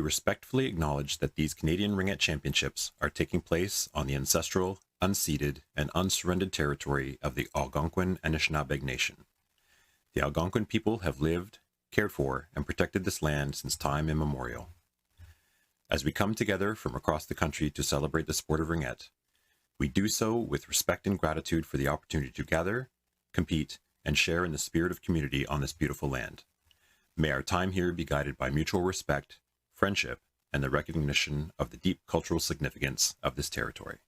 respectfully acknowledge that these Canadian Ringette Championships are taking place on the ancestral, unceded, and unsurrendered territory of the Algonquin Anishinaabe Nation. The Algonquin people have lived, cared for, and protected this land since time immemorial. As we come together from across the country to celebrate the sport of Ringette, we do so with respect and gratitude for the opportunity to gather, compete, and share in the spirit of community on this beautiful land. May our time here be guided by mutual respect, friendship, and the recognition of the deep cultural significance of this territory.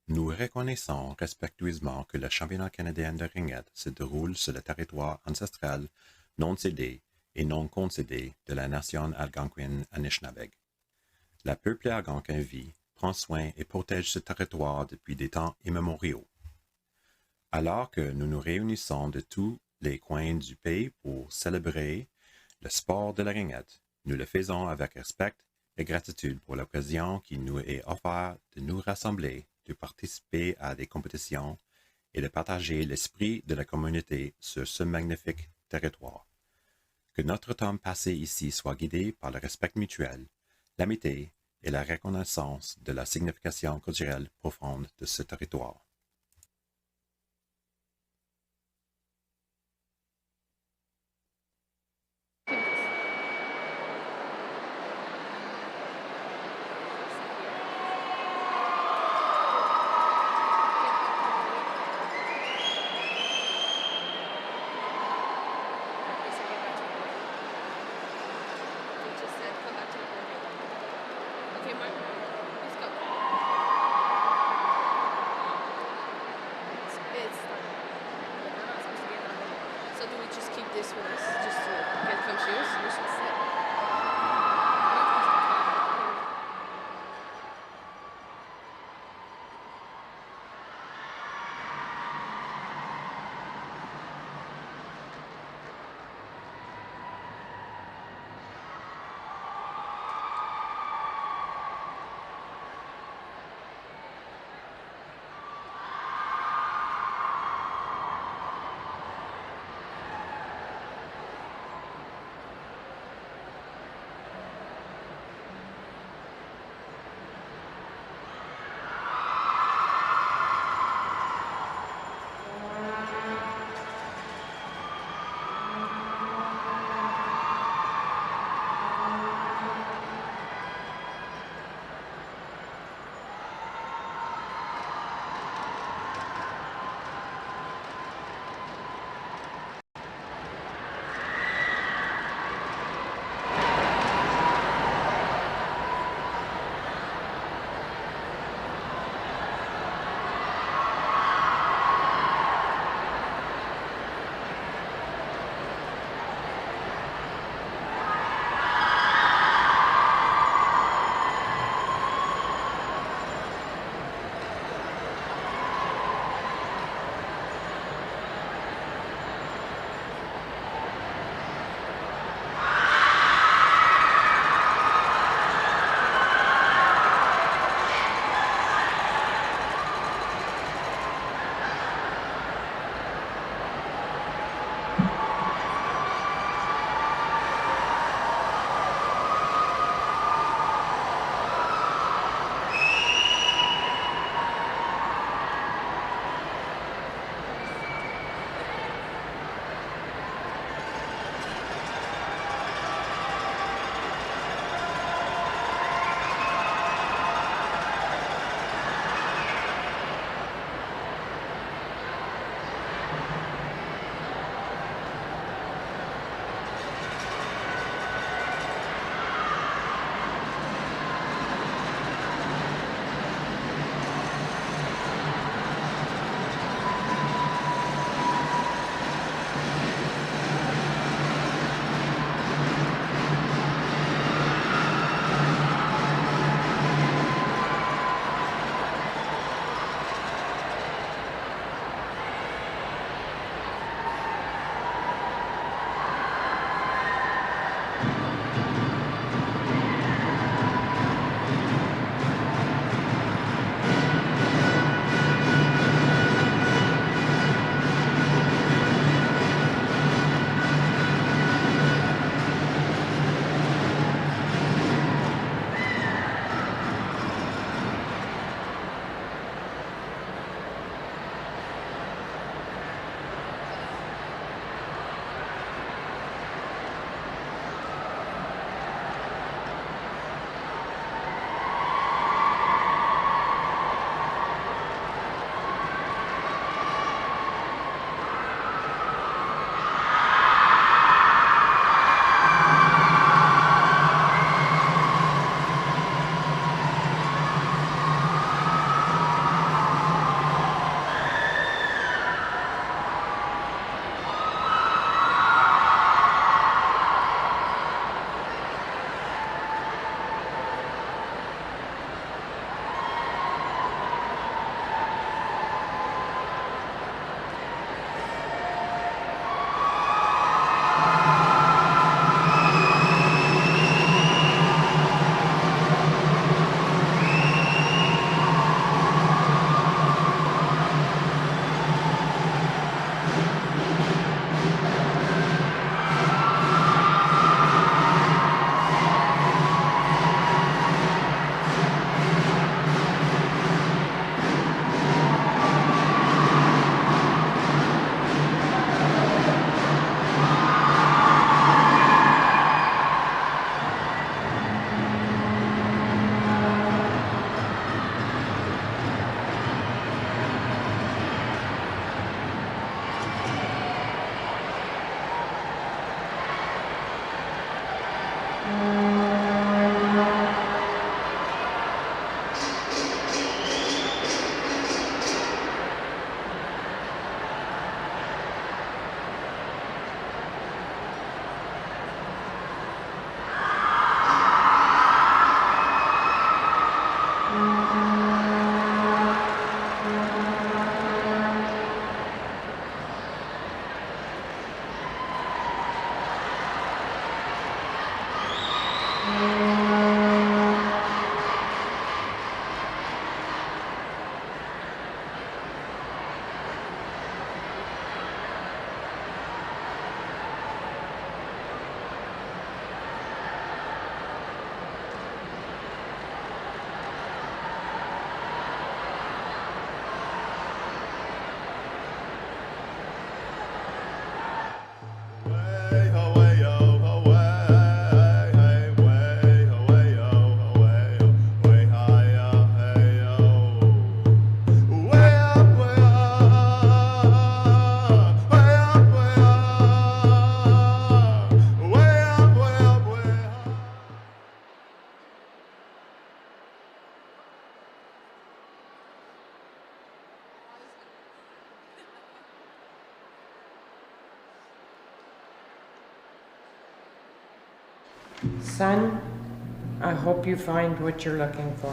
Nous reconnaissons respectueusement que le championnat canadien de ringette se déroule sur le territoire ancestral non cédé et non concédé de la nation algonquine Anishinaabe. Le peuple algonquin vit, prend soin et protège ce territoire depuis des temps immémoriaux. Alors que nous nous réunissons de tous les coins du pays pour célébrer le sport de la ringette, nous le faisons avec respect et gratitude pour l'occasion qui nous est offerte de nous rassembler, de participer à des compétitions et de partager l'esprit de la communauté sur ce magnifique territoire. Que notre temps passé ici soit guidé par le respect mutuel, l'amitié et la reconnaissance de la signification culturelle profonde de ce territoire. Son, I hope you find what you're looking for.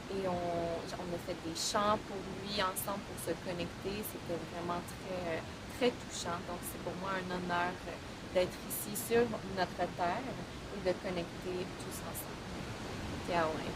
Et on a fait des chants pour lui ensemble pour se connecter. C'était vraiment très, très touchant. Donc c'est pour moi un honneur d'être ici sur notre terre et de connecter tous ensemble. Tiaouin.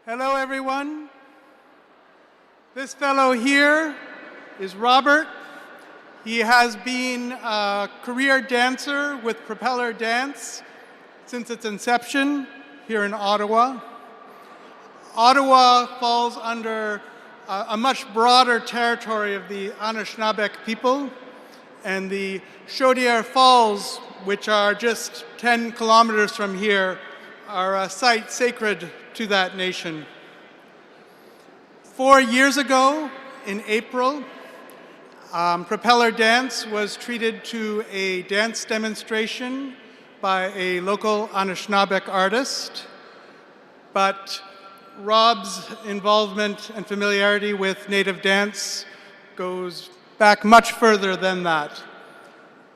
Hello, everyone. This fellow here is Robert. He has been a career dancer with Propeller Dance since its inception here in Ottawa. Ottawa falls under a much broader territory of the Anishinaabeg people, and the Chaudière Falls, which are just 10 kilometers from here, are a site sacred to that nation. 4 years ago, in April, Propeller dance was treated to a dance demonstration by a local Anishinaabeg artist, but Rob's involvement and familiarity with native dance goes back much further than that.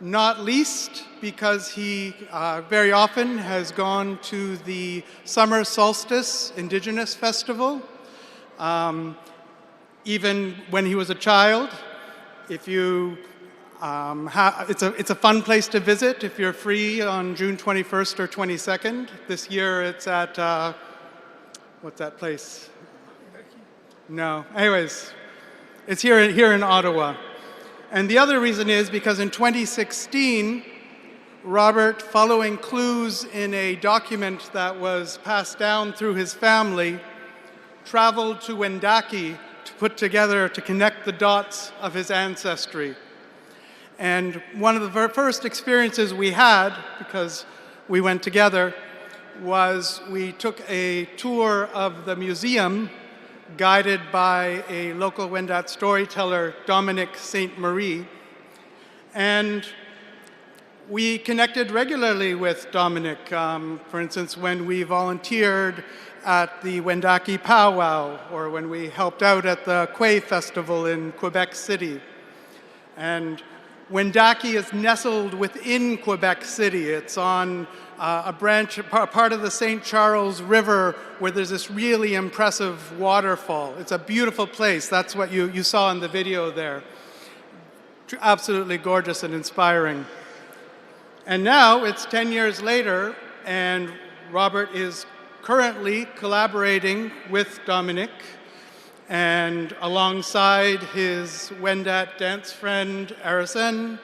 Not least because he very often has gone to the Summer Solstice Indigenous Festival, even when he was a child. If you it's a fun place to visit if you're free on June 21st or 22nd. This year it's at, what's that place? No, anyways, it's here in Ottawa. And the other reason is because in 2016, Robert, following clues in a document that was passed down through his family, traveled to Wendake to connect the dots of his ancestry. And one of the first experiences we had, because we went together, was we took a tour of the museum guided by a local Wendat storyteller, Dominic St. Marie. And we connected regularly with Dominic. For instance, when we volunteered at the Wendake Powwow, or when we helped out at the Quay Festival in Quebec City. And Wendake is nestled within Quebec City. It's on a part of the St. Charles River where there's this really impressive waterfall. It's a beautiful place. That's what you saw in the video there. Absolutely gorgeous and inspiring. And now it's 10 years later, and Robert is currently collaborating with Dominic and alongside his Wendat dance friend, Arisen,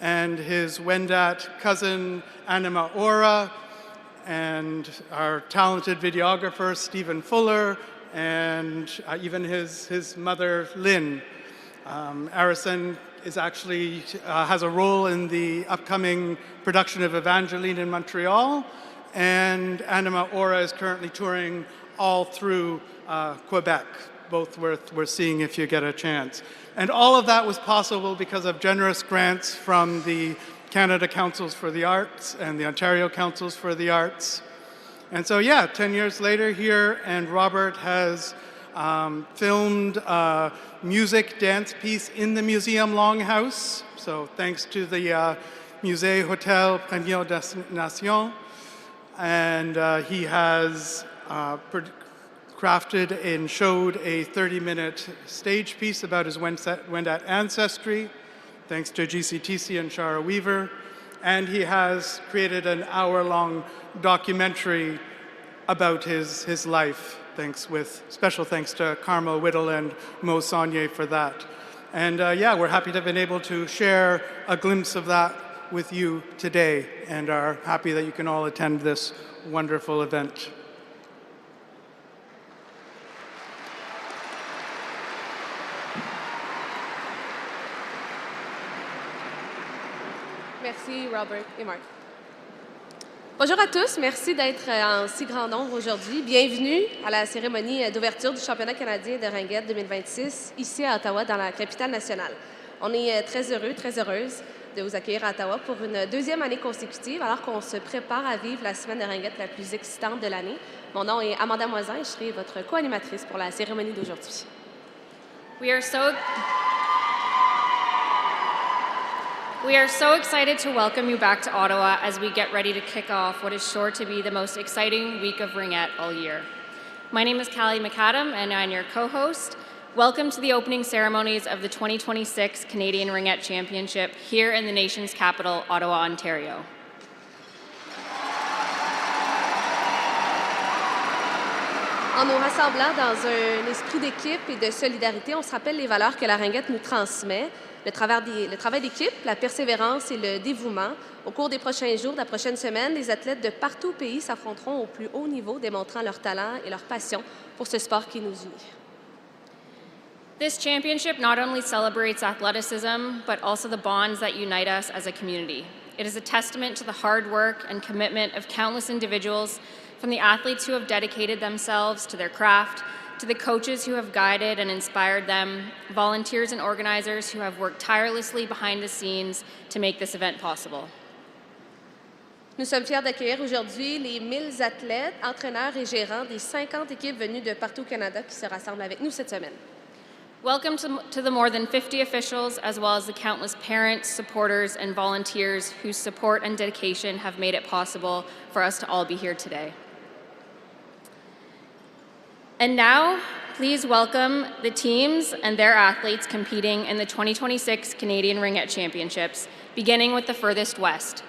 and his Wendat cousin, Anima Ora, and our talented videographer, Stephen Fuller, and even his mother, Lynn. Arisen is actually has a role in the upcoming production of Evangeline in Montreal, and Anima Ora is currently touring all through Quebec, both worth seeing if you get a chance. And all of that was possible because of generous grants from the Canada Councils for the Arts and the Ontario Councils for the Arts. And so, yeah, 10 years later here, and Robert has filmed a music dance piece in the museum longhouse. So thanks to the Musée Hotel Première Nation. And he has crafted and showed a 30-minute stage piece about his Wendat ancestry, thanks to GCTC and Shara Weaver. And he has created an hour-long documentary about his life, special thanks to Carmel Whittle and Mo Saunier for that. And yeah, we're happy to have been able to share a glimpse of that with you today, and are happy that you can all attend this wonderful event. Merci Robert et Mark. Bonjour à tous, merci d'être en si grand nombre aujourd'hui. Bienvenue à la cérémonie d'ouverture du championnat canadien de Ringette 2026 ici à Ottawa, dans la capitale nationale. On est très heureux, très heureuse de vous accueillir à Ottawa pour une deuxième année consécutive, alors qu'on se prépare à vivre la semaine de Ringette la plus excitante de l'année. Mon nom est Amanda Moisin et je serai votre co-animatrice pour la cérémonie d'aujourd'hui. We are so excited to welcome you back to Ottawa as we get ready to kick off what is sure to be the most exciting week of Ringette all year. My name is Callie McAdam, and I'm your co-host. Welcome to the opening ceremonies of the 2026 Canadian Ringette Championship here in the nation's capital, Ottawa, Ontario. En nous rassemblant dans un esprit d'équipe et de solidarité, on se rappelle les valeurs que la Ringette nous transmet, le travail d'équipe, la persévérance et le dévouement. Au cours des prochains jours, de la prochaine semaine, les athlètes de partout au pays s'affronteront au plus haut niveau, démontrant leur talent et leur passion pour ce sport qui nous unit. This championship not only celebrates athleticism, but also the bonds that unite us as a community. It is a testament to the hard work and commitment of countless individuals, from the athletes who have dedicated themselves to their craft, to the coaches who have guided and inspired them, volunteers and organizers who have worked tirelessly behind the scenes to make this event possible. Nous sommes fiers d'accueillir aujourd'hui les 1000 athlètes, entraîneurs et gérants des 50 équipes venues de partout au Canada qui se rassemblent avec nous cette semaine. Welcome to the more than 50 officials, as well as the countless parents, supporters, and volunteers whose support and dedication have made it possible for us to all be here today. And now, please welcome the teams and their athletes competing in the 2026 Canadian Ringette Championships, beginning with the furthest west.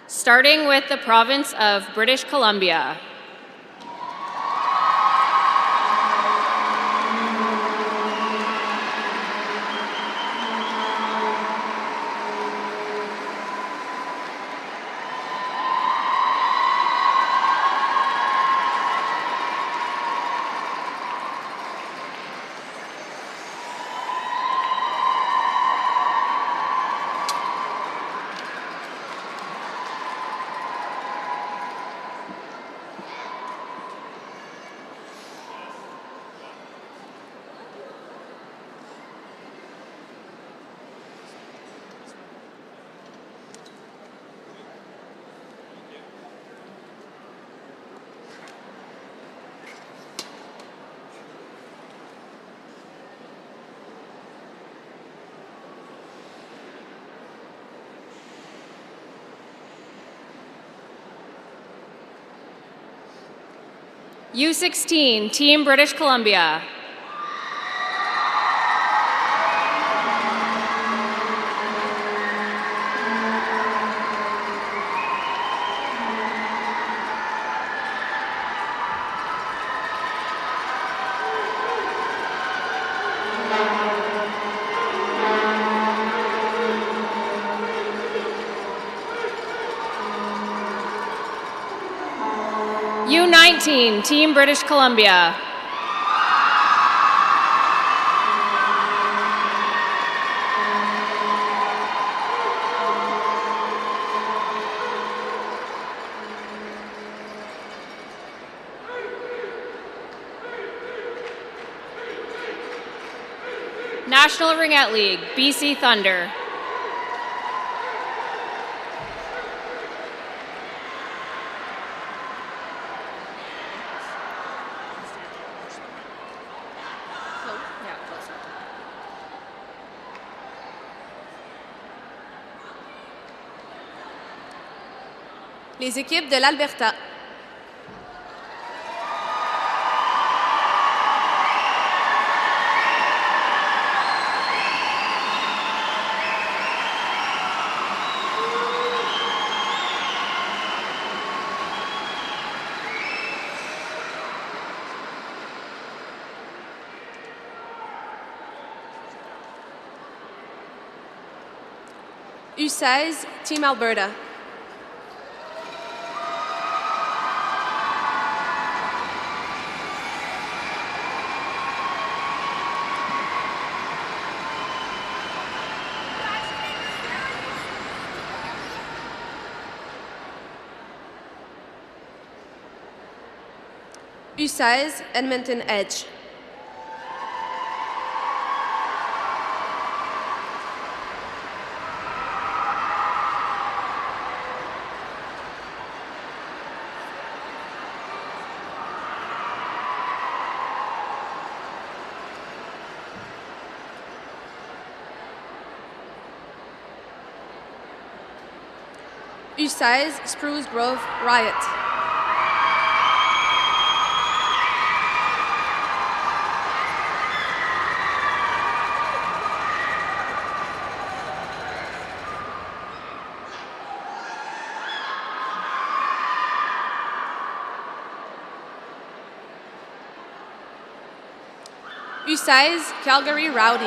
Starting with the province of British Columbia. U16, Team British Columbia. U19, Team British Columbia. National Ringette League, BC Thunder. Les équipes de l'Alberta. U16, Team Alberta. U16, Edmonton Edge. U16, Spruce Grove Riot. U16, Calgary Rowdy.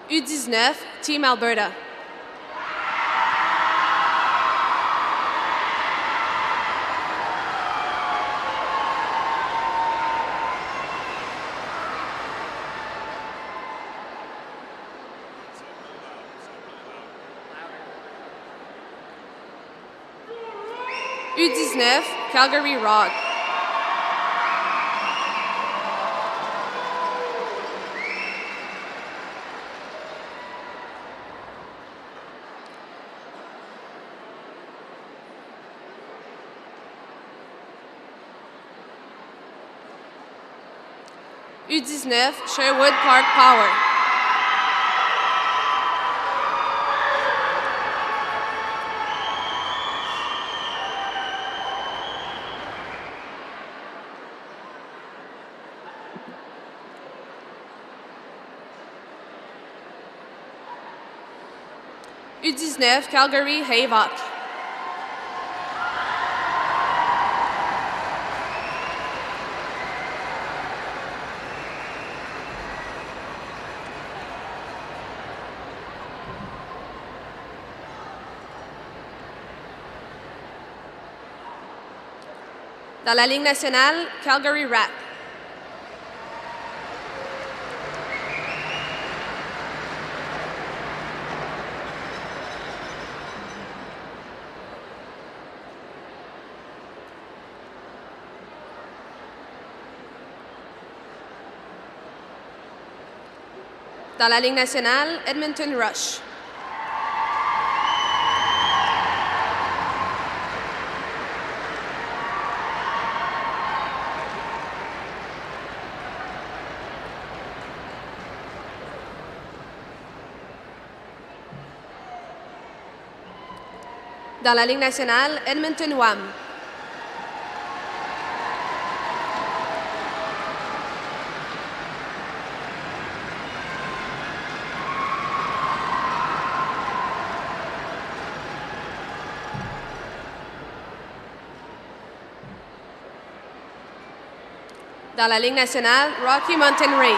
U19, Team Alberta. U19, Calgary Rock. U19, Sherwood Park Power. U19, Calgary Havoc. Dans la Ligue nationale, Calgary Rat. Dans la Ligue nationale, Edmonton Rush. Dans la Ligue nationale, Edmonton Wham. Dans la Ligue nationale, Rocky Mountain Rage.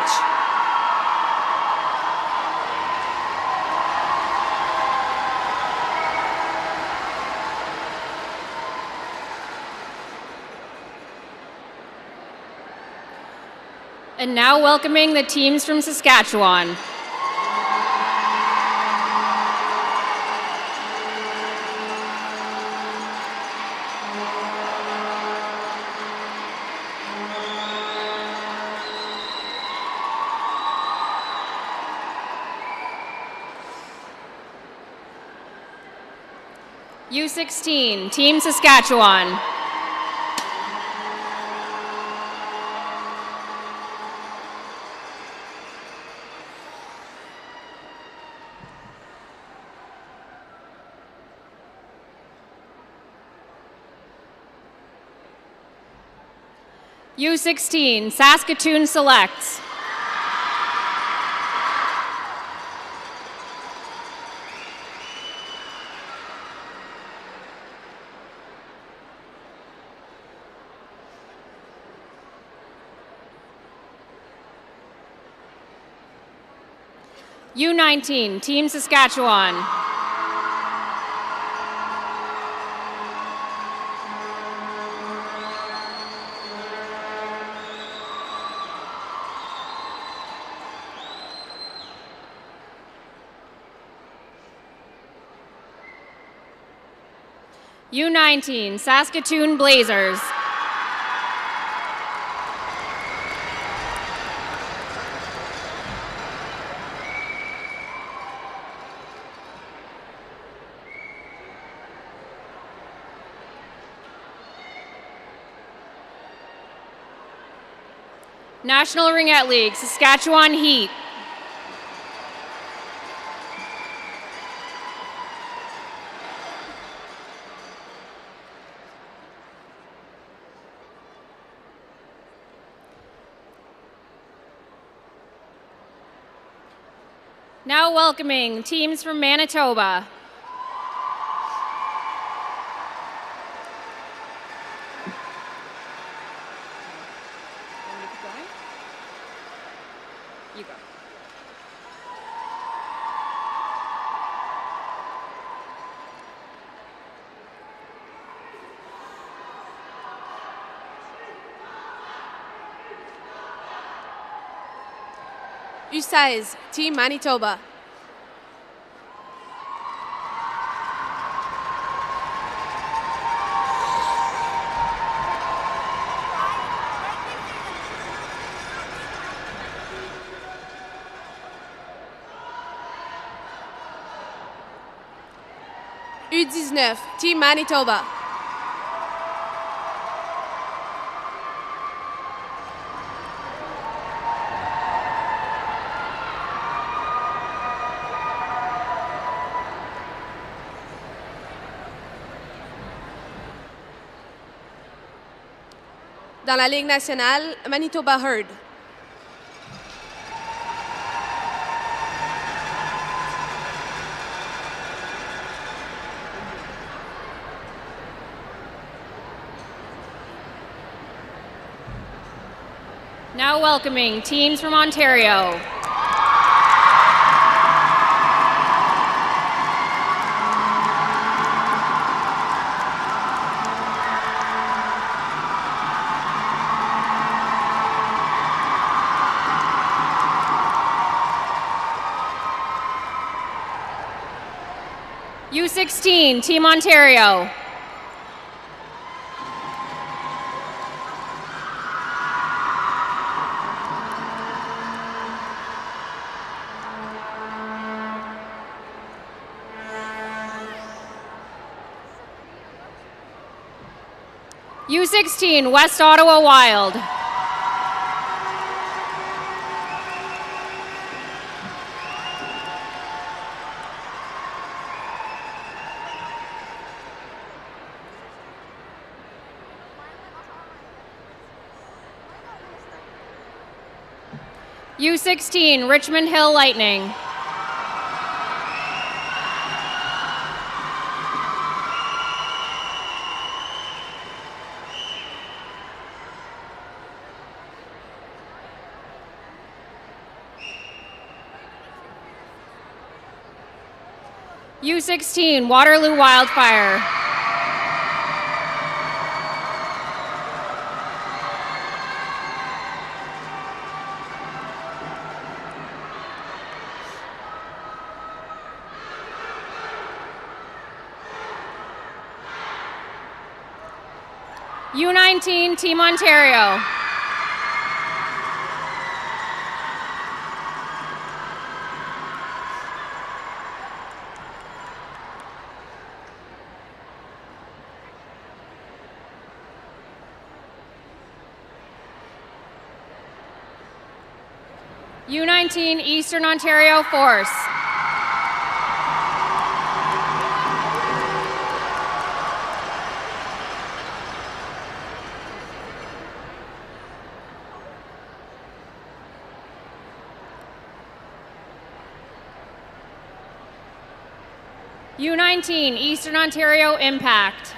And now welcoming the teams from Saskatchewan. U16, Team Saskatchewan. U16, Saskatoon Selects. U19, Team Saskatchewan. U19, Saskatoon Blazers. National Ringette League, Saskatchewan Heat. Now welcoming teams from Manitoba. You go. U16, Team Manitoba. U19, Team Manitoba. Dans la Ligue nationale, Manitoba Herd. Now welcoming teams from Ontario. U16, Team Ontario. U16, West Ottawa Wild. U16, Richmond Hill Lightning. U16, Waterloo Wildfire. U19, Team Ontario. U19, Eastern Ontario Force. U19, Eastern Ontario Impact.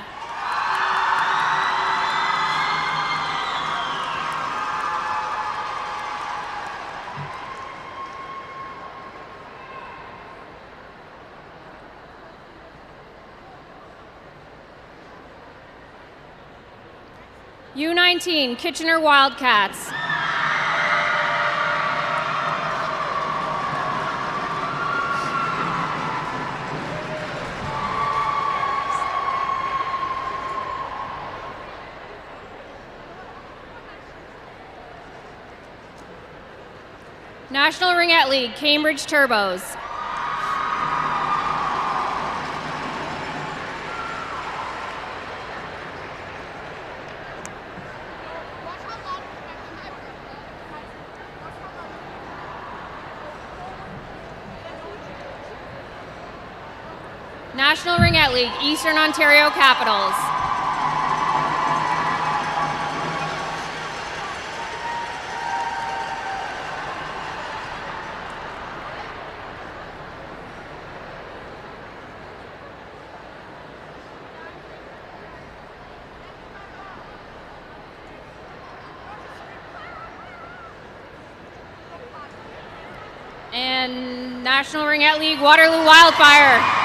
U19, Kitchener Wildcats. National Ringette League, Cambridge Turbos. National Ringette League, Eastern Ontario Capitals. And National Ringette League, Waterloo Wildfire.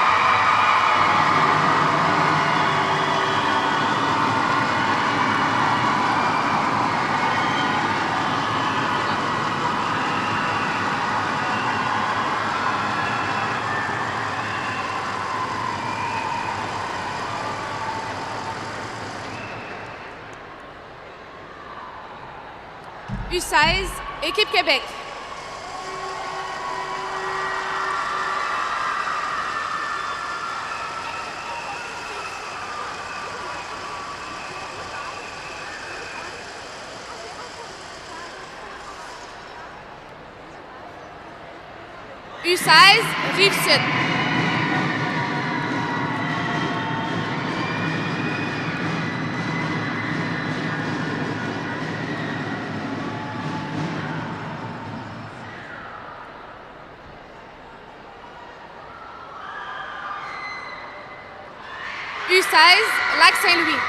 U16, Équipe Québec. U16, Rive-Sud. U16, Lac-Saint-Louis.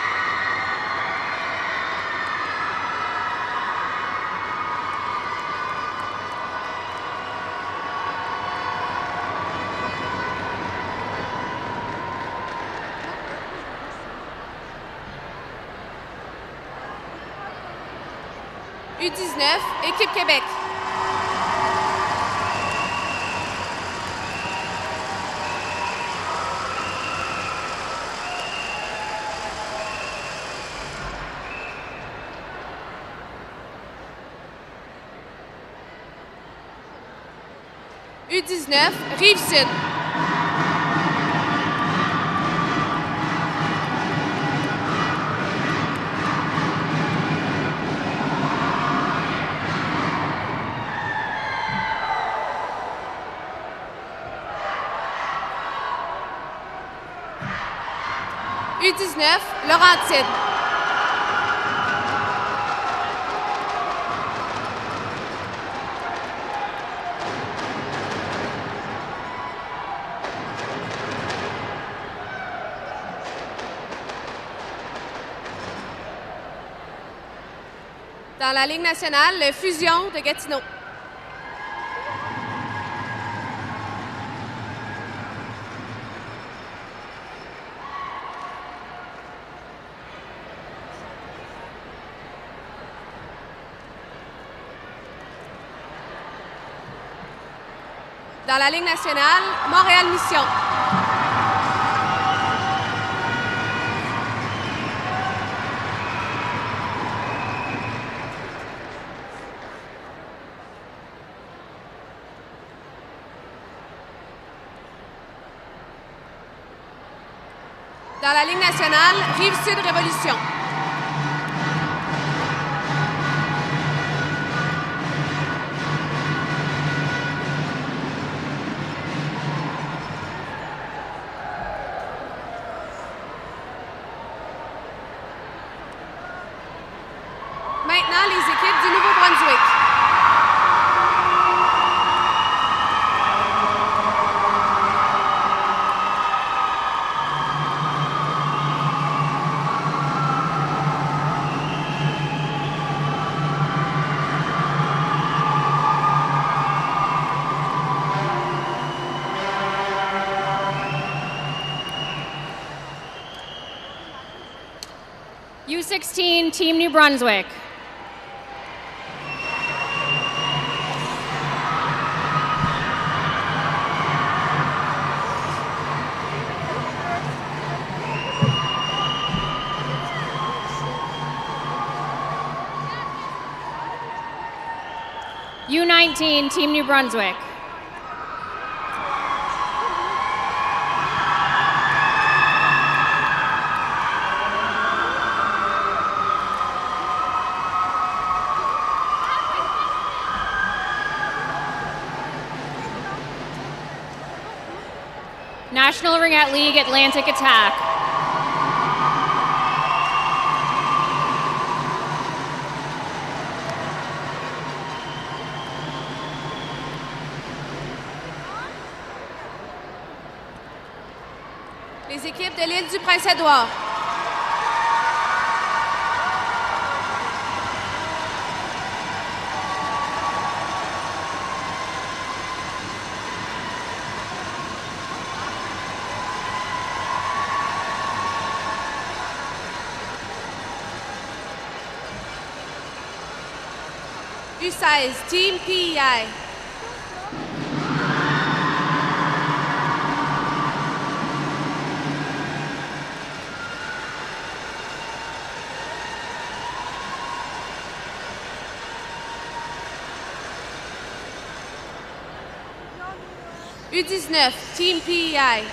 U19, Équipe Québec. U19, Rive-Sud. U19, Laurentides. Dans la Ligue nationale, le Fusion de Gatineau. Dans la Ligue nationale, Montréal Mission. Dans la Ligue nationale, Rive-Sud Révolution. Maintenant, les équipes du Nouveau-Brunswick. U16, Team New Brunswick. U19, Team New Brunswick. National Ringette League Atlantic Attack. Les équipes de l'île du Prince-Édouard. U16, Team PEI. U19, Team PEI.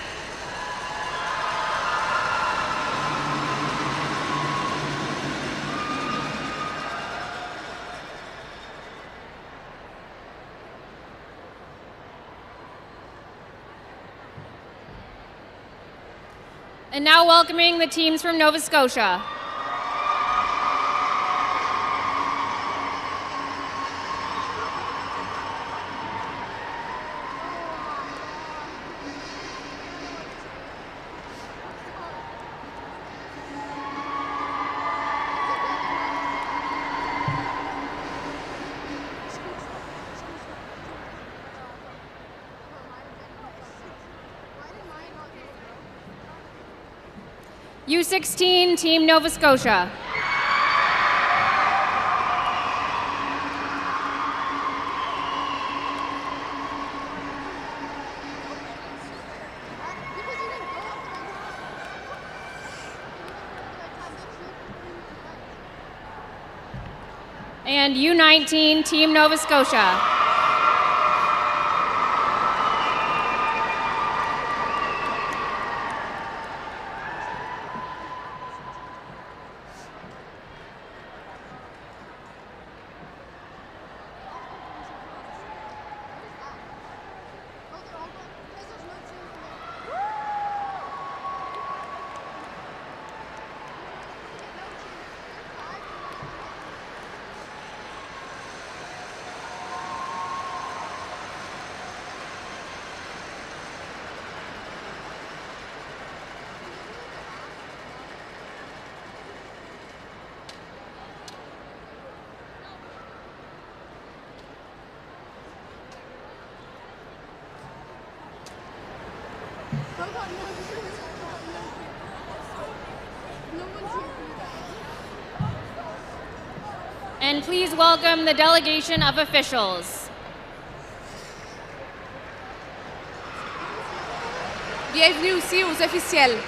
And now welcoming the teams from Nova Scotia. U16, Team Nova Scotia. And U19, Team Nova Scotia. And please welcome the delegation of officials. Bienvenue aussi aux officiels.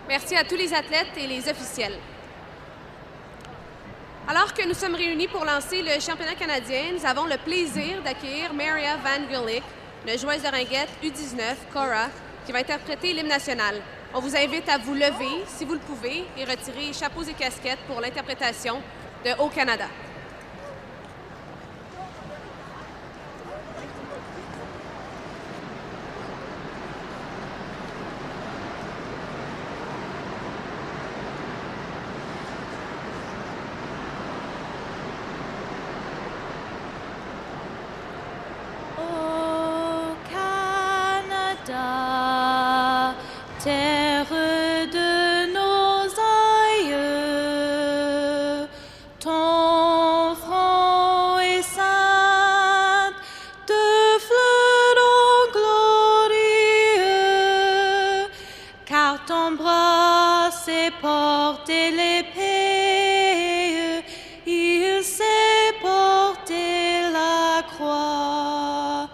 Merci à tous les athlètes et les officiels. Alors que nous sommes réunis pour lancer le championnat canadien, nous avons le plaisir d'accueillir Maria Van Gulik, une joueuse de ringuette U19, Cora, qui va interpréter l'hymne national. On vous invite à vous lever, si vous le pouvez, et retirer chapeaux et casquettes pour l'interprétation de Au Canada. Terre de nos aïeux, ton front est saint, de fleurons glorieux, car ton bras sait porter l'épée, il sait porter la croix.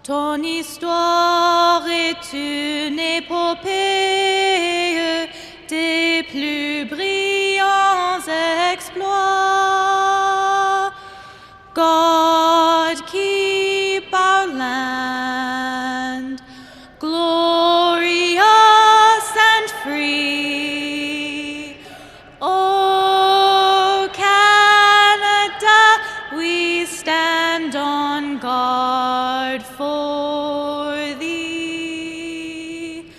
Ton histoire est une épopée des plus brillants exploits. God, keep our land glorious and free. Oh, Canada, we stand on guard for thee.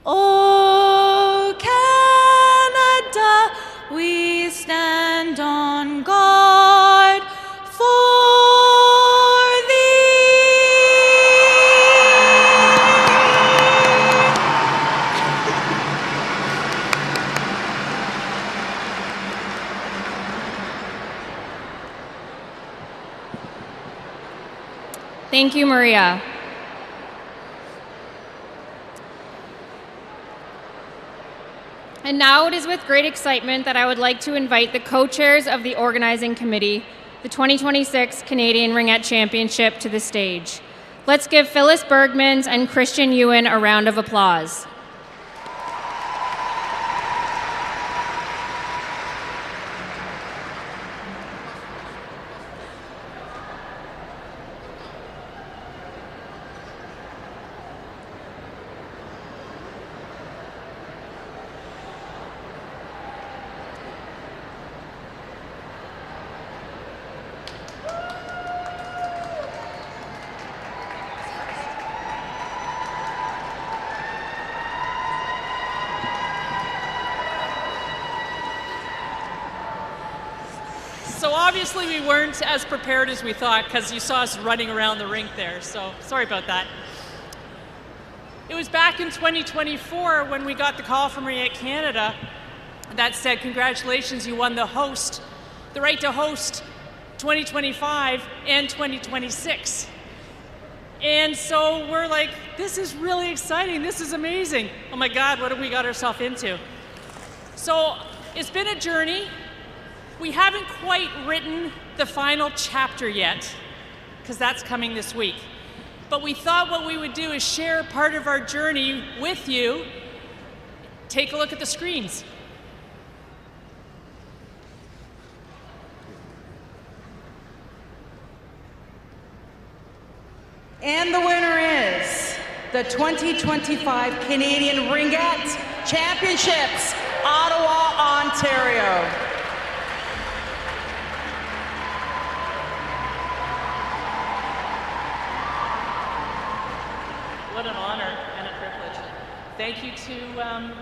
Oh, Canada, we stand on guard for thee. Thank you, Maria. And now it is with great excitement that I would like to invite the co-chairs of the organizing committee, the 2026 Canadian Ringette Championship, to the stage. Let's give Phyllis Bergmans and Christian Ewan a round of applause. So obviously we weren't as prepared as we thought because you saw us running around the rink there, so sorry about that. It was back in 2024 when we got the call from Ringette Canada that said, congratulations, you won the right to host 2025 and 2026. And so we're like, this is really exciting, this is amazing. Oh my God, what have we got ourselves into? So it's been a journey. We haven't quite written the final chapter yet, because that's coming this week. But we thought what we would do is share part of our journey with you. Take a look at the screens. And the winner is the 2025 Canadian Ringette Championships, Ottawa, Ontario. What an honor and a privilege. Thank you to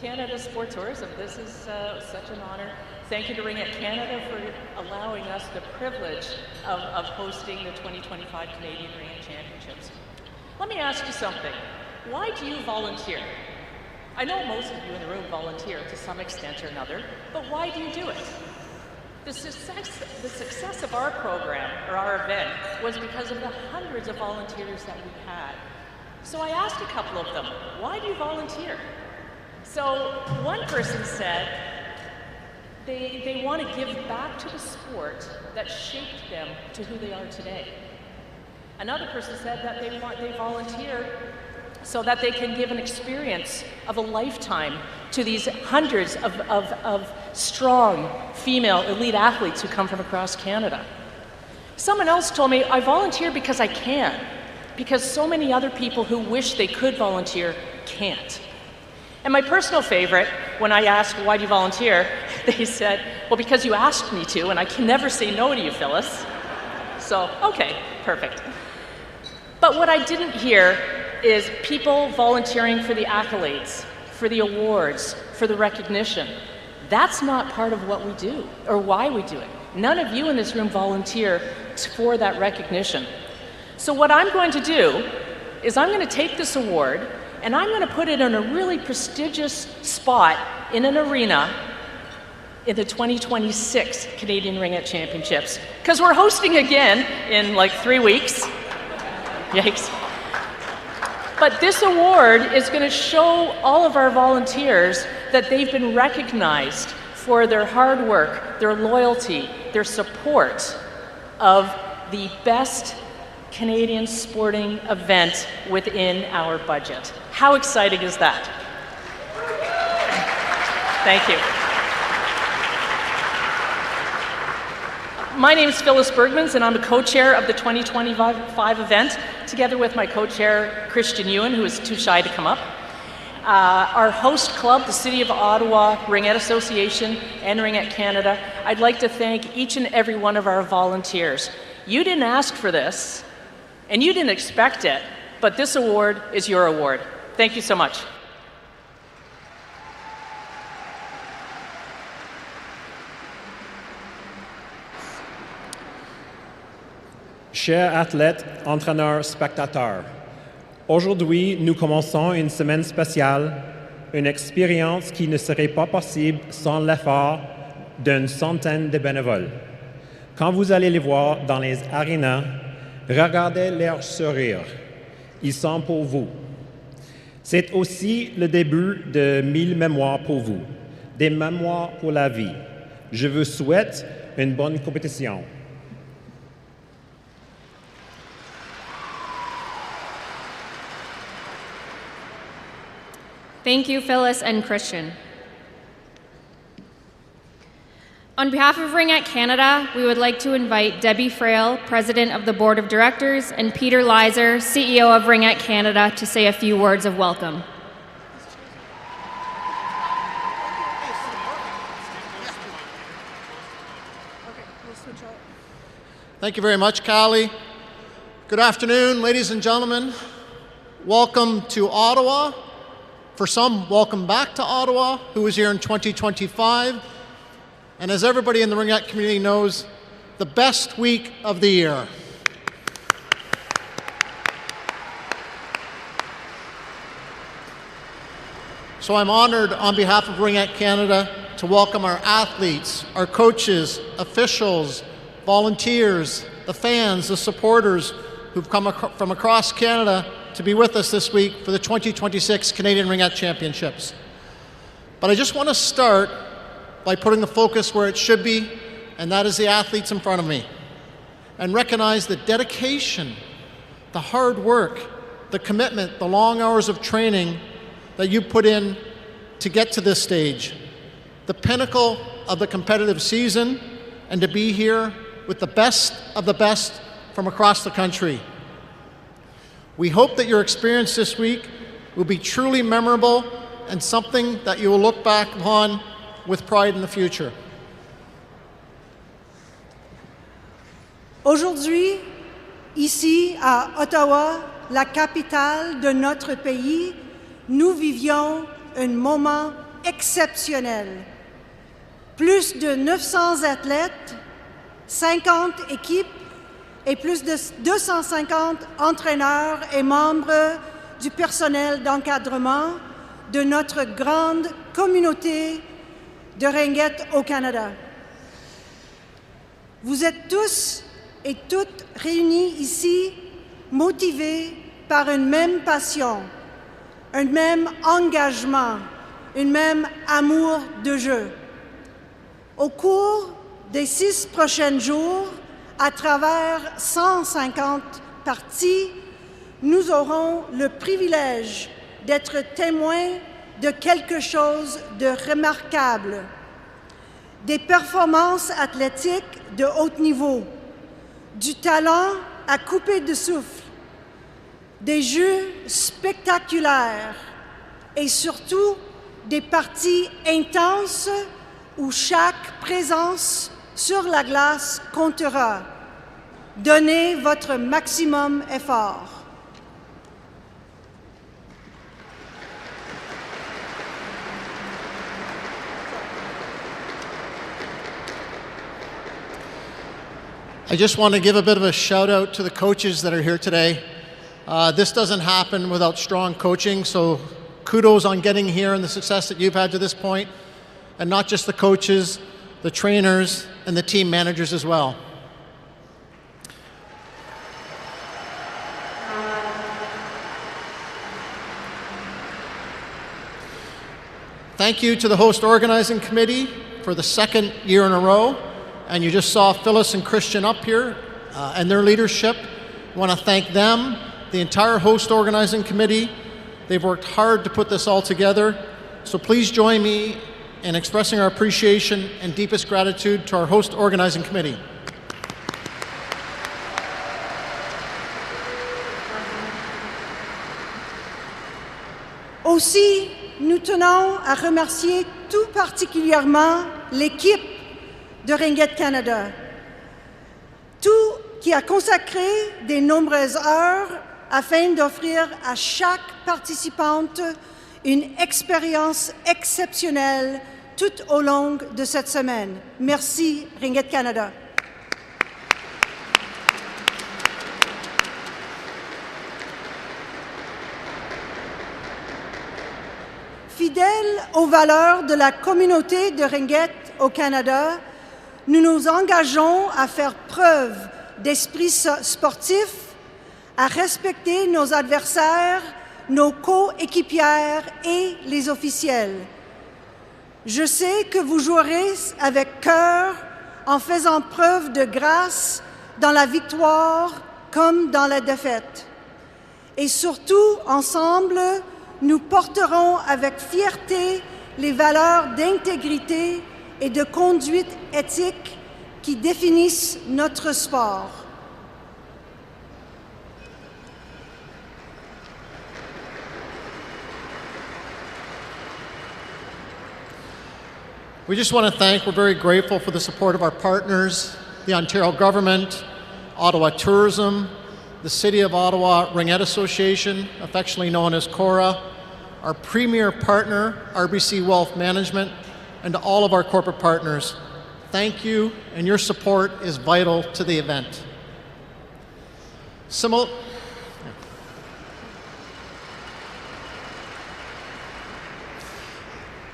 Canada Sport Tourism. This is such an honor. Thank you to Ringette Canada for allowing us the privilege of hosting the 2025 Canadian Ringette Championships. Let me ask you something. Why do you volunteer? I know most of you in the room volunteer to some extent or another, but why do you do it? The success of our program, or our event, was because of the hundreds of volunteers that we had. So I asked a couple of them, why do you volunteer? So one person said they want to give back to the sport that shaped them to who they are today. Another person said that they volunteer so that they can give an experience of a lifetime to these hundreds of strong female elite athletes who come from across Canada. Someone else told me, I volunteer because I can, because so many other people who wish they could volunteer can't. And my personal favorite, when I asked, why do you volunteer? They said, well, because you asked me to, and I can never say no to you, Phyllis. So, okay, perfect. But what I didn't hear is people volunteering for the accolades, for the awards, for the recognition. That's not part of what we do, or why we do it. None of you in this room volunteer for that recognition. So what I'm going to do is I'm going to take this award and I'm going to put it in a really prestigious spot in an arena in the 2026 Canadian Ringette Championships, because we're hosting again in like 3 weeks. Yikes. But this award is going to show all of our volunteers that they've been recognized for their hard work, their loyalty, their support of the best Canadian sporting event within our budget. How exciting is that? Thank you. My name is Phyllis Bergmans, and I'm the co-chair of the 2025 event, together with my co-chair, Christian Ewan, who is too shy to come up. Our host club, the City of Ottawa, Ringette Association, and Ringette Canada, I'd like to thank each and every one of our volunteers. You didn't ask for this, and you didn't expect it, but this award is your award. Thank you so much. Chers athlètes, entraîneurs, spectateurs, aujourd'hui, nous commençons une semaine spéciale, une expérience qui ne serait pas possible sans l'effort d'une centaine de bénévoles. Quand vous allez les voir dans les arénas, regardez leurs sourires. Ils sont pour vous. C'est aussi le début de 1000 mémoires pour vous, des mémoires pour la vie. Je vous souhaite une bonne compétition. Thank you, Phyllis and Christian. On behalf of Ringette Canada, we would like to invite Debbie Frail, President of the Board of Directors, and Peter Leiser, CEO of Ringette Canada, to say a few words of welcome. Thank you very much, Callie. Good afternoon, ladies and gentlemen. Welcome to Ottawa. For some, welcome back to Ottawa, who was here in 2025. and as everybody in the Ringette community knows, the best week of the year. So I'm honored on behalf of Ringette Canada to welcome our athletes, our coaches, officials, volunteers, the fans, the supporters who've come from across Canada to be with us this week for the 2026 Canadian Ringette Championships. But I just want to start by putting the focus where it should be, and that is the athletes in front of me, and recognize the dedication, the hard work, the commitment, the long hours of training that you put in to get to this stage, the pinnacle of the competitive season, and to be here with the best of the best from across the country. We hope that your experience this week will be truly memorable and something that you will look back upon with pride in the future. Aujourd'hui, ici à Ottawa, la capitale de notre pays, nous vivions un moment exceptionnel. Plus de 900 athlètes, 50 équipes et plus de 250 entraîneurs et membres du personnel d'encadrement de notre grande communauté de ringuettes au Canada. Vous êtes tous et toutes réunis ici, motivés par une même passion, un même engagement, un même amour de jeu. Au cours des 6 prochains jours, à travers 150 parties, nous aurons le privilège d'être témoins de quelque chose de remarquable. Des performances athlétiques de haut niveau, du talent à couper de souffle, des jeux spectaculaires et surtout des parties intenses où chaque présence sur la glace comptera. Donnez votre maximum effort. I just want to give a bit of a shout out to the coaches that are here today. This doesn't happen without strong coaching, so kudos on getting here and the success that you've had to this point, and not just the coaches, the trainers, and the team managers as well. Thank you to the host organizing committee for the second year in a row. And you just saw Phyllis and Christian up here and their leadership. I want to thank them, the entire host organizing committee. They've worked hard to put this all together. So please join me in expressing our appreciation and deepest gratitude to our host organizing committee. Aussi, nous tenons à remercier tout particulièrement l'équipe de Ringette Canada, qui a consacré de nombreuses heures afin d'offrir à chaque participante une expérience exceptionnelle tout au long de cette semaine. Merci, Ringette Canada. Fidèles aux valeurs de la communauté de Ringette au Canada, nous nous engageons à faire preuve d'esprit sportif, à respecter nos adversaires, nos coéquipières et les officiels. Je sais que vous jouerez avec cœur en faisant preuve de grâce dans la victoire comme dans la défaite. Et surtout, ensemble, nous porterons avec fierté les valeurs d'intégrité et de conduite éthique qui définissent notre sport. We just want to thank, we're very grateful for the support of our partners, the Ontario government, Ottawa Tourism, the City of Ottawa Ringette Association, affectionately known as CORA, our premier partner, RBC Wealth Management, and to all of our corporate partners. Thank you, and your support is vital to the event.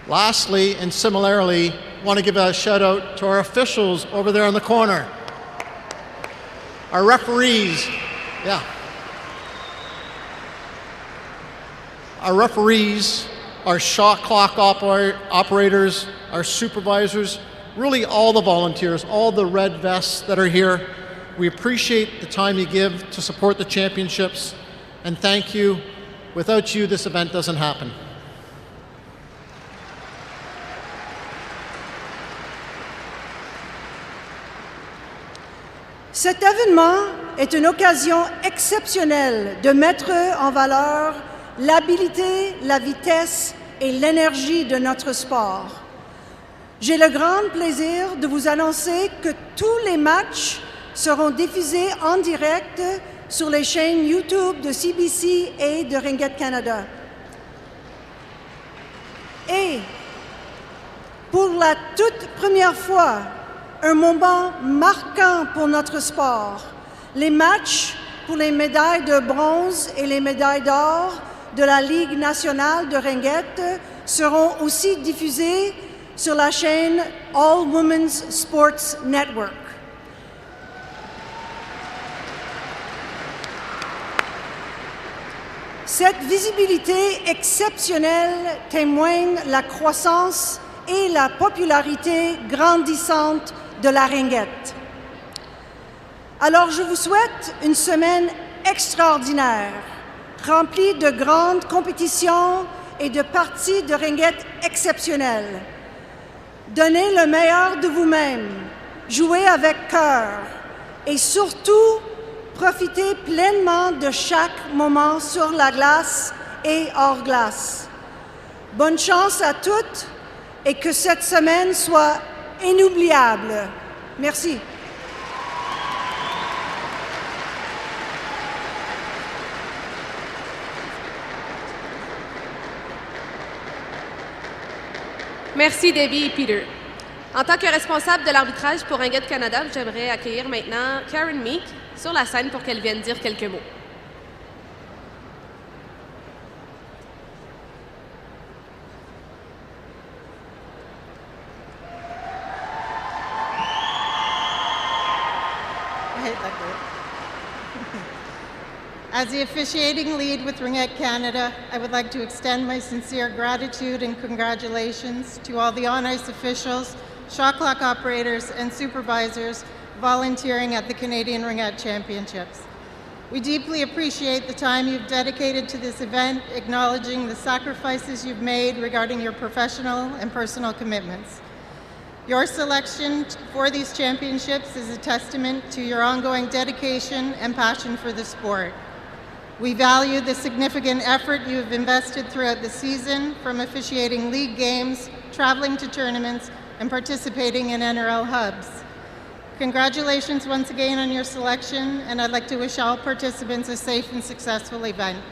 Lastly, and similarly, I want to give a shout out to our officials over there in the corner. Our referees, Our referees, our shot clock operators, our supervisors, really all the volunteers, all the red vests that are here. We appreciate the time you give to support the championships, and thank you. Without you, this event doesn't happen. Cet événement est une occasion exceptionnelle de mettre en valeur l'habileté, la vitesse et l'énergie de notre sport. J'ai le grand plaisir de vous annoncer que tous les matchs seront diffusés en direct sur les chaînes YouTube de CBC et de Ringette Canada. Et pour la toute première fois, un moment marquant pour notre sport. Les matchs pour les médailles de bronze et les médailles d'or de la Ligue nationale de Ringette seront aussi diffusés sur la chaîne All Women's Sports Network. Cette visibilité exceptionnelle témoigne la croissance et la popularité grandissante de la ringette. Alors je vous souhaite une semaine extraordinaire, remplie de grandes compétitions et de parties de ringette exceptionnelles. Donnez le meilleur de vous-même, jouez avec cœur et surtout profitez pleinement de chaque moment sur la glace et hors glace. Bonne chance à toutes et que cette semaine soit inoubliable. Merci. Merci Debbie et Peter. En tant que responsable de l'arbitrage pour Ringette Canada, j'aimerais accueillir maintenant Karen Meek sur la scène pour qu'elle vienne dire quelques mots. As the officiating lead with Ringette Canada, I would like to extend my sincere gratitude and congratulations to all the on-ice officials, shot clock operators, and supervisors volunteering at the Canadian Ringette Championships. We deeply appreciate the time you've dedicated to this event, acknowledging the sacrifices you've made regarding your professional and personal commitments. Your selection for these championships is a testament to your ongoing dedication and passion for the sport. We value the significant effort you have invested throughout the season, from officiating league games, traveling to tournaments, and participating in NRL hubs. Congratulations once again on your selection, and I'd like to wish all participants a safe and successful event.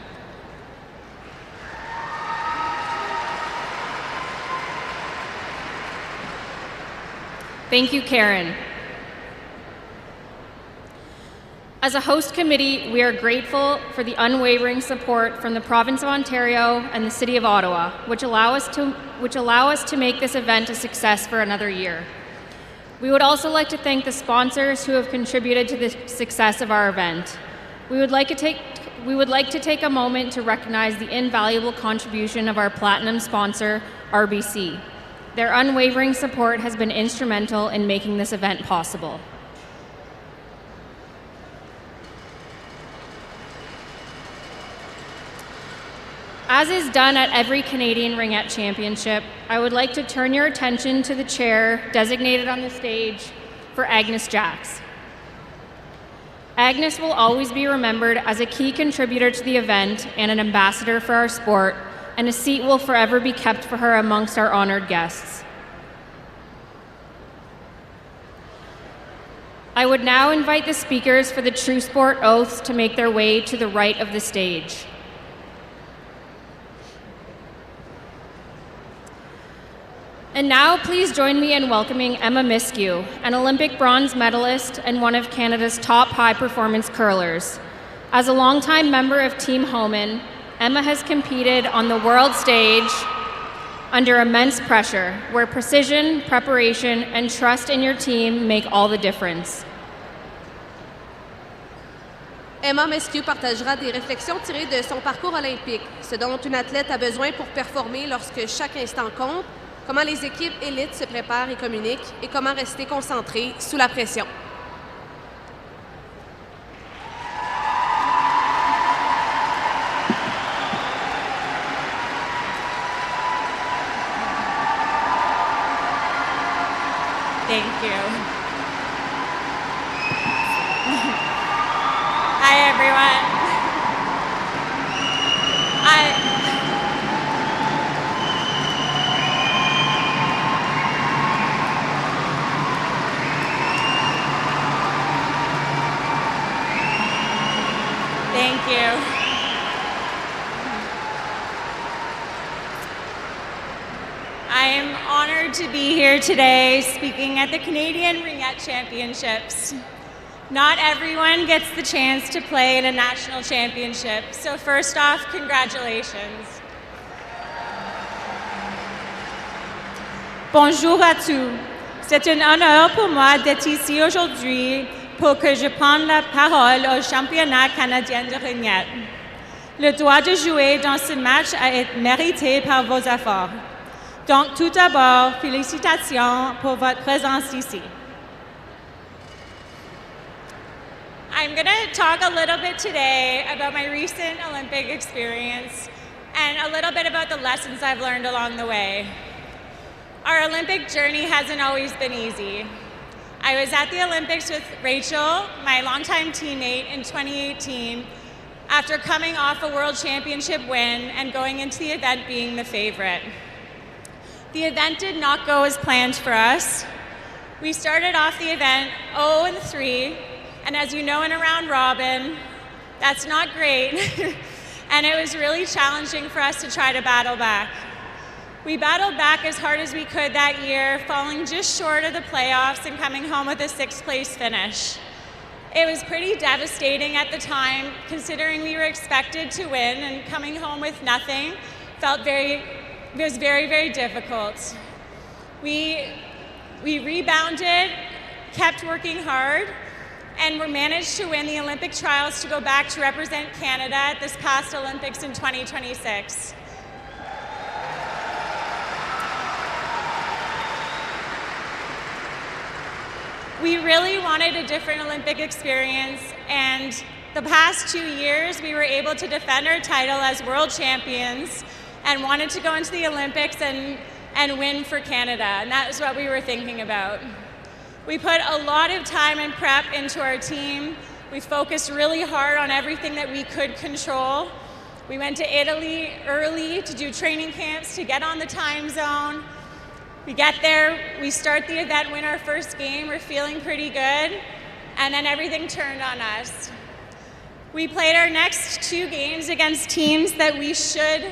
Thank you, Karen. As a host committee, we are grateful for the unwavering support from the Province of Ontario and the City of Ottawa, which allow us to make this event a success for another year. We would also like to thank the sponsors who have contributed to the success of our event. We would like to take a moment to recognize the invaluable contribution of our platinum sponsor, RBC. Their unwavering support has been instrumental in making this event possible. As is done at every Canadian Ringette Championship, I would like to turn your attention to the chair designated on the stage for Agnes Jacks. Agnes will always be remembered as a key contributor to the event and an ambassador for our sport, and a seat will forever be kept for her amongst our honored guests. I would now invite the speakers for the True Sport Oaths to make their way to the right of the stage. And now, please join me in welcoming Emma Miskew, an Olympic bronze medalist and one of Canada's top high-performance curlers. As a longtime member of Team Homan, Emma has competed on the world stage under immense pressure, where precision, preparation, and trust in your team make all the difference. Emma Miskew partagera des réflexions tirées de son parcours olympique, ce dont une athlète a besoin pour performer lorsque chaque instant compte, comment les équipes élites se préparent et communiquent, et comment rester concentré sous la pression. Thank you. Hi, everyone. Thank you. I am honored to be here today speaking at the Canadian Ringette Championships. Not everyone gets the chance to play in a national championship, so first off, congratulations. Bonjour à tous. C'est un honneur pour moi d'être ici aujourd'hui pour que je prenne la parole au championnat canadien de ringette. Le droit de jouer dans ce match a été mérité par vos efforts. Donc, tout d'abord, félicitations pour votre présence ici. I'm going to talk a little bit today about my recent Olympic experience and a little bit about the lessons I've learned along the way. Our Olympic journey hasn't always been easy. I was at the Olympics with Rachel, my longtime teammate, in 2018 after coming off a World Championship win and going into the event being the favorite. The event did not go as planned for us. We started off the event 0-3, and as you know in a round robin, that's not great, and it was really challenging for us to try to battle back. We battled back as hard as we could that year, falling just short of the playoffs and coming home with a 6th place finish. It was pretty devastating at the time, considering we were expected to win, and coming home with nothing it was very, very difficult. We rebounded, kept working hard, and we managed to win the Olympic trials to go back to represent Canada at this past Olympics in 2026. We really wanted a different Olympic experience, and the past 2 years we were able to defend our title as world champions and wanted to go into the Olympics and win for Canada, and that is what we were thinking about. We put a lot of time and prep into our team. We focused really hard on everything that we could control. We went to Italy early to do training camps to get on the time zone. We get there, we start the event, win our first game, we're feeling pretty good, and then everything turned on us. We played our next 2 games against teams that we should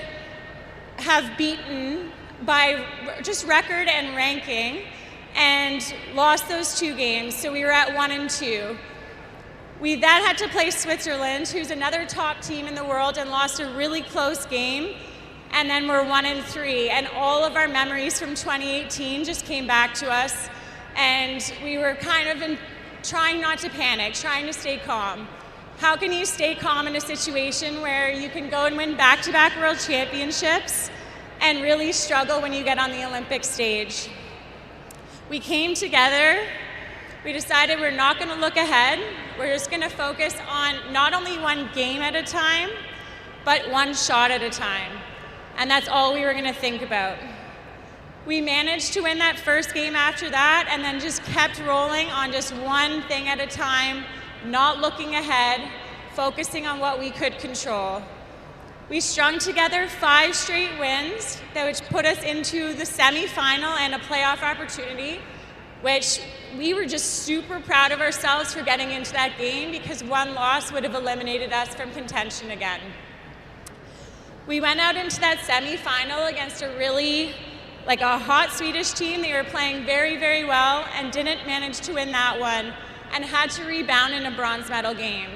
have beaten by just record and ranking, and lost those 2 games, so we were at 1-2. We then had to play Switzerland, who's another top team in the world, and lost a really close game, and then we're 1-3, and all of our memories from 2018 just came back to us, and we were kind of trying not to panic, trying to stay calm. How can you stay calm in a situation where you can go and win back-to-back world championships and really struggle when you get on the Olympic stage? We came together, we decided we're not going to look ahead, we're just going to focus on not only one game at a time, but one shot at a time. And that's all we were going to think about. We managed to win that first game after that, and then just kept rolling on just one thing at a time, not looking ahead, focusing on what we could control. We strung together 5 straight wins, which put us into the semifinal and a playoff opportunity, which we were just super proud of ourselves for getting into that game, because one loss would have eliminated us from contention again. We went out into that semifinal against a really like a hot Swedish team. They were playing very, very well and didn't manage to win that one and had to rebound in a bronze medal game.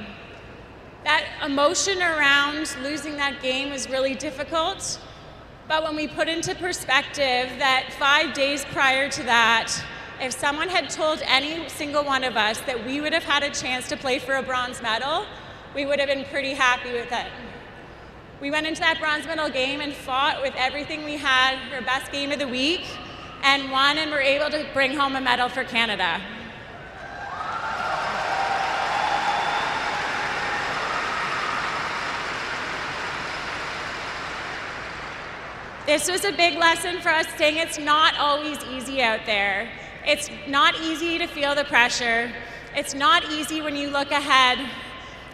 That emotion around losing that game was really difficult, but when we put into perspective that 5 days prior to that, if someone had told any single one of us that we would have had a chance to play for a bronze medal, we would have been pretty happy with it. We went into that bronze medal game and fought with everything we had, our best game of the week, and won, and were able to bring home a medal for Canada. This was a big lesson for us, saying it's not always easy out there. It's not easy to feel the pressure. It's not easy when you look ahead.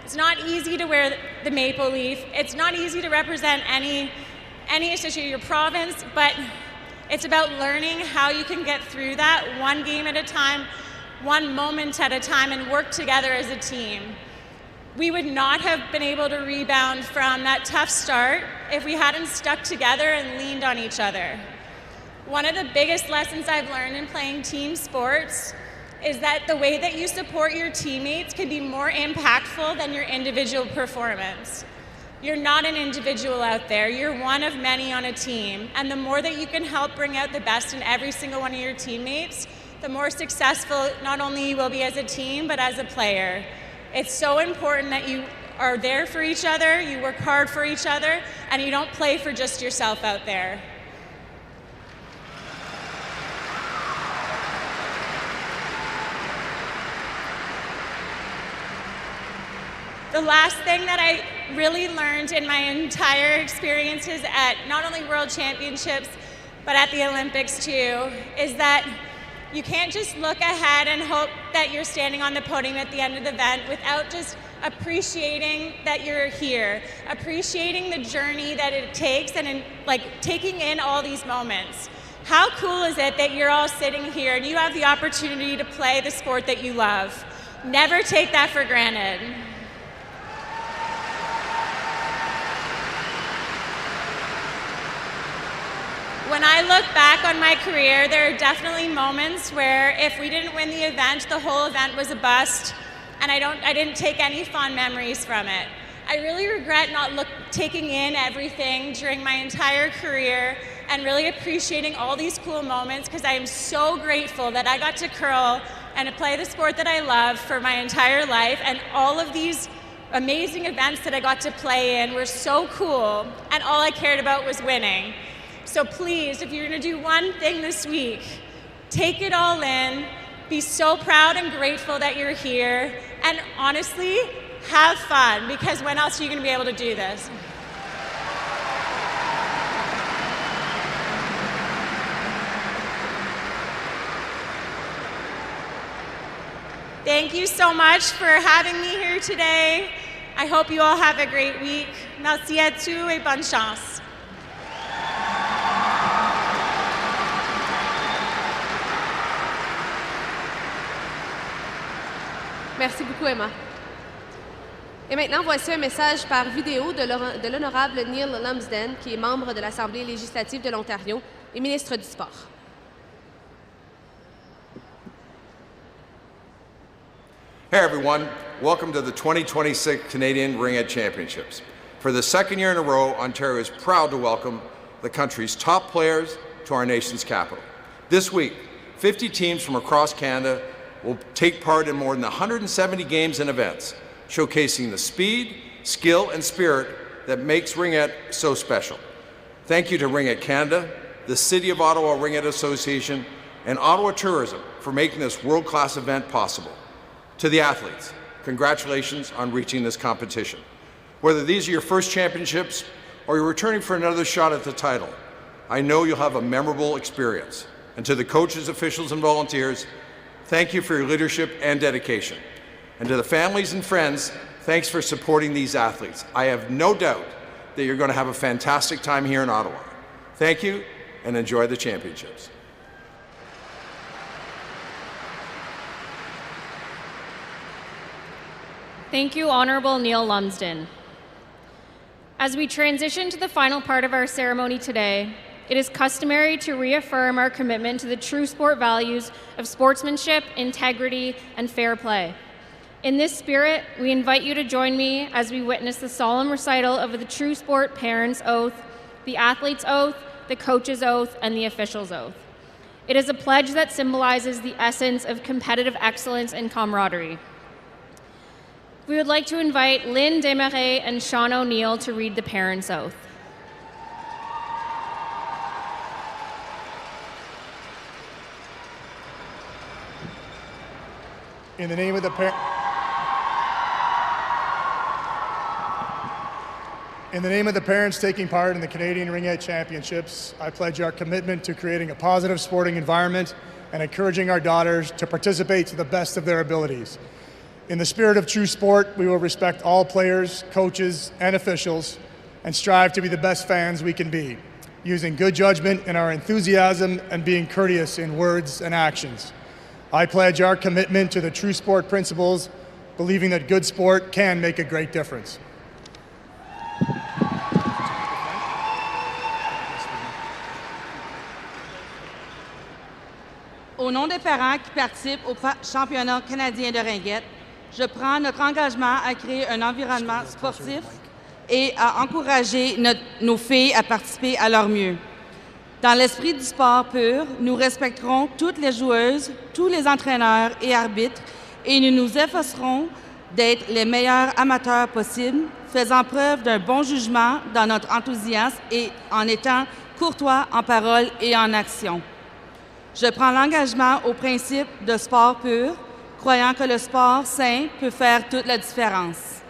It's not easy to wear the maple leaf. It's not easy to represent any especially your province, but it's about learning how you can get through that one game at a time, one moment at a time, and work together as a team. We would not have been able to rebound from that tough start if we hadn't stuck together and leaned on each other. One of the biggest lessons I've learned in playing team sports is that the way that you support your teammates can be more impactful than your individual performance. You're not an individual out there, you're one of many on a team, and the more that you can help bring out the best in every single one of your teammates, the more successful not only you will be as a team, but as a player. It's so important that you are there for each other, you work hard for each other, and you don't play for just yourself out there. The last thing that I really learned in my entire experiences at not only World Championships, but at the Olympics too, is that you can't just look ahead and hope that you're standing on the podium at the end of the event without just appreciating that you're here, appreciating the journey that it takes, and taking in all these moments. How cool is it that you're all sitting here and you have the opportunity to play the sport that you love? Never take that for granted. When I look back on my career, there are definitely moments where if we didn't win the event, the whole event was a bust, and I didn't take any fond memories from it. I really regret not taking in everything during my entire career and really appreciating all these cool moments, because I am so grateful that I got to curl and to play the sport that I love for my entire life, and all of these amazing events that I got to play in were so cool, and all I cared about was winning. So please, if you're going to do one thing this week, take it all in, be so proud and grateful that you're here, and honestly, have fun, because when else are you going to be able to do this? Thank you so much for having me here today. I hope you all have a great week. Merci à tous et bonne chance. Merci beaucoup, Emma. Et maintenant, voici un message par vidéo de l'honorable Neil Lumsden, qui est membre de l'Assemblée législative de l'Ontario et ministre du Sport. Hey everyone, welcome to the 2026 Canadian Ringette Championships. For the second year in a row, Ontario is proud to welcome the country's top players to our nation's capital. This week, 50 teams from across Canada will take part in more than 170 games and events, showcasing the speed, skill, and spirit that makes Ringette so special. Thank you to Ringette Canada, the City of Ottawa Ringette Association, and Ottawa Tourism for making this world-class event possible. To the athletes, congratulations on reaching this competition. Whether these are your first championships or you're returning for another shot at the title, I know you'll have a memorable experience. And to the coaches, officials, and volunteers, thank you for your leadership and dedication. And to the families and friends, thanks for supporting these athletes. I have no doubt that you're going to have a fantastic time here in Ottawa. Thank you, and enjoy the championships. Thank you, Honourable Neil Lumsden. As we transition to the final part of our ceremony today, it is customary to reaffirm our commitment to the true sport values of sportsmanship, integrity, and fair play. In this spirit, we invite you to join me as we witness the solemn recital of the true sport parent's oath, the athlete's oath, the coach's oath, and the official's oath. It is a pledge that symbolizes the essence of competitive excellence and camaraderie. We would like to invite Lynn Desmarais and Sean O'Neill to read the parent's oath. In the name of the parents taking part in the Canadian Ringette Championships, I pledge our commitment to creating a positive sporting environment and encouraging our daughters to participate to the best of their abilities. In the spirit of true sport, we will respect all players, coaches, and officials, and strive to be the best fans we can be, using good judgment in our enthusiasm and being courteous in words and actions. I pledge our commitment to the true sport principles, believing that good sport can make a great difference. Au nom des parents qui participent au championnat canadien de ringuette, je prends notre engagement à créer un environnement sportif et à encourager nos filles à participer à leur mieux. Dans l'esprit du sport pur, nous respecterons toutes les joueuses, tous les entraîneurs et arbitres et nous nous efforcerons d'être les meilleurs amateurs possibles, faisant preuve d'un bon jugement dans notre enthousiasme et en étant courtois en parole et en action. Je prends l'engagement au principe de sport pur, croyant que le sport sain peut faire toute la différence.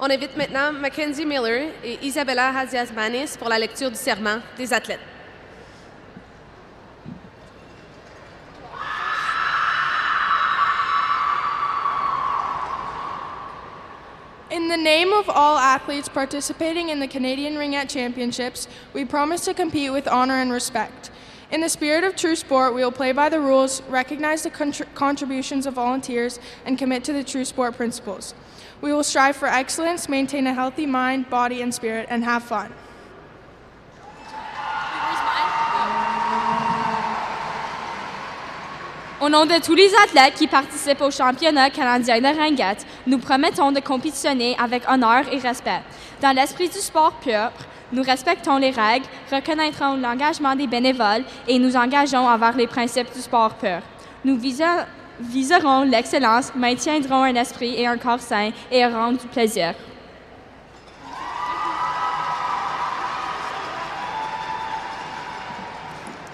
On invite maintenant Mackenzie Miller et Isabella Haziasmanis pour la lecture du serment des athlètes. In the name of all athletes participating in the Canadian Ringette Championships, we promise to compete with honor and respect. In the spirit of true sport, we will play by the rules, recognize the contributions of volunteers, and commit to the true sport principles. We will strive for excellence, maintain a healthy mind, body, and spirit, and have fun. Au nom de tous les athlètes qui participent au championnat canadien de ringuette, nous promettons de compétitionner avec honneur et respect. Dans l'esprit du sport pur, nous respectons les règles, reconnaîtrons l'engagement des bénévoles et nous engageons envers les principes du sport pur. Nous viserons l'excellence, maintiendrons un esprit et un corps sain et aurons du plaisir.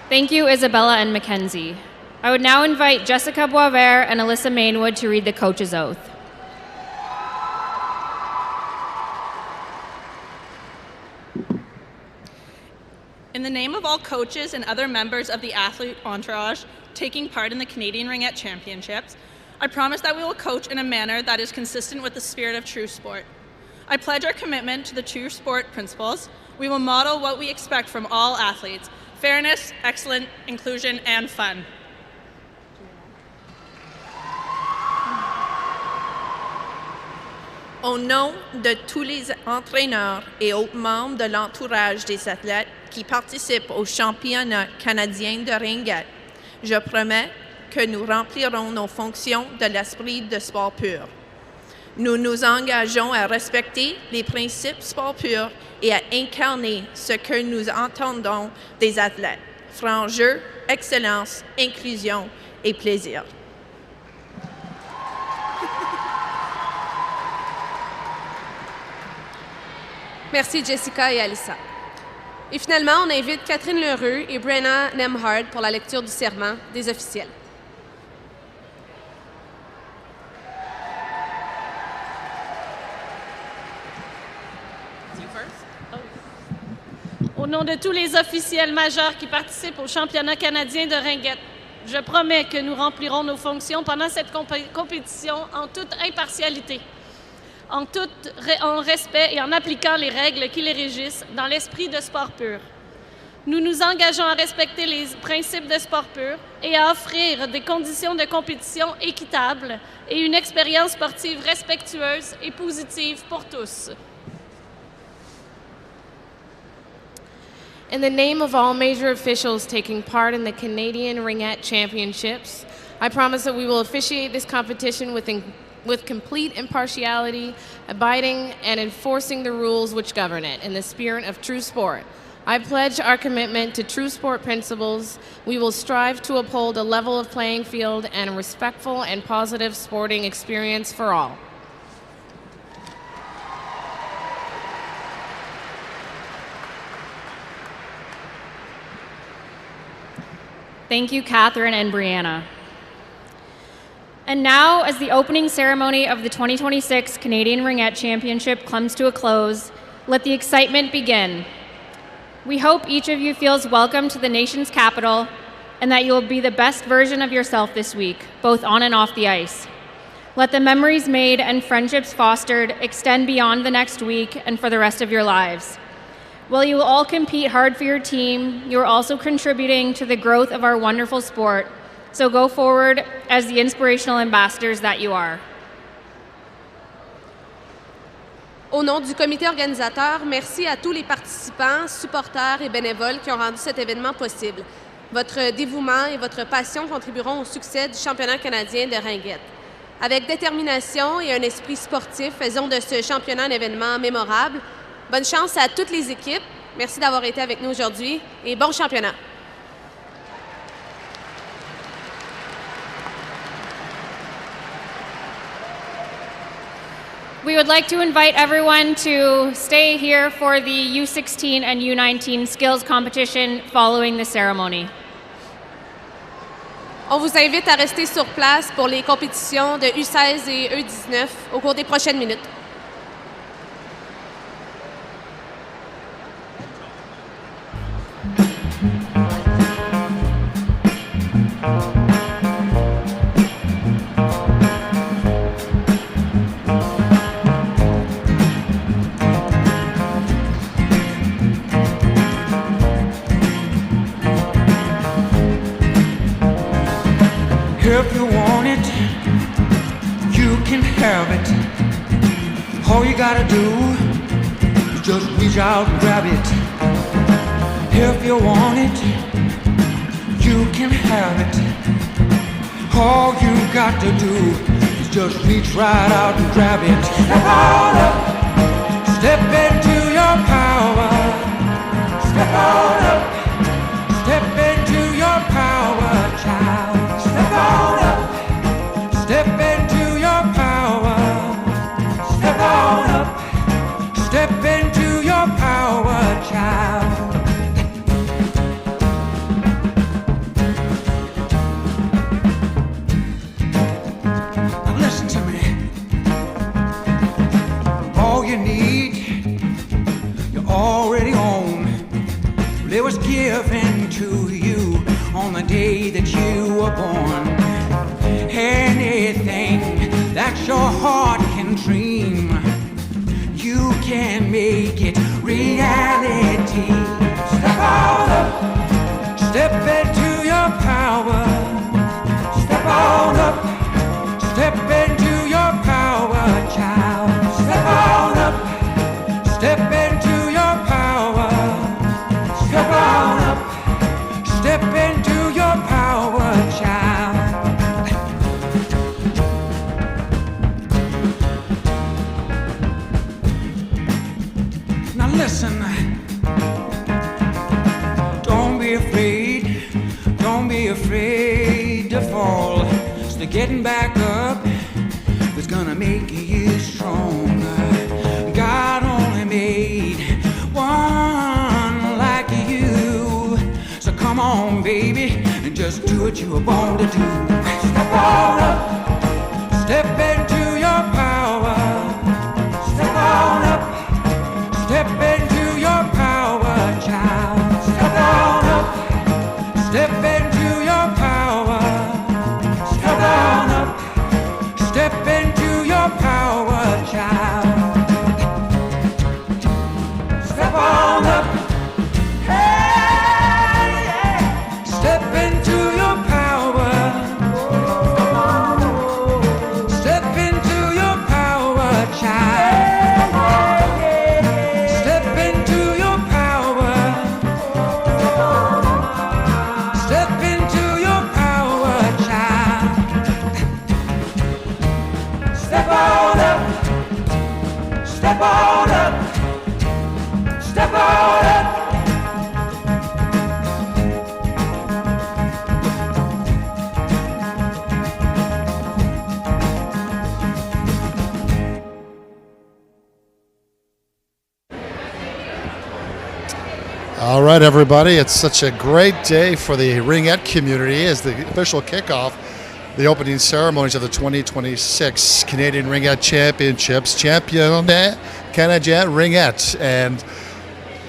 Thank you, Isabella and Mackenzie. I would now invite Jessica Boisvert and Alyssa Mainwood to read the coach's oath. In the name of all coaches and other members of the athlete entourage taking part in the Canadian Ringette Championships, I promise that we will coach in a manner that is consistent with the spirit of true sport. I pledge our commitment to the true sport principles. We will model what we expect from all athletes: fairness, excellence, inclusion, and fun. Au nom de tous les entraîneurs et autres membres de l'entourage des athlètes qui participent au championnat canadien de ringette, je promets que nous remplirons nos fonctions de l'esprit de sport pur. Nous nous engageons à respecter les principes sport pur et à incarner ce que nous entendons des athlètes: franc jeu, excellence, inclusion et plaisir. Merci Jessica et Alyssa. Et finalement, on invite Catherine Lheureux et Brenna Nemhard pour la lecture du serment des officiels. Au nom de tous les officiels majeurs qui participent au championnat canadien de ringette, je promets que nous remplirons nos fonctions pendant cette compétition en toute impartialité, en respect et en appliquant les règles qui les régissent dans l'esprit de sport pur. Nous nous engageons à respecter les principes de sport pur et à offrir des conditions de compétition équitables et une expérience sportive respectueuse et positive pour tous. In the name of all major officials taking part in the Canadian Ringette Championships, I promise that we will officiate this competition with complete impartiality, abiding and enforcing the rules which govern it in the spirit of true sport. I pledge our commitment to true sport principles. We will strive to uphold a level of playing field and a respectful and positive sporting experience for all. Thank you, Catherine and Brianna. And now, as the opening ceremony of the 2026 Canadian Ringette Championship comes to a close, let the excitement begin. We hope each of you feels welcome to the nation's capital and that you will be the best version of yourself this week, both on and off the ice. Let the memories made and friendships fostered extend beyond the next week and for the rest of your lives. While you will all compete hard for your team, you are also contributing to the growth of our wonderful sport. So go forward as the inspirational ambassadors that you are. Au nom du comité organisateur, merci à tous les participants, supporters et bénévoles qui ont rendu cet événement possible. Votre dévouement et votre passion contribueront au succès du championnat canadien de Ringette. Avec détermination et un esprit sportif, faisons de ce championnat un événement mémorable. Bonne chance à toutes les équipes. Merci d'avoir été avec nous aujourd'hui et bon championnat. We would like to invite everyone to stay here for the U16 and U19 skills competition following the ceremony. On vous invite à rester sur place pour les compétitions de U16 et U19 au cours des prochaines minutes. If you want it, you can have it. All you gotta do is just reach out and grab it. If you want it, you can have it. All you got to do is just reach right out and grab it. Step on up, step into your power. Step on up, step into your power, child. Step on up, step into your power. Step on up, step into your power, child. Now listen to me. All you need, you're already on. It was given to you on the day that you were born. Anything that your heart can dream, you can make it reality. Step on up, step into your power. Step on up, step into your power, child. Step on up, step into your power. Step on up, step into your power, child. Now listen, don't be afraid to fall. It's the getting back up that's gonna make you stronger. God only made one like you. So come on, baby, and just do what you were born to do. Step on up, step into your power. Step on up, step into your power, child. Step on up, step into your power. Step on up, step into your power, child. Step on up, hey! All right, everybody. It's such a great day for the Ringette community as the official kickoff, the opening ceremonies of the 2026 Canadian Ringette Championships, Championnat Canadien Ringette. And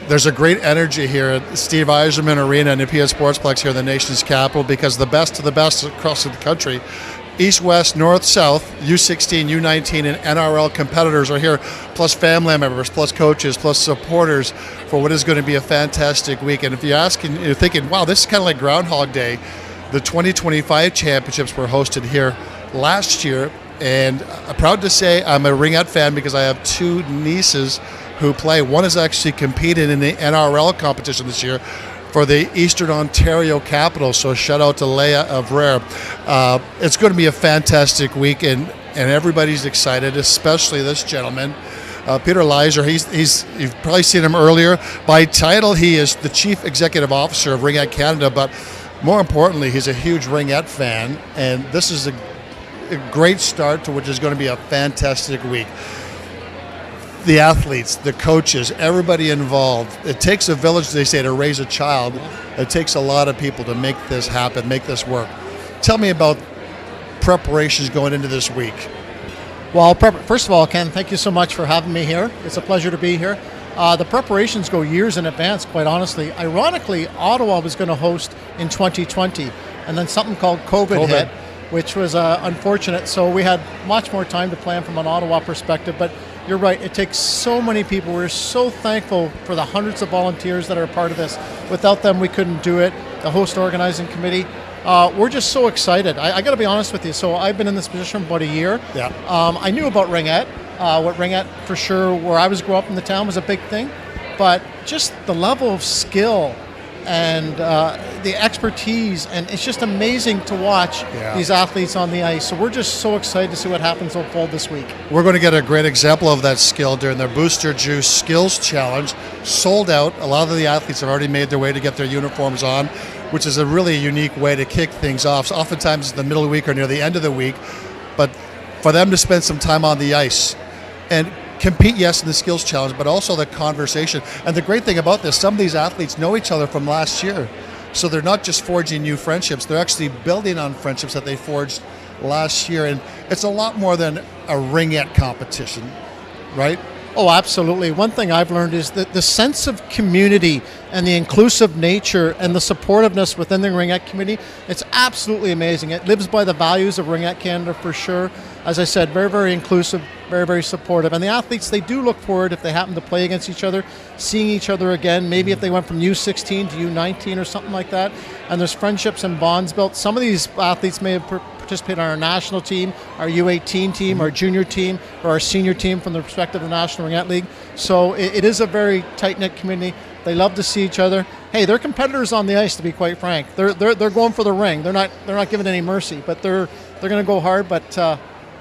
there's a great energy here at Steve Yzerman Arena and the PS Sportsplex here in the nation's capital because the best of the best across the country, East, West, North, South, U16, U19, and NRL competitors are here, plus family members, plus coaches, plus supporters for what is going to be a fantastic week. And if you're thinking, wow, this is kind of like Groundhog Day, the 2025 championships were hosted here last year. And I'm proud to say I'm a Ringette fan because I have two nieces who play. One is actually competing in the NRL competition this year for the Eastern Ontario Capitals. So shout out to Leia Avrere. It's going to be a fantastic week, and everybody's excited, especially this gentleman, Peter Leiser. You've probably seen him earlier. By title, he is the Chief Executive Officer of Ringette Canada, but more importantly, he's a huge Ringette fan, and this is a great start to which is going to be a fantastic week. The athletes, the coaches, everybody involved. It takes a village, they say, to raise a child. It takes a lot of people to make this happen, make this work. Tell me about preparations going into this week. Well, first of all, Ken, thank you so much for having me here. It's a pleasure to be here. The preparations go years in advance, quite honestly. Ironically, Ottawa was going to host in 2020, and then something called COVID hit, which was unfortunate. So we had much more time to plan from an Ottawa perspective. But you're right, it takes so many people. We're so thankful for the hundreds of volunteers that are a part of this. Without them, we couldn't do it. The host organizing committee. We're just so excited. I got to be honest with you. So I've been in this position for about a year. Yeah. I knew about Ringette. What Ringette, for sure, where I was grew up in the town was a big thing. But just the level of skill and the expertise, and it's just amazing to watch these athletes on the ice. So we're just so excited to see what happens unfold this week. We're going to get a great example of that skill during the Booster Juice Skills Challenge. Sold out. A lot of the athletes have already made their way to get their uniforms on, which is a really unique way to kick things off. So oftentimes in the middle of the week or near the end of the week, but for them to spend some time on the ice and compete, yes, in the skills challenge, but also the conversation. And the great thing about this, some of these athletes know each other from last year. So they're not just forging new friendships, they're actually building on friendships that they forged last year. And it's a lot more than a Ringette competition, right? Oh, absolutely. One thing I've learned is that the sense of community and the inclusive nature and the supportiveness within the Ringette community, it's absolutely amazing. It lives by the values of Ringette Canada for sure. As I said, very, very inclusive, very, very supportive. And the athletes, they do look forward, if they happen to play against each other, seeing each other again, maybe if they went from U16 to U19 or something like that. And there's friendships and bonds built. Some of these athletes may have participated on our national team, our U18 team, our junior team, or our senior team from the perspective of the National Ringette League. So it is a very tight-knit community. They love to see each other. Hey, they're competitors on the ice, to be quite frank. They're going for the ring. They're not giving any mercy, but they're going to go hard. But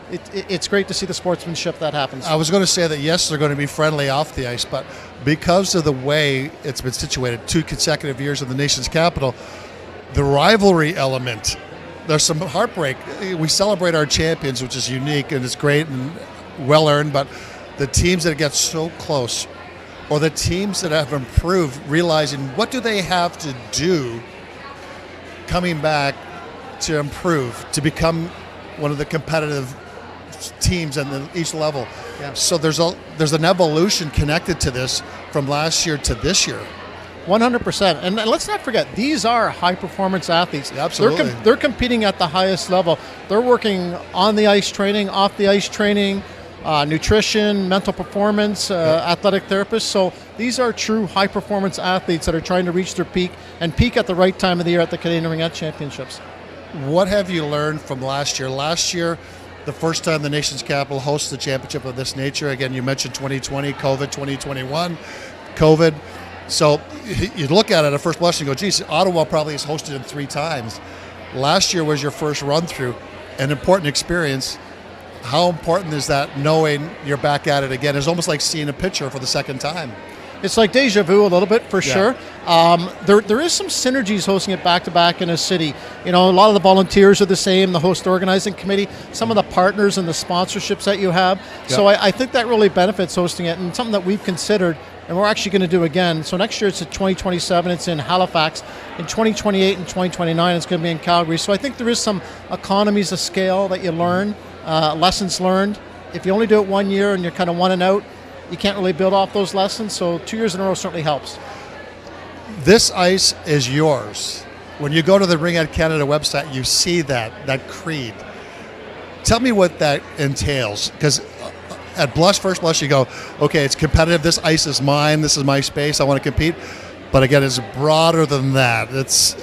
it's great to see the sportsmanship that happens. I was going to say that, yes, they're going to be friendly off the ice, but because of the way it's been situated, 2 consecutive years in the nation's capital, the rivalry element, there's some heartbreak. We celebrate our champions, which is unique and it's great and well-earned, but the teams that get so close, or the teams that have improved, realizing what do they have to do coming back to improve, to become one of the competitive teams at each level. Yeah. So there's an evolution connected to this from last year to this year. 100%. And let's not forget, these are high-performance athletes. Yeah, absolutely. They're competing at the highest level. They're working on the ice training, off the ice training, nutrition, mental performance, athletic therapists. So these are true high-performance athletes that are trying to reach their peak and peak at the right time of the year at the Canadian Ringette Championships. What have you learned from last year? Last year, the first time the nation's capital hosts a championship of this nature. Again, you mentioned 2020, COVID, 2021, COVID. So you look at it at first blush and go, geez, Ottawa probably has hosted it 3 times. Last year was your first run through, an important experience. How important is that, knowing you're back at it again? It's almost like seeing a picture for the second time. It's like deja vu a little bit, for sure. There is some synergies hosting it back-to-back in a city. You know, a lot of the volunteers are the same, the host organizing committee, some of the partners and the sponsorships that you have. So I think that really benefits hosting it, and something that we've considered and we're actually going to do again. So next year it's at 2027, it's in Halifax. In 2028 and 2029, it's going to be in Calgary. So I think there is some economies of scale that you learn, lessons learned. If you only do it 1 year and you're kind of one and out, you can't really build off those lessons. So 2 years in a row certainly helps. This ice is yours. When you go to the Ringette Canada website, you see that creed. Tell me what that entails, because at first blush, you go, okay, it's competitive. This ice is mine. This is my space. I want to compete. But again, it's broader than that. It's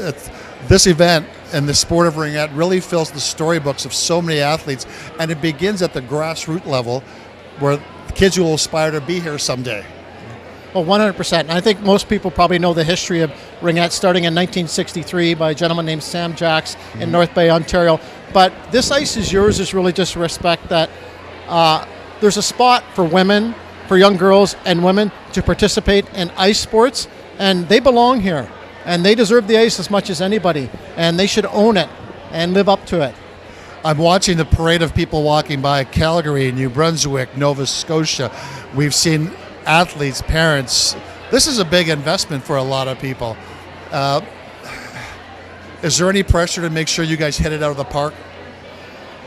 this event and the sport of ringette really fills the storybooks of so many athletes, and it begins at the grassroots level, where the kids will aspire to be here someday. Well, 100%. And I think most people probably know the history of ringette starting in 1963 by a gentleman named Sam Jacks in North Bay, Ontario. But this ice is yours is really just respect that there's a spot for women, for young girls and women to participate in ice sports, and they belong here. And they deserve the ice as much as anybody, and they should own it and live up to it. I'm watching the parade of people walking by Calgary, New Brunswick, Nova Scotia. We've seen athletes, parents. This is a big investment for a lot of people. Is there any pressure to make sure you guys hit it out of the park?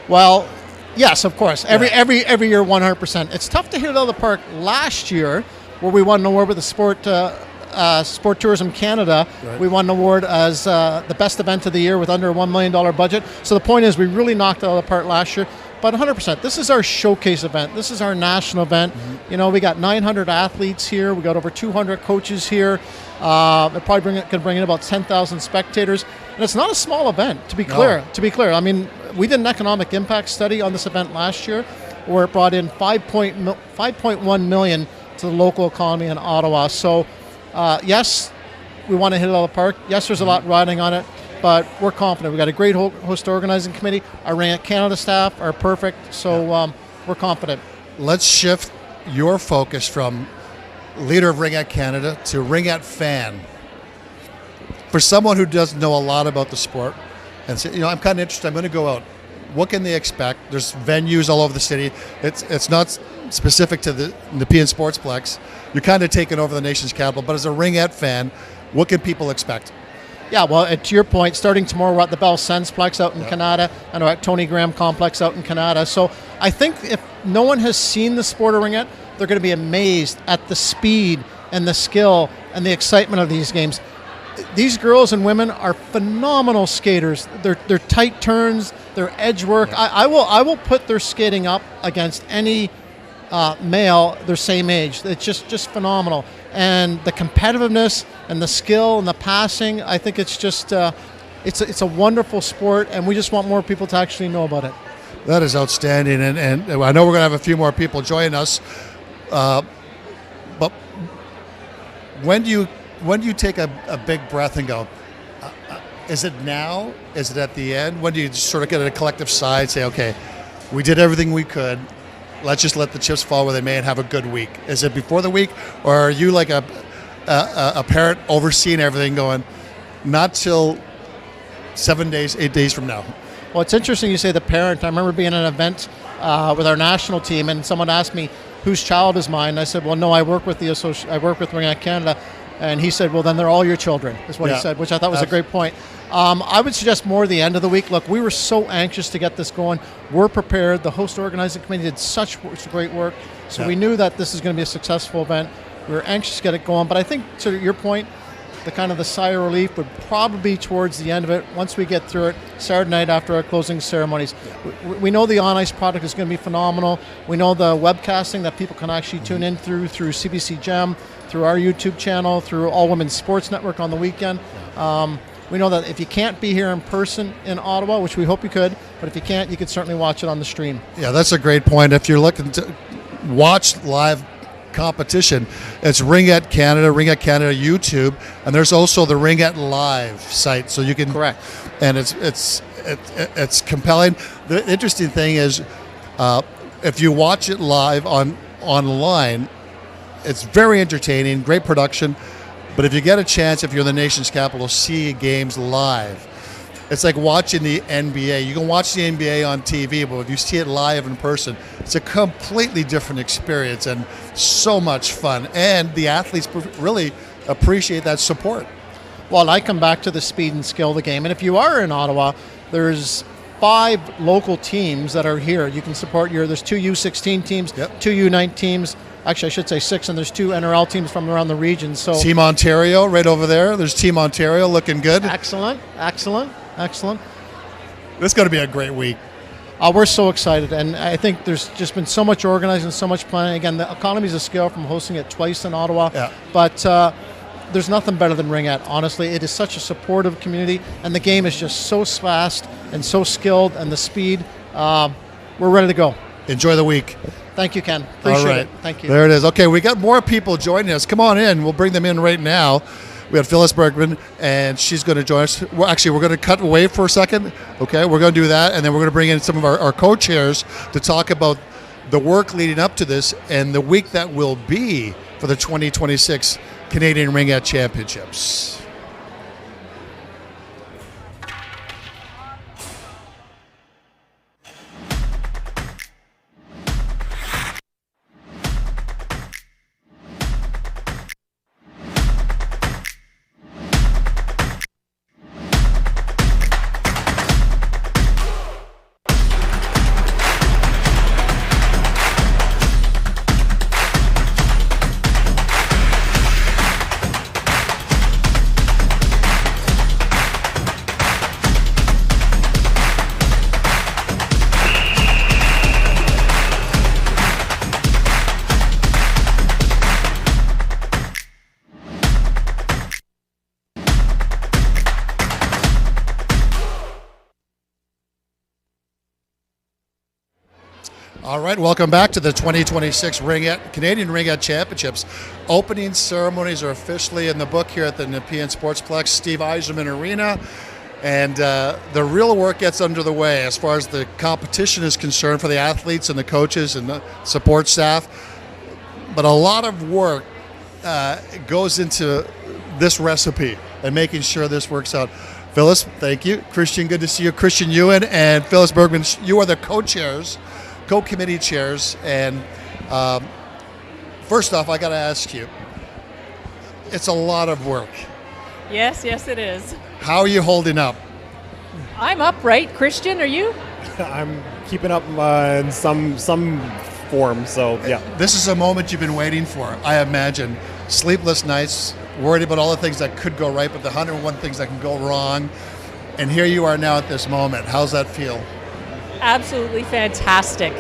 Well, yes, of course. Every year, 100%. It's tough to hit it out of the park. Last year, where we won an award with the Sport Tourism Canada, we won an award as the best event of the year with under a $1 million budget. So the point is, we really knocked it out of the park last year. But 100%, this is our showcase event. This is our national event. You know, we got 900 athletes here. We got over 200 coaches here. It probably can bring in about 10,000 spectators. And it's not a small event, to be clear. To be clear, I mean, we did an economic impact study on this event last year, where it brought in $5.1 million to the local economy in Ottawa. So, yes, we want to hit it out of the park. Yes, there's a lot riding on it. But we're confident. We've got a great host organizing committee. Our Ringette Canada staff are perfect, so we're confident. Let's shift your focus from leader of Ringette Canada to Ringette fan. For someone who doesn't know a lot about the sport, and say, I'm kind of interested, I'm going to go out. What can they expect? There's venues all over the city. It's not specific to the Nepean Sportsplex. You're kind of taking over the nation's capital, but as a Ringette fan, what can people expect? Yeah, well, to your point, starting tomorrow, we're at the Bell Sensplex out in Canada, and we're at Tony Graham Complex out in Canada. So I think if no one has seen the sport of ringette, they're going to be amazed at the speed and the skill and the excitement of these games. These girls and women are phenomenal skaters. They're tight turns, their edge work. I will put their skating up against any male their same age. It's just phenomenal. And the competitiveness and the skill and the passing, I think it's just it's a wonderful sport, and we just want more people to actually know about it. That is outstanding, and I know we're going to have a few more people join us. But when do you take a big breath and go, is it now? Is it at the end? When do you just sort of get a collective sigh and say, okay, we did everything we could. Let's just let the chips fall where they may and have a good week. Is it before the week, or are you like a parent overseeing everything going, not till 7 days, 8 days from now? Well, it's interesting you say the parent. I remember being at an event with our national team, and someone asked me, whose child is mine? And I said, well, no, I work with Ringette Canada. And he said, well, then they're all your children, is what he said, which I thought was a great point. I would suggest more the end of the week. Look, we were so anxious to get this going. We're prepared. The host organizing committee did such great work. So we knew that this is going to be a successful event. We were anxious to get it going. But I think, to your point, the sigh of relief would probably be towards the end of it, once we get through it, Saturday night after our closing ceremonies. We know the on-ice product is going to be phenomenal. We know the webcasting that people can actually tune in through CBC Gem, through our YouTube channel, through All Women's Sports Network on the weekend. We know that if you can't be here in person in Ottawa, which we hope you could, but if you can't, you could certainly watch it on the stream. Yeah, that's a great point. If you're looking to watch live competition, it's Ringette Canada YouTube, and there's also the Ringette Live site, so you can. Correct. And it's compelling. The interesting thing is, if you watch it live online, it's very entertaining, great production. But if you get a chance, if you're in the nation's capital, see games live, It's like watching the NBA. You can watch the NBA on TV, but if you see it live in person, it's a completely different experience and so much fun. And the athletes really appreciate that support. Well, I come back to the speed and skill of the game. And if you are in Ottawa, there's 5 local teams that are here. You can support there's 2 U16 teams, 2 U9 teams. Actually, I should say 6, and there's 2 NRL teams from around the region. So Team Ontario right over there. There's Team Ontario looking good. Excellent. This is going to be a great week. We're so excited, and I think there's just been so much organizing, so much planning. Again, the economies of scale from hosting it twice in Ottawa, but there's nothing better than Ringette. Honestly, it is such a supportive community, and the game is just so fast and so skilled, and the speed. We're ready to go. Enjoy the week. Thank you, Ken. Appreciate it. Thank you. There it is. Okay, we got more people joining us. Come on in. We'll bring them in right now. We have Phyllis Bergman, and she's going to join us. Well, actually, we're going to cut away for a second. Okay, we're going to do that, and then we're going to bring in some of our co-chairs to talk about the work leading up to this and the week that will be for the 2026 Canadian Ringette Championships. All right, welcome back to the 2026 Canadian Ringette Championships. Opening ceremonies are officially in the book here at the Nepean Sportsplex, Steve Yzerman Arena, and the real work gets under the way as far as the competition is concerned for the athletes and the coaches and the support staff. But a lot of work goes into this recipe and making sure this works out. Phyllis, thank you. Christian, good to see you. Christian Ewan and Phyllis Bergman, you are the co-chairs, co-committee chairs, and first off, I got to ask you, it's a lot of work. Yes, it is. How are you holding up? I'm upright. Christian, are you? I'm keeping up in some form, so yeah. This is a moment you've been waiting for, I imagine. Sleepless nights, worried about all the things that could go right, but the 101 things that can go wrong. And here you are now at this moment. How's that feel? Absolutely fantastic.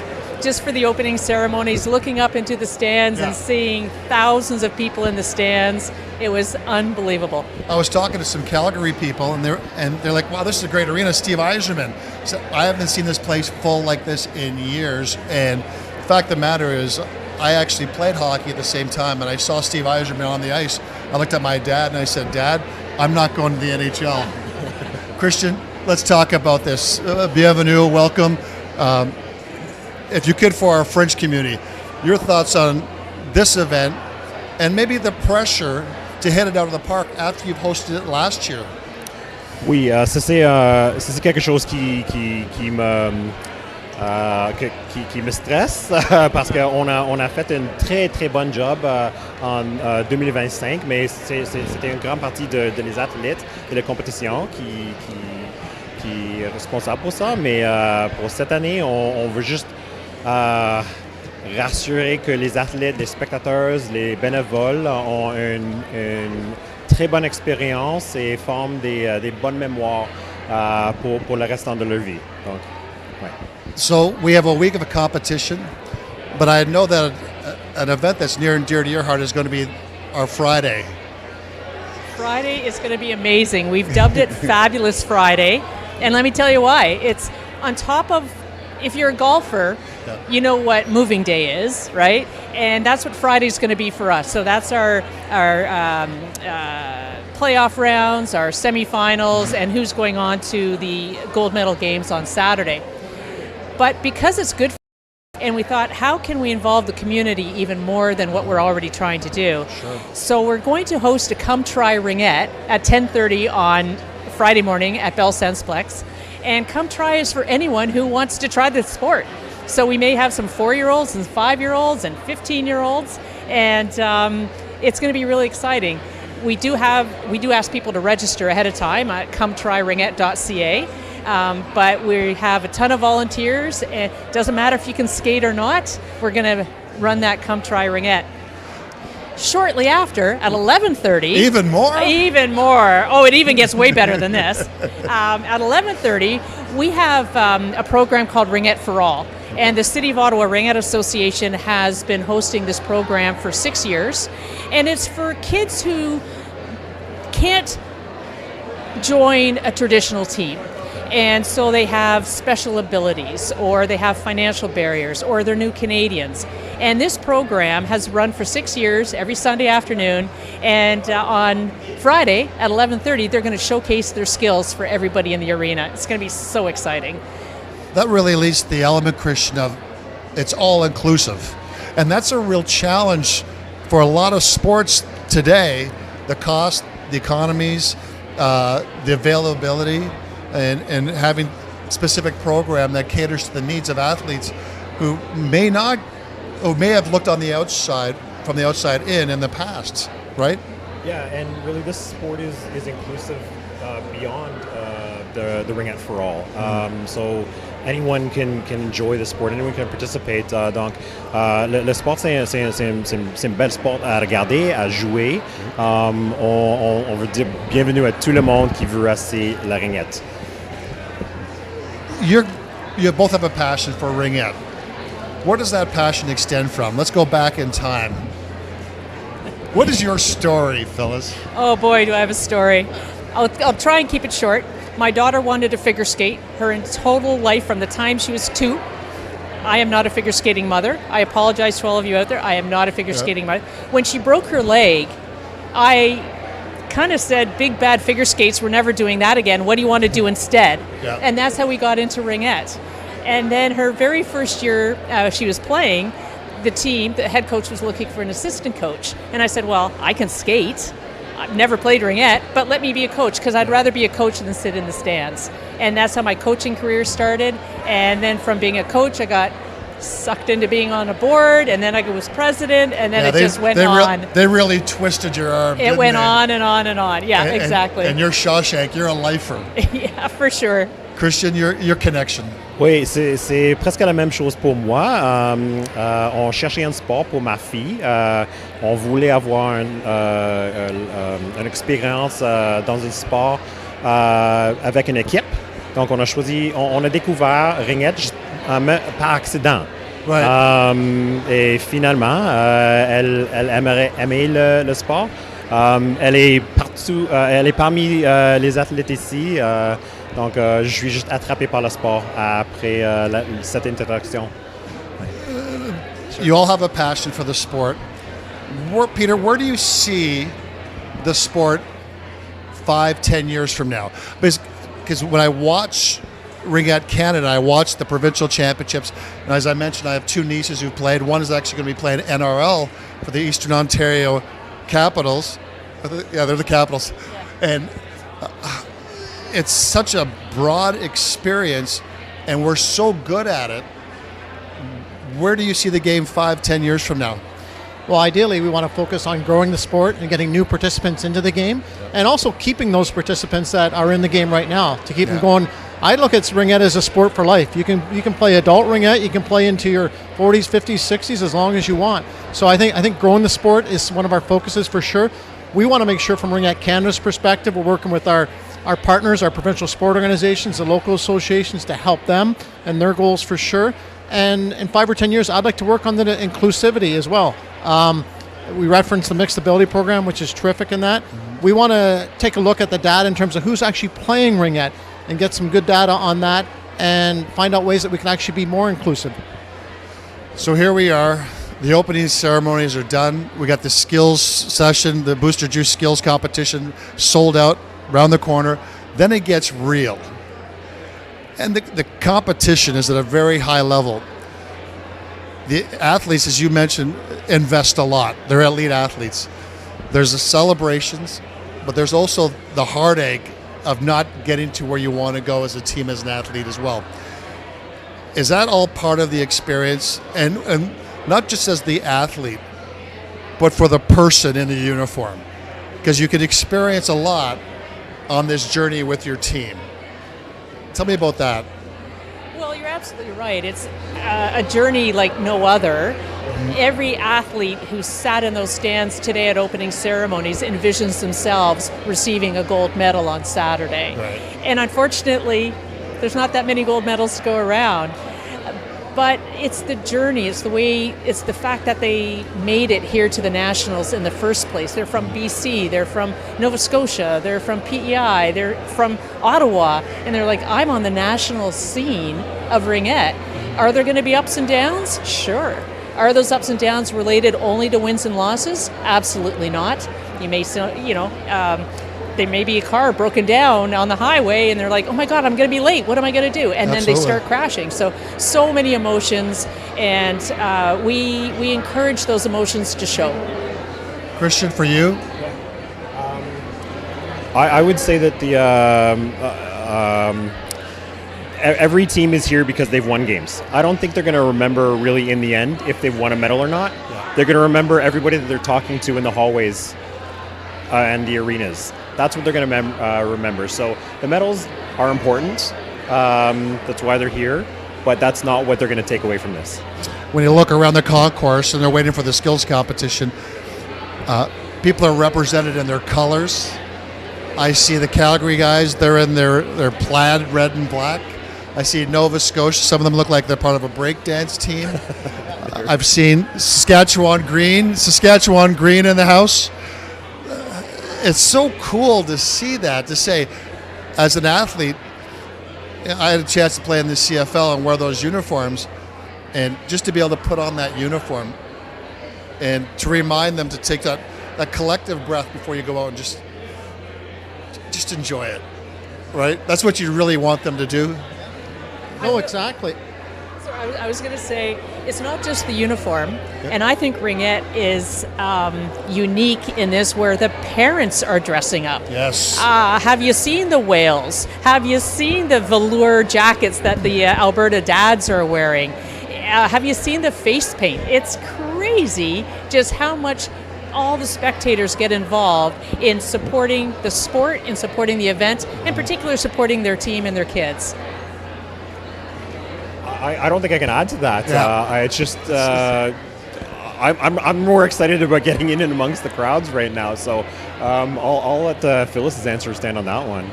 Just for the opening ceremonies, looking up into the stands and seeing thousands of people in the stands, it was unbelievable. I was talking to some Calgary people, and they're like, "Wow, this is a great arena." Steve Yzerman said, "I haven't seen this place full like this in years." And the fact of the matter is, I actually played hockey at the same time, and I saw Steve Yzerman on the ice. I looked at my dad and I said, "Dad, I'm not going to the NHL." Christian, let's talk about this. Bienvenue, welcome. If you could, for our French community, your thoughts on this event and maybe the pressure to hit it out of the park after you've hosted it last year. Oui, ça c'est quelque chose qui me stresse parce qu'on a fait une très bonne job en 2025, mais c'était une grande partie de les athlètes et la compétition qui est responsable pour ça. Mais pour cette année, on veut juste rassurer que les athlètes, les spectateurs, les bénévoles ont une très bonne expérience et forment des bonnes mémoires pour le restant de leur vie. Donc, ouais. So we have a week of a competition, but I know that an event that's near and dear to your heart is going to be our Friday. Friday is going to be amazing. We've dubbed it Fabulous Friday, and let me tell you why. It's on top of, if you're a golfer, you know what moving day is, right? And that's what Friday's going to be for us. So that's our playoff rounds, our semifinals, and who's going on to the gold medal games on Saturday. But because it's good, and we thought, how can we involve the community even more than what we're already trying to do? Sure. So we're going to host a Come Try Ringette at 10:30 on Friday morning at Bell Sensplex. And Come Try is for anyone who wants to try the sport. So we may have some 4-year-olds and 5-year-olds and 15-year-olds, and it's going to be really exciting. We do ask people to register ahead of time at cometryringette.ca, but we have a ton of volunteers, and it doesn't matter if you can skate or not, we're going to run that Come Try Ringette. Shortly after, at 11:30... Even more? Even more. Oh, it even gets way better than this. At 11:30, we have a program called Ringette for All. And the City of Ottawa Ringette Association has been hosting this program for 6 years. And it's for kids who can't join a traditional team. And so they have special abilities, or they have financial barriers, or they're new Canadians. And this program has run for 6 years, every Sunday afternoon. And on Friday at 11:30, they're going to showcase their skills for everybody in the arena. It's going to be so exciting. That really leads to the element, Christian, of it's all inclusive. And that's a real challenge for a lot of sports today. The cost, the economies, the availability, and having a specific program that caters to the needs of athletes who may have looked on the outside, from the outside in the past, right? Yeah, and really this sport is inclusive beyond the Ringette for All. So anyone can enjoy the sport, anyone can participate. Donc, le sport, c'est une belle sport à regarder, à jouer. On veut dire bienvenue à tout le monde qui veut essayer la ringette. You both have a passion for ringette. Where does that passion extend from? Let's go back in time. What is your story, Phyllis? Oh boy, do I have a story. I'll try and keep it short. My daughter wanted to figure skate her total life from the time she was 2. I am not a figure skating mother. I apologize to all of you out there. I am not a figure skating mother. When she broke her leg, I kind of said, big bad figure skates, we're never doing that again. What do you want to do instead? Yeah. And that's how we got into ringette. And then her very first year she was playing, the head coach was looking for an assistant coach. And I said, well, I can skate. I've never played ringette, but let me be a coach, because I'd rather be a coach than sit in the stands. And that's how my coaching career started. And then from being a coach, I got sucked into being on a board, and then I was president, and then it just went on. They really twisted your arm. It went on and on and on. Yeah, exactly. And you're Shawshank, you're a lifer. Yeah, for sure. Christian, your connection. Oui, c'est presque la même chose pour moi. On cherchait un sport pour ma fille. On voulait avoir une expérience dans un sport avec une équipe. Donc, on a découvert ringette par accident. Right. Et finalement, elle aimait le sport. Elle est parmi les athlètes ici. Donc, je suis juste attrapé par le sport après cette interaction. You all have a passion for the sport. Peter, where do you see the sport 5-10 years from now? Because when I watch Ringette Canada, I watch the provincial championships, and as I mentioned, I have 2 nieces who played. One is actually going to be playing NRL for the Eastern Ontario Capitals. Yeah, they're the Capitals. Yeah. And it's such a broad experience, and we're so good at it. Where do you see the game 5-10 years from now? Well, ideally, we want to focus on growing the sport and getting new participants into the game, and also keeping those participants that are in the game right now to keep them going. I look at ringette as a sport for life. You can play adult ringette, you can play into your 40s, 50s, 60s as long as you want. So I think growing the sport is one of our focuses for sure. We want to make sure from Ringette Canada's perspective, we're working with our partners, our provincial sport organizations, the local associations to help them and their goals for sure. And in 5 or 10 years, I'd like to work on the inclusivity as well. We referenced the mixed ability program, which is terrific in that. Mm-hmm. We want to take a look at the data in terms of who's actually playing ringette and get some good data on that and find out ways that we can actually be more inclusive. So here we are. The opening ceremonies are done. We got the skills session, the Booster Juice skills competition sold out around the corner. Then it gets real. And the competition is at a very high level. The athletes, as you mentioned, invest a lot. They're elite athletes. There's the celebrations, but there's also the heartache of not getting to where you want to go as a team, as an athlete as well. Is that all part of the experience? And not just as the athlete, but for the person in the uniform? Because you can experience a lot on this journey with your team. Tell me about that. Well, you're absolutely right. It's a journey like no other. Every athlete who sat in those stands today at opening ceremonies envisions themselves receiving a gold medal on Saturday. Right. And unfortunately, there's not that many gold medals to go around. But it's the journey, it's the fact that they made it here to the Nationals in the first place. They're from BC, they're from Nova Scotia, they're from PEI, they're from Ottawa, and they're like, I'm on the national scene of Ringette. Are there going to be ups and downs? Sure. Are those ups and downs related only to wins and losses? Absolutely not. You may, there may be a car broken down on the highway and they're like, oh my God, I'm going to be late. What am I going to do? And then they start crashing. So many emotions, and we encourage those emotions to show. Christian, for you? I would say that every team is here because they've won games. I don't think they're going to remember really in the end if they've won a medal or not. Yeah. They're going to remember everybody that they're talking to in the hallways and the arenas. That's what they're going to remember. So the medals are important. That's why they're here. But that's not what they're going to take away from this. When you look around the concourse and they're waiting for the skills competition, people are represented in their colors. I see the Calgary guys, they're in their plaid red and black. I see Nova Scotia, some of them look like they're part of a breakdance team. I've seen Saskatchewan green in the house. It's so cool to see that, to say, as an athlete, I had a chance to play in the CFL and wear those uniforms, and just to be able to put on that uniform and to remind them to take that collective breath before you go out and just enjoy it, right? That's what you really want them to do. Oh, exactly. So I was going to say, it's not just the uniform, and I think Ringette is unique in this, where the parents are dressing up. Yes. Have you seen the whales? Have you seen the velour jackets that the Alberta dads are wearing? Have you seen the face paint? It's crazy just how much all the spectators get involved in supporting the sport, in supporting the event, in particular supporting their team and their kids. I don't think I can add to that. Yeah. It's just I'm more excited about getting in and amongst the crowds right now. So I'll let Phyllis's answer stand on that one.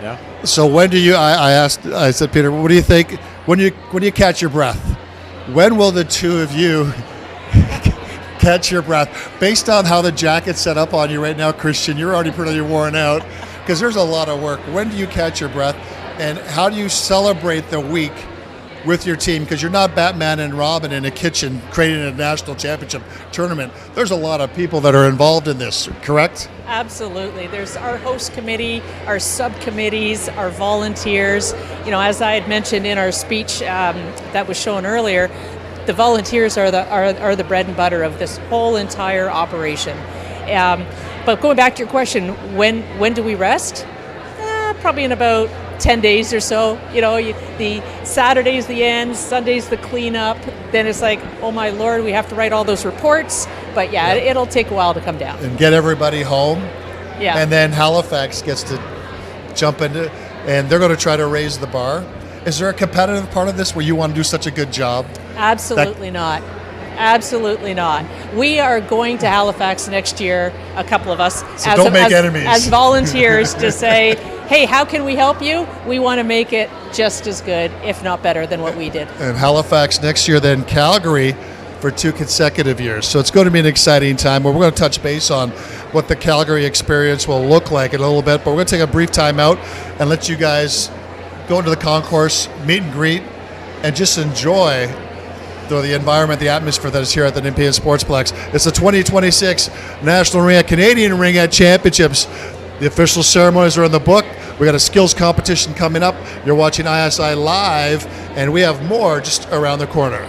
Yeah. So when do you? I said, Peter, what do you think when you catch your breath? When will the two of you catch your breath? Based on how the jacket's set up on you right now, Christian, you're already pretty worn out because there's a lot of work. When do you catch your breath, and how do you celebrate the week with your team? Because you're not Batman and Robin in a kitchen creating a national championship tournament. There's a lot of people that are involved in this, correct? Absolutely. There's our host committee, our subcommittees, our volunteers. You know, as I had mentioned in our speech that was shown earlier, the volunteers are the bread and butter of this whole entire operation. But going back to your question, when do we rest? Probably in about 10 days or so. You know, the Saturday's the end, Sunday's the cleanup. Then it's like, oh my Lord, we have to write all those reports. But yeah, it'll take a while to come down. And get everybody home. Yeah. And then Halifax gets to jump into, and they're going to try to raise the bar. Is there a competitive part of this where you want to do such a good job? Absolutely not. Absolutely not. We are going to Halifax next year, a couple of us, so don't make enemies. As volunteers to say, hey, how can we help you? We want to make it just as good, if not better, than what we did. And Halifax next year, then Calgary for 2 consecutive years. So it's going to be an exciting time. We're going to touch base on what the Calgary experience will look like in a little bit, but we're going to take a brief time out and let you guys go into the concourse, meet and greet, and just enjoy the environment, the atmosphere that is here at the Nepean Sportsplex. It's the 2026 National Canadian Ringette Championships. The official ceremonies are in the book. We got a skills competition coming up. You're watching ISI Live, and we have more just around the corner.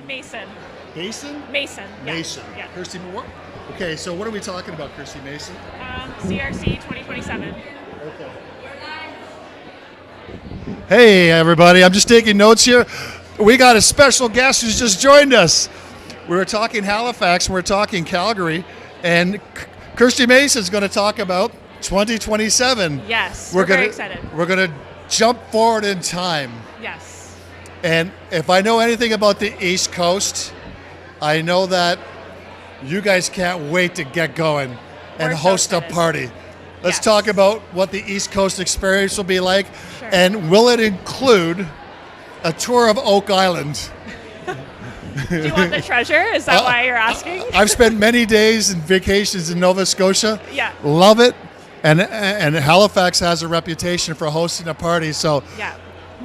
Mason. Mason? Mason. Yeah. Mason. Yeah. Kirsty, what? Okay, so what are we talking about, Kirsty Mason? CRC 2027. Okay. Hey, everybody. I'm just taking notes here. We got a special guest who's just joined us. We were talking Halifax, and we're talking Calgary, and Kirsty Mason's going to talk about 2027. Yes, we're very excited. We're going to jump forward in time. Yes. And if I know anything about the East Coast, I know that you guys can't wait to get going and host a party. Let's talk about what the East Coast experience will be like, and will it include a tour of Oak Island? Do you want the treasure? Is that why you're asking? I've spent many days and vacations in Nova Scotia. Yeah. Love it. And Halifax has a reputation for hosting a party. So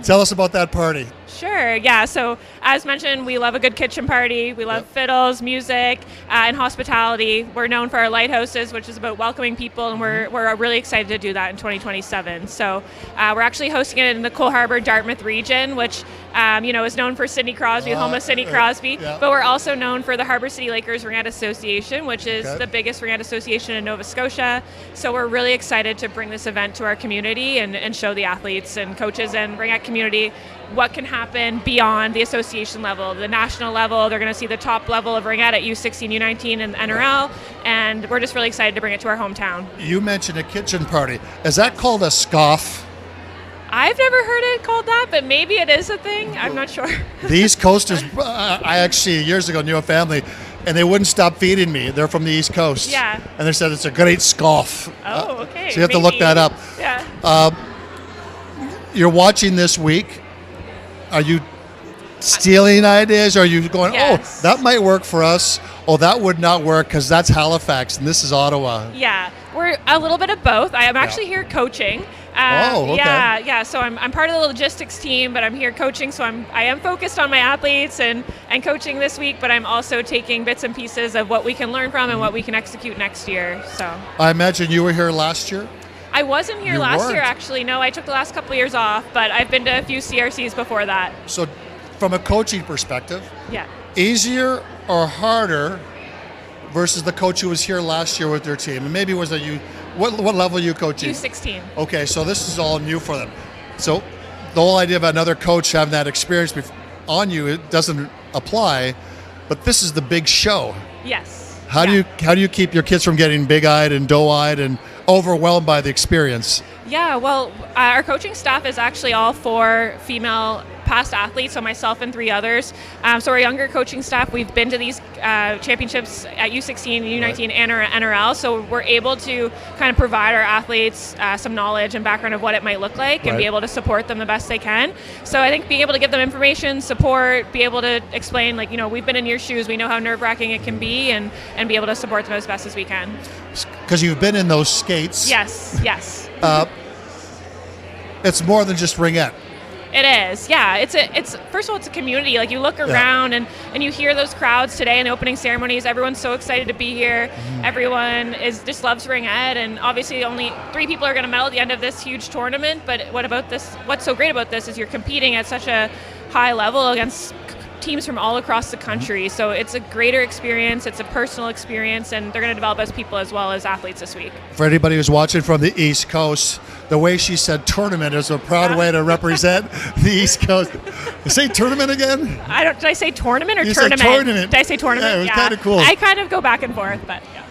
tell us about that party. Sure, yeah. So as mentioned, we love a good kitchen party. We love fiddles, music, and hospitality. We're known for our lighthouses, which is about welcoming people, and we're really excited to do that in 2027. So we're actually hosting it in the Cole Harbour, Dartmouth region, which is known for Sidney Crosby, home of Sidney Crosby. But we're also known for the Harbour City Lakers Ringette Association, which is the biggest ringette association in Nova Scotia. So we're really excited to bring this event to our community and show the athletes and coaches and ringette community what can happen beyond the association level, the national level. They're going to see the top level of ringette at U16, U19, and NRL, and we're just really excited to bring it to our hometown. You mentioned a kitchen party. Is that called a scoff? I've never heard it called that, but maybe it is a thing. I'm not sure. The East Coasters, I actually years ago knew a family, and they wouldn't stop feeding me. They're from the East Coast. Yeah. And they said it's a great scoff. Oh, okay. So you have to look that up. Yeah. You're watching this week. Are you stealing ideas? Or are you going, oh, that might work for us? Oh, that would not work because that's Halifax and this is Ottawa. Yeah, we're a little bit of both. I am actually here coaching. Okay. Yeah. So I'm part of the logistics team, but I'm here coaching. So I am focused on my athletes and coaching this week, but I'm also taking bits and pieces of what we can learn from and what we can execute next year. So I imagine you were here last year? I wasn't here last year, actually. No, I took the last couple of years off, but I've been to a few CRCs before that. So from a coaching perspective, easier or harder versus the coach who was here last year with their team? And maybe was it you? What level are you coaching? U16. Okay, so this is all new for them. So the whole idea of another coach having that experience on you, it doesn't apply, but this is the big show. Yes. How do you keep your kids from getting big-eyed and doe-eyed and overwhelmed by the experience? Yeah, well, our coaching staff is actually all 4 female past athletes, so myself and 3 others. So our younger coaching staff, we've been to these championships at U16, U19, and our NRL, so we're able to kind of provide our athletes some knowledge and background of what it might look like and be able to support them the best they can. So I think being able to give them information, support, be able to explain, like, we've been in your shoes, we know how nerve-wracking it can be, and be able to support them as best as we can. Because you've been in those skates. Yes. It's more than just ringette. It is, yeah. It's first of all, it's a community. Like, you look around and you hear those crowds today in the opening ceremonies. Everyone's so excited to be here. Everyone just loves ringette, and obviously only 3 people are going to medal at the end of this huge tournament. But what's so great about this is you're competing at such a high level against teams from all across the country. So it's a greater experience, it's a personal experience, and they're going to develop as people as well as athletes this week. For anybody who's watching from the East Coast, the way she said tournament is a proud way to represent the East Coast. Say tournament again? Did I say tournament or you tournament? Said tournament? Did I say tournament? Yeah, it was kind of cool. I kind of go back and forth, but yeah.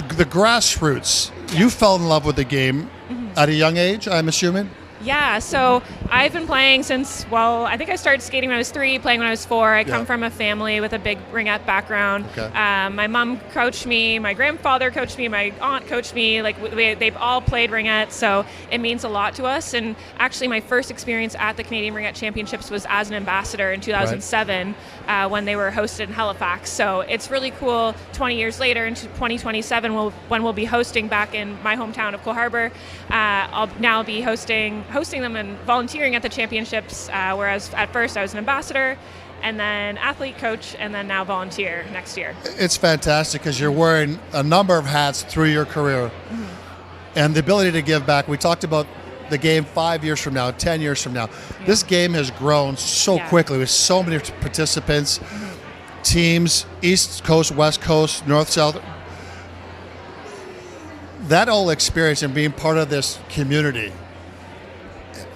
The grassroots, you fell in love with the game at a young age, I'm assuming? Yeah, so I've been playing since, I think I started skating when I was 3, playing when I was 4. I come from a family with a big ringette background. Okay. My mom coached me, my grandfather coached me, my aunt coached me. Like, they've all played ringette, so it means a lot to us. And actually, my first experience at the Canadian Ringette Championships was as an ambassador in 2007 when they were hosted in Halifax. So it's really cool. 20 years later, in 2027, when we'll be hosting back in my hometown of Cole Harbour, I'll now be hosting them and volunteering at the championships, whereas at first I was an ambassador and then athlete coach and then now volunteer next year. It's fantastic because you're wearing a number of hats through your career and the ability to give back. We talked about the game 5 years from now, 10 years from now. This game has grown so quickly with so many participants, teams, East Coast, West Coast, North, South. That whole experience and being part of this community,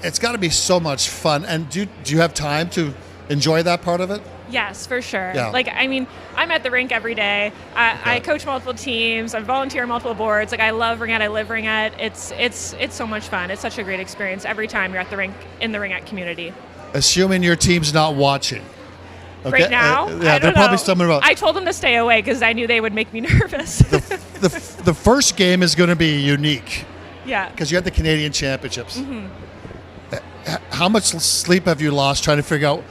it's got to be so much fun. And do you have time to enjoy that part of it? Yes, for sure. Yeah. Like, I mean, I'm at the rink every day. I coach multiple teams. I volunteer on multiple boards. Like, I love Ringette. I live Ringette. It's so much fun. It's such a great experience every time you're at the rink in the Ringette community. Assuming your team's not watching. Okay? Right now? Yeah, I they're don't probably know. stumbling about. I told them to stay away because I knew they would make me nervous. The first game is going to be unique Yeah. because you have the Canadian Championships. Mm-hmm. How much sleep have you lost trying to figure out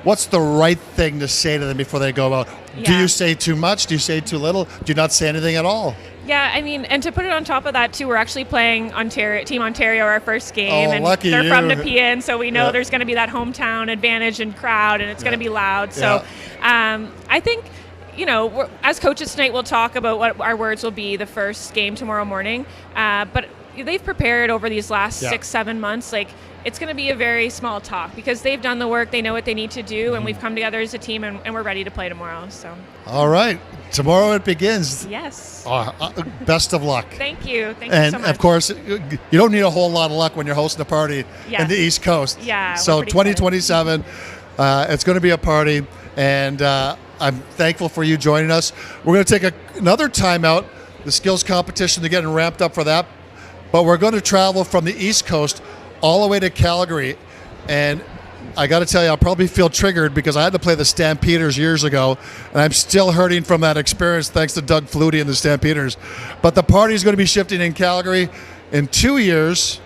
what's the right thing to say to them before they go out? Do Yeah. you say too much? Do you say too little? Do you not say anything at all? Yeah, I mean, and to put it on top of that too, we're actually playing Team Ontario our first game, Oh, and lucky they're you. from Nepean, so we know Yeah. there's going to be that hometown advantage and crowd, and it's going to be loud. So, I think, as coaches tonight, we'll talk about what our words will be the first game tomorrow morning. But they've prepared over these last 6-7 months. Like, it's going to be a very small talk because they've done the work, they know what they need to do, and we've come together as a team, and we're ready to play tomorrow. So. All right. Tomorrow it begins. Yes. Best of luck. Thank you. Thank you And so much. of course, you don't need a whole lot of luck when you're hosting a party in the East Coast. Yeah. So we're pretty 2027, it's going to be a party, and I'm thankful for you joining us. We're going to take another timeout, the skills competition, to getting ramped up for that. But we're going to travel from the East Coast all the way to Calgary, and I got to tell you, I'll probably feel triggered because I had to play the Stampeders years ago, and I'm still hurting from that experience thanks to Doug Flutie and the Stampeders. But the party is going to be shifting in Calgary in 2 years,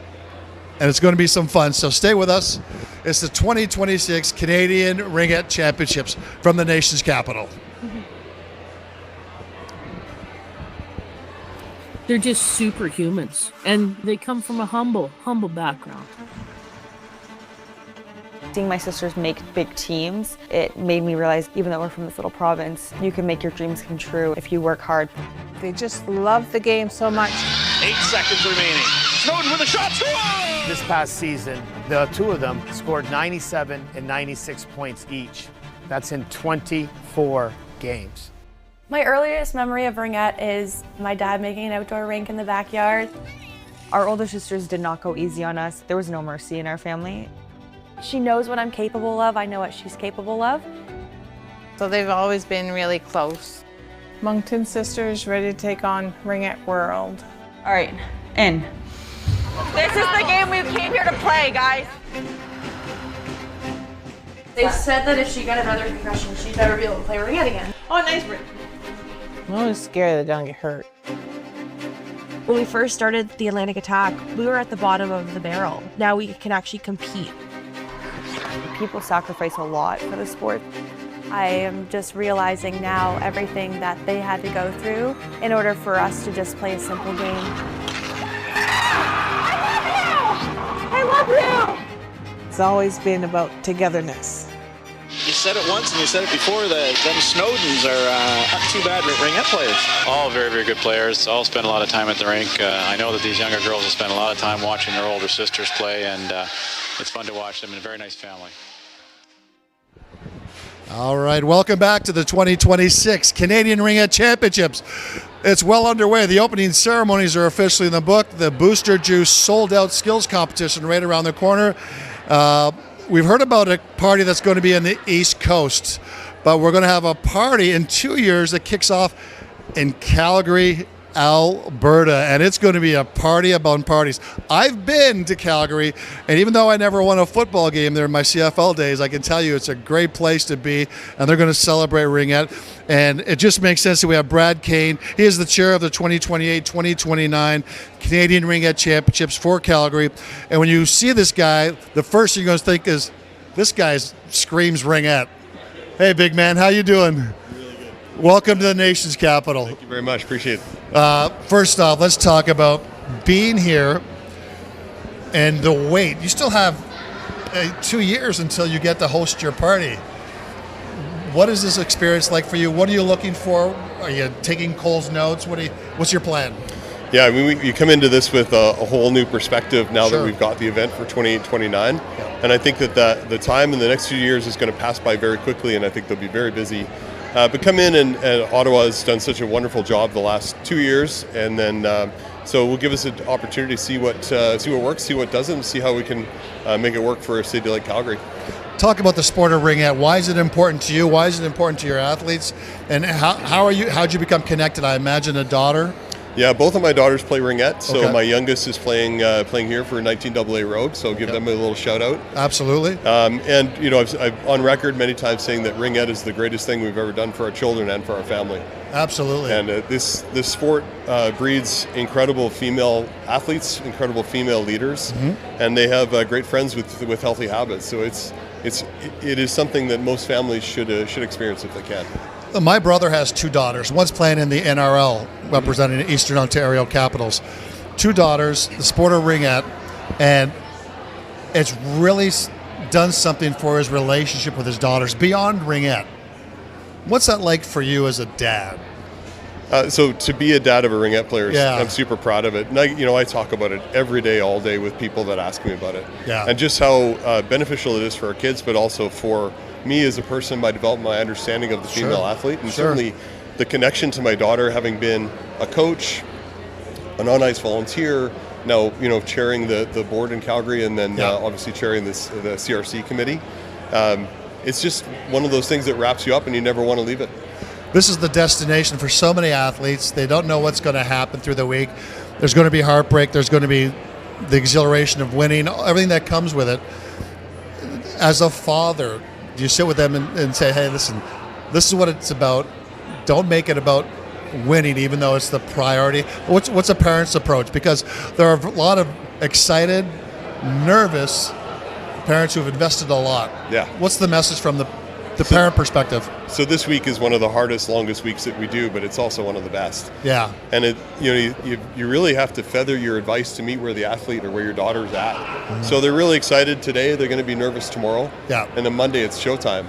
and it's going to be some fun. So stay with us. It's the 2026 Canadian Ringette Championships from the nation's capital. They're just superhumans, and they come from a humble background. Seeing my sisters make big teams, it made me realize even though we're from this little province, you can make your dreams come true if you work hard. They just love the game so much. 8 seconds remaining. Snowden with a shot. This past season, the two of them scored 97 and 96 points each. That's in 24 games. My earliest memory of Ringette is my dad making an outdoor rink in the backyard. Our older sisters did not go easy on us. There was no mercy in our family. She knows what I'm capable of. I know what she's capable of. So they've always been really close. Moncton sisters ready to take on Ringette World. All right, in. This is the game we came here to play, guys. They said that if she got another concussion, she'd never be able to play Ringette again. Oh, nice break. I'm always scared that they don't get hurt. When we first started the Atlantic Attack, we were at the bottom of the barrel. Now we can actually compete. People sacrifice a lot for the sport. I am just realizing now everything that they had to go through in order for us to just play a simple game. I love you! It's always been about togetherness. You said it once and you said it before, that them Snowdens are not too bad Ringette players. All very, very good players. All spend a lot of time at the rink. I know that these younger girls have spent a lot of time watching their older sisters play, and it's fun to watch them in a very nice family. All right, welcome back to the 2026 Canadian Ringette Championships. It's well underway. The opening ceremonies are officially in the book. The Booster Juice sold-out skills competition right around the corner. We've heard about a party that's going to be in the East Coast, but we're going to have a party in 2 years that kicks off in Calgary, Alberta, and it's going to be a party among parties. I've been to Calgary, and even though I never won a football game there in my CFL days, I can tell you it's a great place to be, and they're going to celebrate Ringette. And it just makes sense that we have Brad Kane. He is the chair of the 2028-2029 Canadian Ringette Championships for Calgary. And when you see this guy, the first thing you're going to think is, this guy screams Ringette. Hey, big man, how you doing? Welcome to the nation's capital. Thank you very much. Appreciate it. First off, let's talk about being here and the wait. You still have 2 years until you get to host your party. What is this experience like for you? What are you looking for? Are you taking Cole's notes? What's your plan? Yeah, I mean, you come into this with a whole new perspective now Sure. Uh, that we've got the event for 28-29. And I think that the time in the next few years is going to pass by very quickly, and I think they'll be very busy. But come in, and Ottawa has done such a wonderful job the last 2 years, and then so it will give us an opportunity to see what works, see what doesn't, see how we can make it work for a city like Calgary. Talk about the sport of ringette. Why is it important to you? Why is it important to your athletes? And how'd you become connected? I imagine a daughter. Yeah, both of my daughters play ringette. So Okay. my youngest is playing here for 19AA Rogue. So I'll give them a little shout out. Absolutely. And you know, I've on record many times saying that ringette is the greatest thing we've ever done for our children and for our family. Absolutely. And this sport breeds incredible female athletes, incredible female leaders, and they have great friends with healthy habits. So it is something that most families should experience if they can. My brother has 2 daughters. One's playing in the NRL, representing the Eastern Ontario Capitals. 2 daughters, the sport of ringette, and it's really done something for his relationship with his daughters beyond ringette. What's that like for you as a dad? So to be a dad of a ringette player, Yeah. I'm super proud of it. And I talk about it every day, all day with people that ask me about it. Yeah. And just how beneficial it is for our kids, but also for me as a person by developing my understanding of the Sure. female athlete. And Sure. certainly the connection to my daughter, having been a coach, an on-ice volunteer, now, chairing the board in Calgary, and then obviously chairing the CRC committee. It's just one of those things that wraps you up and you never want to leave it. This is the destination for so many athletes. They don't know what's going to happen through the week. There's going to be heartbreak. There's going to be the exhilaration of winning, everything that comes with it. As a father, do you sit with them and say, hey, listen, this is what it's about. Don't make it about winning, even though it's the priority. What's a parent's approach? Because there are a lot of excited, nervous parents who have invested a lot. Yeah. What's the message from the parent perspective? So this week is one of the hardest, longest weeks that we do, but it's also one of the best. Yeah. And you really have to feather your advice to meet where the athlete or where your daughter's at. So they're really excited today. They're going to be nervous tomorrow. Yeah. And then Monday it's showtime.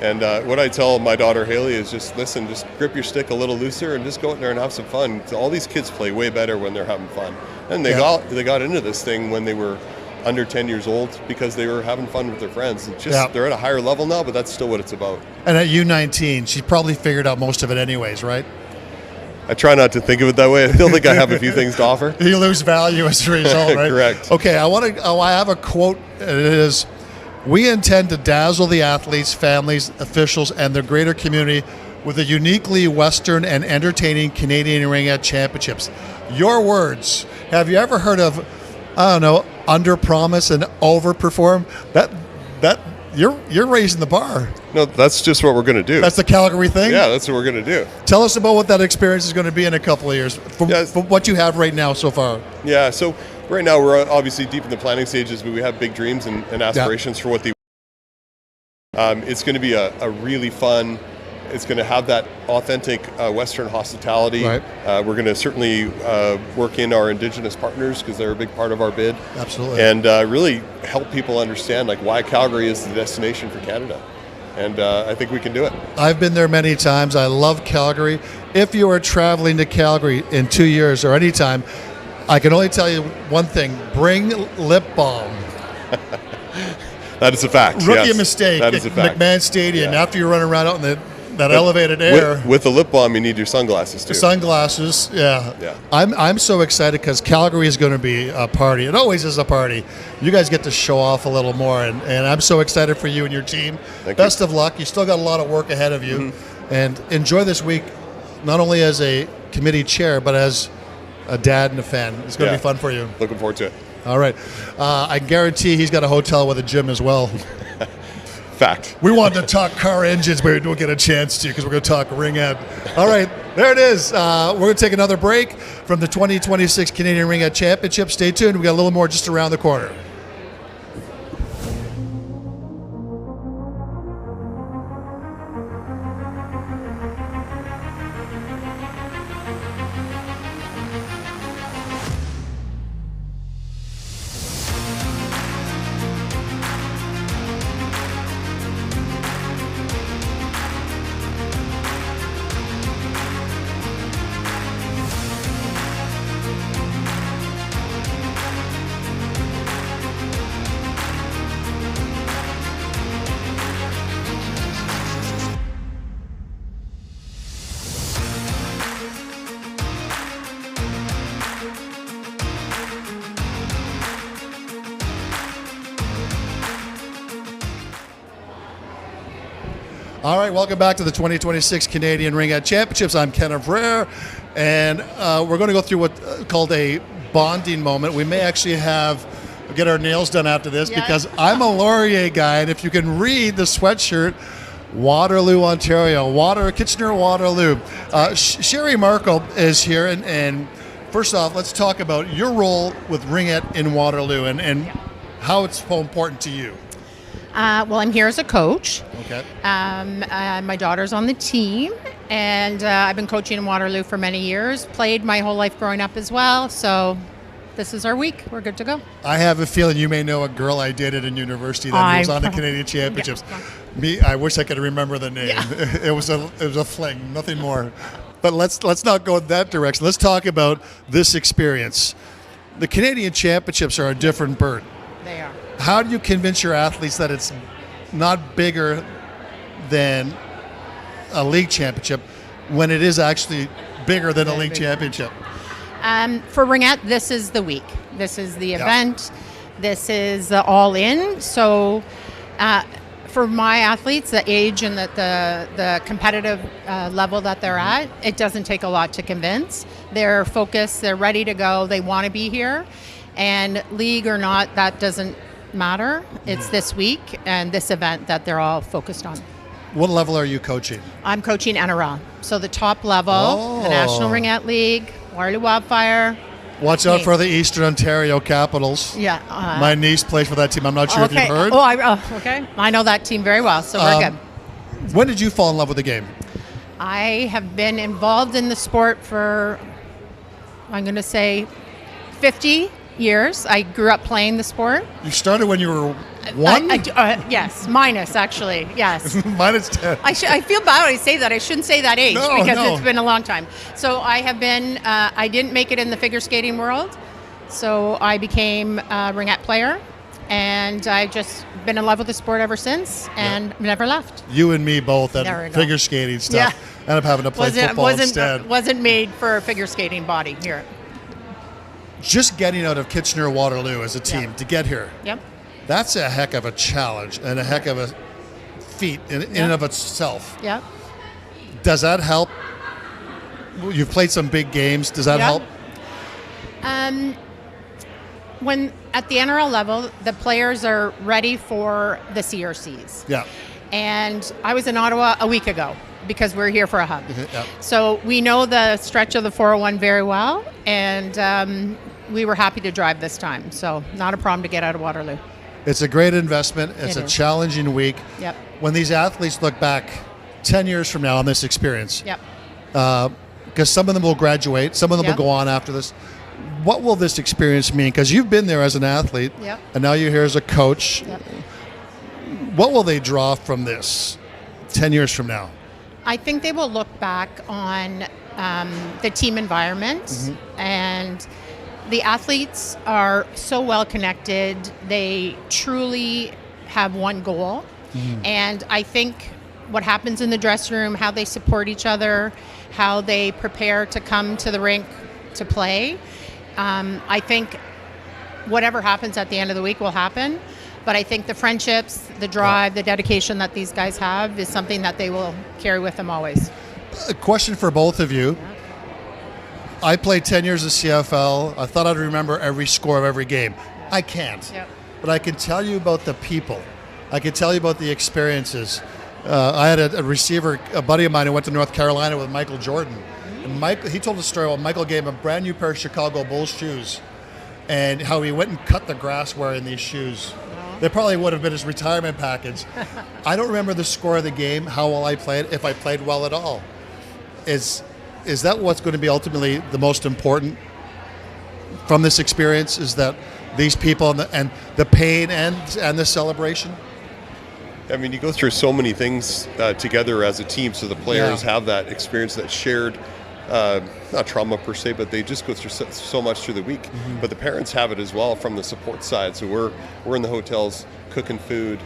And what I tell my daughter Haley is just listen, just grip your stick a little looser and just go out there and have some fun. All these kids play way better when they're having fun. And they got into this thing when they were under 10 years old because they were having fun with their friends. It's just they're at a higher level now, but that's still what it's about. And at U19, she probably figured out most of it anyways, right? I try not to think of it that way. I still think I have a few things to offer. You lose value as a result, right? Correct. Okay, I have a quote, and it is, we intend to dazzle the athletes, families, officials, and their greater community with a uniquely Western and entertaining Canadian Ringette Championships. Your words. Have you ever heard of, under promise and over perform? That you're raising the bar. No, that's just what we're going to do. That's the Calgary thing? Yeah, that's what we're going to do. Tell us about what that experience is going to be in a couple of years, from what you have right now so far. Yeah, so right now we're obviously deep in the planning stages, but we have big dreams and aspirations for what they it's going to be a really fun, it's going to have that authentic Western hospitality. Right. We're going to certainly work in our Indigenous partners because they're a big part of our bid. Absolutely. And really help people understand why Calgary is the destination for Canada. And I think we can do it. I've been there many times. I love Calgary. If you are traveling to Calgary in 2 years or any time, I can only tell you one thing: bring lip balm. That is a fact. Rookie yes. mistake That is at a fact. McMahon Stadium. Yeah. After you run around out in that elevated air. With the lip balm, you need your sunglasses too. The sunglasses, yeah. Yeah. I'm so excited because Calgary is going to be a party. It always is a party. You guys get to show off a little more, and I'm so excited for you and your team. Best of luck. You still got a lot of work ahead of you, and enjoy this week, not only as a committee chair, but as a dad and a fan. It's going to be fun for you. Looking forward to it. All right. I guarantee he's got a hotel with a gym as well. Fact. We wanted to talk car engines, but we don't get a chance to because we're going to talk ringette. All right, there it is. We're going to take another break from the 2026 Canadian Ringette Championship. Stay tuned. We got a little more just around the corner. All right, welcome back to the 2026 Canadian Ringette Championships. I'm Ken Avrere, and we're going to go through what's called a bonding moment. We may actually get our nails done after this because I'm a Laurier guy, and if you can read the sweatshirt, Waterloo, Ontario, Kitchener-Waterloo. Sherry Markle is here, and first off, let's talk about your role with Ringette in Waterloo and how it's so important to you. Well, I'm here as a coach. Okay. My daughter's on the team, and I've been coaching in Waterloo for many years. Played my whole life growing up as well, so this is our week. We're good to go. I have a feeling you may know a girl I dated in university that was on the Canadian Championships. Me, I wish I could remember the name. Yeah. It was a fling, nothing more. But let's not go in that direction. Let's talk about this experience. The Canadian Championships are a different bird. They are. How do you convince your athletes that it's not bigger than a league championship when it is actually bigger than a league championship? For Ringette, this is the week. This is the event. This is all in. So for my athletes, the age and the competitive level that they're at, it doesn't take a lot to convince. They're focused. They're ready to go. They want to be here. And league or not, that doesn't matter. It's this week and this event that they're all focused on. What level are you coaching? I'm coaching NRL. So the top level, the National Ringette League, Waterloo Wildfire. Watch out for the Eastern Ontario Capitals. Yeah. My niece plays for that team. I'm not sure if you've heard. Okay. I know that team very well, so we're good. When did you fall in love with the game? I have been involved in the sport for, I'm going to say, 50 years. I grew up playing the sport. You started when you were 1? Yes, minus actually. Yes. Minus 10. I feel bad when I say that. I shouldn't say that age because no. It's been a long time. So I have been. I didn't make it in the figure skating world, so I became a ringette player, and I've just been in love with the sport ever since, and never left. You and me both at figure skating stuff. Yeah. Ended up having to play football instead. Wasn't made for a figure skating body here. Just getting out of Kitchener-Waterloo as a team to get here. Yep. That's a heck of a challenge and a heck of a feat in and of itself. Yep. Does that help? You've played some big games. Does that help? When at the NRL level, the players are ready for the CRCs. Yeah. And I was in Ottawa a week ago because we're here for a hub. Yeah. So we know the stretch of the 401 very well, and we were happy to drive this time. So not a problem to get out of Waterloo. It's a great investment. It's It a is. challenging week. Yep. When these athletes look back 10 years from now on this experience, Yep. because some of them will graduate, some of them will go on after this. What will this experience mean? Because you've been there as an athlete, Yep. and now you're here as a coach. Yep. What will they draw from this 10 years from now? I think they will look back on the team environment, and the athletes are so well connected. They truly have one goal. And I think what happens in the dressing room, how they support each other, how they prepare to come to the rink to play, I think whatever happens at the end of the week will happen. But I think the friendships, the drive, the dedication that these guys have is something that they will carry with them always. A question for both of you. I played 10 years of CFL. I thought I'd remember every score of every game. I can't. Yep. But I can tell you about the people. I can tell you about the experiences. I had a receiver, a buddy of mine who went to North Carolina with Michael Jordan. And he told a story about Michael gave him a brand new pair of Chicago Bulls shoes and how he went and cut the grass wearing these shoes. They probably would have been his retirement package. I don't remember the score of the game, how well I played, if I played well at all. Is that what's going to be ultimately the most important from this experience? Is that these people and the pain and the celebration? I mean, you go through so many things together as a team, so the players have that experience, that shared, not trauma per se, but they just go through so much through the week. But the parents have it as well from the support side. So we're in the hotels cooking food,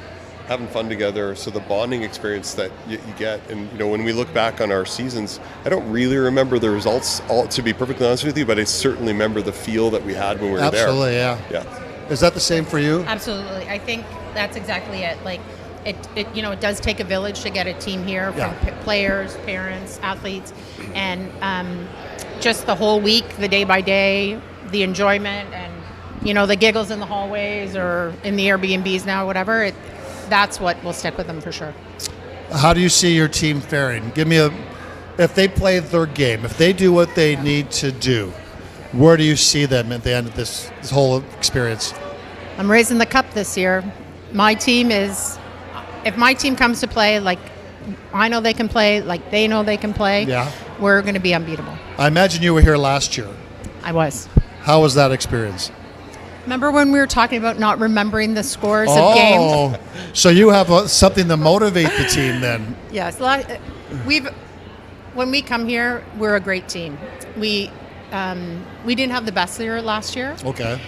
having fun together. So the bonding experience that you get, and when we look back on our seasons, I don't really remember the results, to be perfectly honest with you, but I certainly remember the feel that we had when we were there. Absolutely, yeah. Yeah. Is that the same for you? Absolutely. I think that's exactly it. Like, it does take a village to get a team here from players, parents, athletes, and just the whole week, the day by day, the enjoyment, and the giggles in the hallways or in the Airbnbs now, or whatever. That's what will stick with them for sure. How do you see your team faring? Give me if they play their game, if they do what they need to do, where do you see them at the end of this whole experience? I'm raising the cup this year. My team if my team comes to play like I know they can play, like they know they can play, we're going to be unbeatable. I imagine you were here last year. I was. How was that experience? Remember when we were talking about not remembering the scores of games? So you have something to motivate the team then. Yes. When we come here, we're a great team. We didn't have the best year last year. Okay.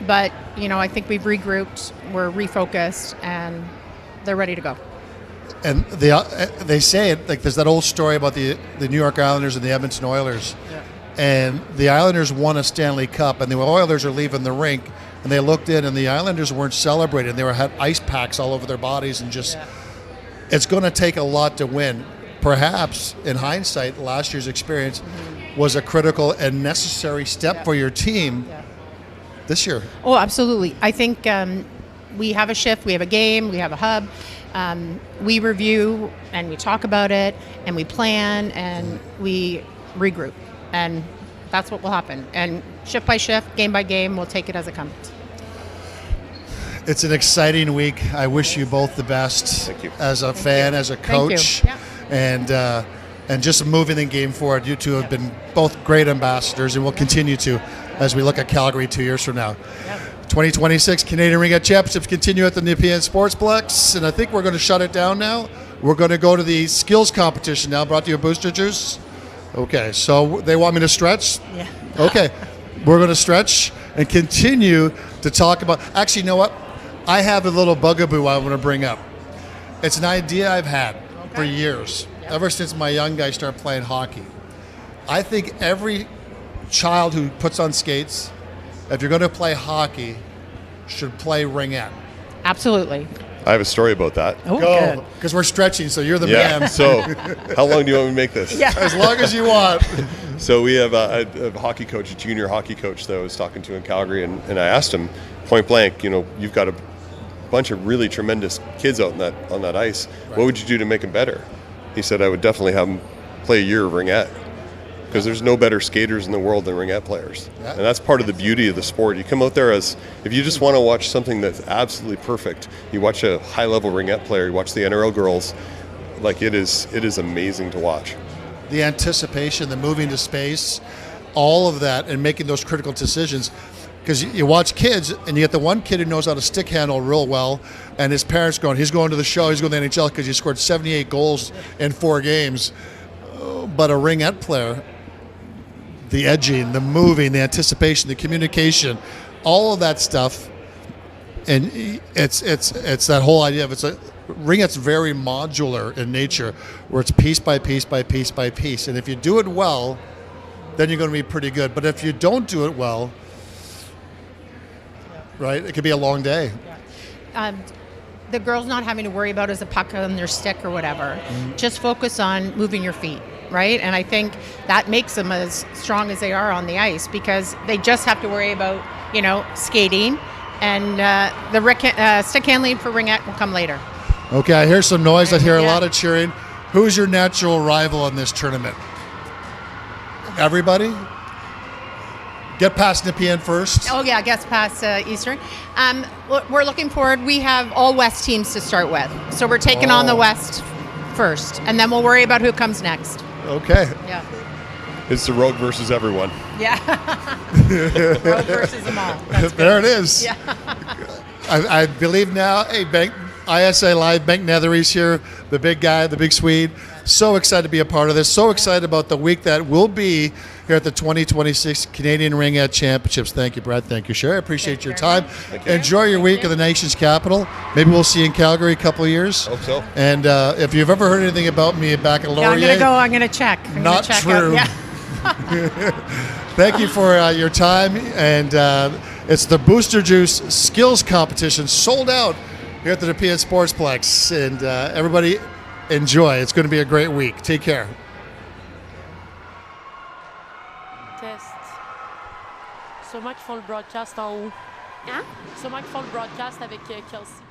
But, I think we've regrouped, we're refocused, and they're ready to go. And they say it, like there's that old story about the New York Islanders and the Edmonton Oilers. Yeah. And the Islanders won a Stanley Cup, and the Oilers are leaving the rink, and they looked in, and the Islanders weren't celebrating. They had ice packs all over their bodies, and it's going to take a lot to win. Perhaps, in hindsight, last year's experience was a critical and necessary step for your team this year. Oh, absolutely. I think we have a shift, we have a game, we have a hub. We review, and we talk about it, and we plan, and we regroup. And that's what will happen. And shift by shift, game by game, we'll take it as it comes. It's an exciting week. I wish you both the best. Thank you. As a fan, as a coach. Thank you. And just moving the game forward. You two have been both great ambassadors and will continue to as we look at Calgary 2 years from now. 2026 Canadian Ringette Championships continue at the Nepean Sportsplex, and I think we're going to shut it down now. We're going to go to the skills competition now, brought to you by Booster Juice. Okay, so they want me to stretch? Yeah. Okay, we're going to stretch and continue to talk about... Actually, you know what? I have a little bugaboo I want to bring up. It's an idea I've had for years, ever since my young guy started playing hockey. I think every child who puts on skates, if you're going to play hockey, should play ringette. Absolutely. I have a story about that. Oh, good. Because we're stretching, so you're the man. So how long do you want me to make this? Yeah. As long as you want. So we have a hockey coach, a junior hockey coach that I was talking to in Calgary, and I asked him point blank, you've got a bunch of really tremendous kids out on that ice. Right. What would you do to make them better? He said, I would definitely have them play a year of ringette, because there's no better skaters in the world than ringette players. Yeah. And that's part of the beauty of the sport. You come out there if you just want to watch something that's absolutely perfect, you watch a high-level ringette player, you watch the NRL girls, like it is amazing to watch. The anticipation, the moving to space, all of that, and making those critical decisions. Because you watch kids, and you get the one kid who knows how to stick handle real well, and his parents he's going to the show, he's going to the NHL because he scored 78 goals in 4 games. But a ringette player, the edging, the moving, the anticipation, the communication, all of that stuff, and it's that whole idea of ringette's very modular in nature, where it's piece by piece by piece by piece, and if you do it well, then you're going to be pretty good. But if you don't do it well, right, it could be a long day. The girls not having to worry about is a puck on their stick or whatever. Just focus on moving your feet. Right, and I think that makes them as strong as they are on the ice, because they just have to worry about skating, and the stick handling for ringette will come later. Okay, I hear some noise. I hear a lot of cheering. Who's your natural rival in this tournament? Everybody? Get past Nepean first. Oh yeah, gets past Eastern. We're looking forward. We have all West teams to start with, so we're taking on the West first, and then we'll worry about who comes next. Okay. Yeah. It's the road versus everyone. Yeah. Road versus them all. There it is. Yeah. I believe now, ISA Live, Bengt Nethery's here, the big guy, the big Swede. So excited to be a part of this. So excited about the week that will be here at the 2026 Canadian Ringette Championships. Thank you, Brad. Thank you, Sherry. I appreciate your time. Enjoy your week in the nation's capital. Maybe we'll see you in Calgary a couple of years. Hope so. And if you've ever heard anything about me back at Laurier, I'm going to check. Not true. Thank you for your time. And it's the Booster Juice Skills Competition, sold out here at the Nepean Sportsplex. And everybody enjoy. It's going to be a great week. Take care. Test. Sûrement qu'ils font le broadcast en haut. Hein? Sûrement qu'ils font le broadcast avec Kelsey.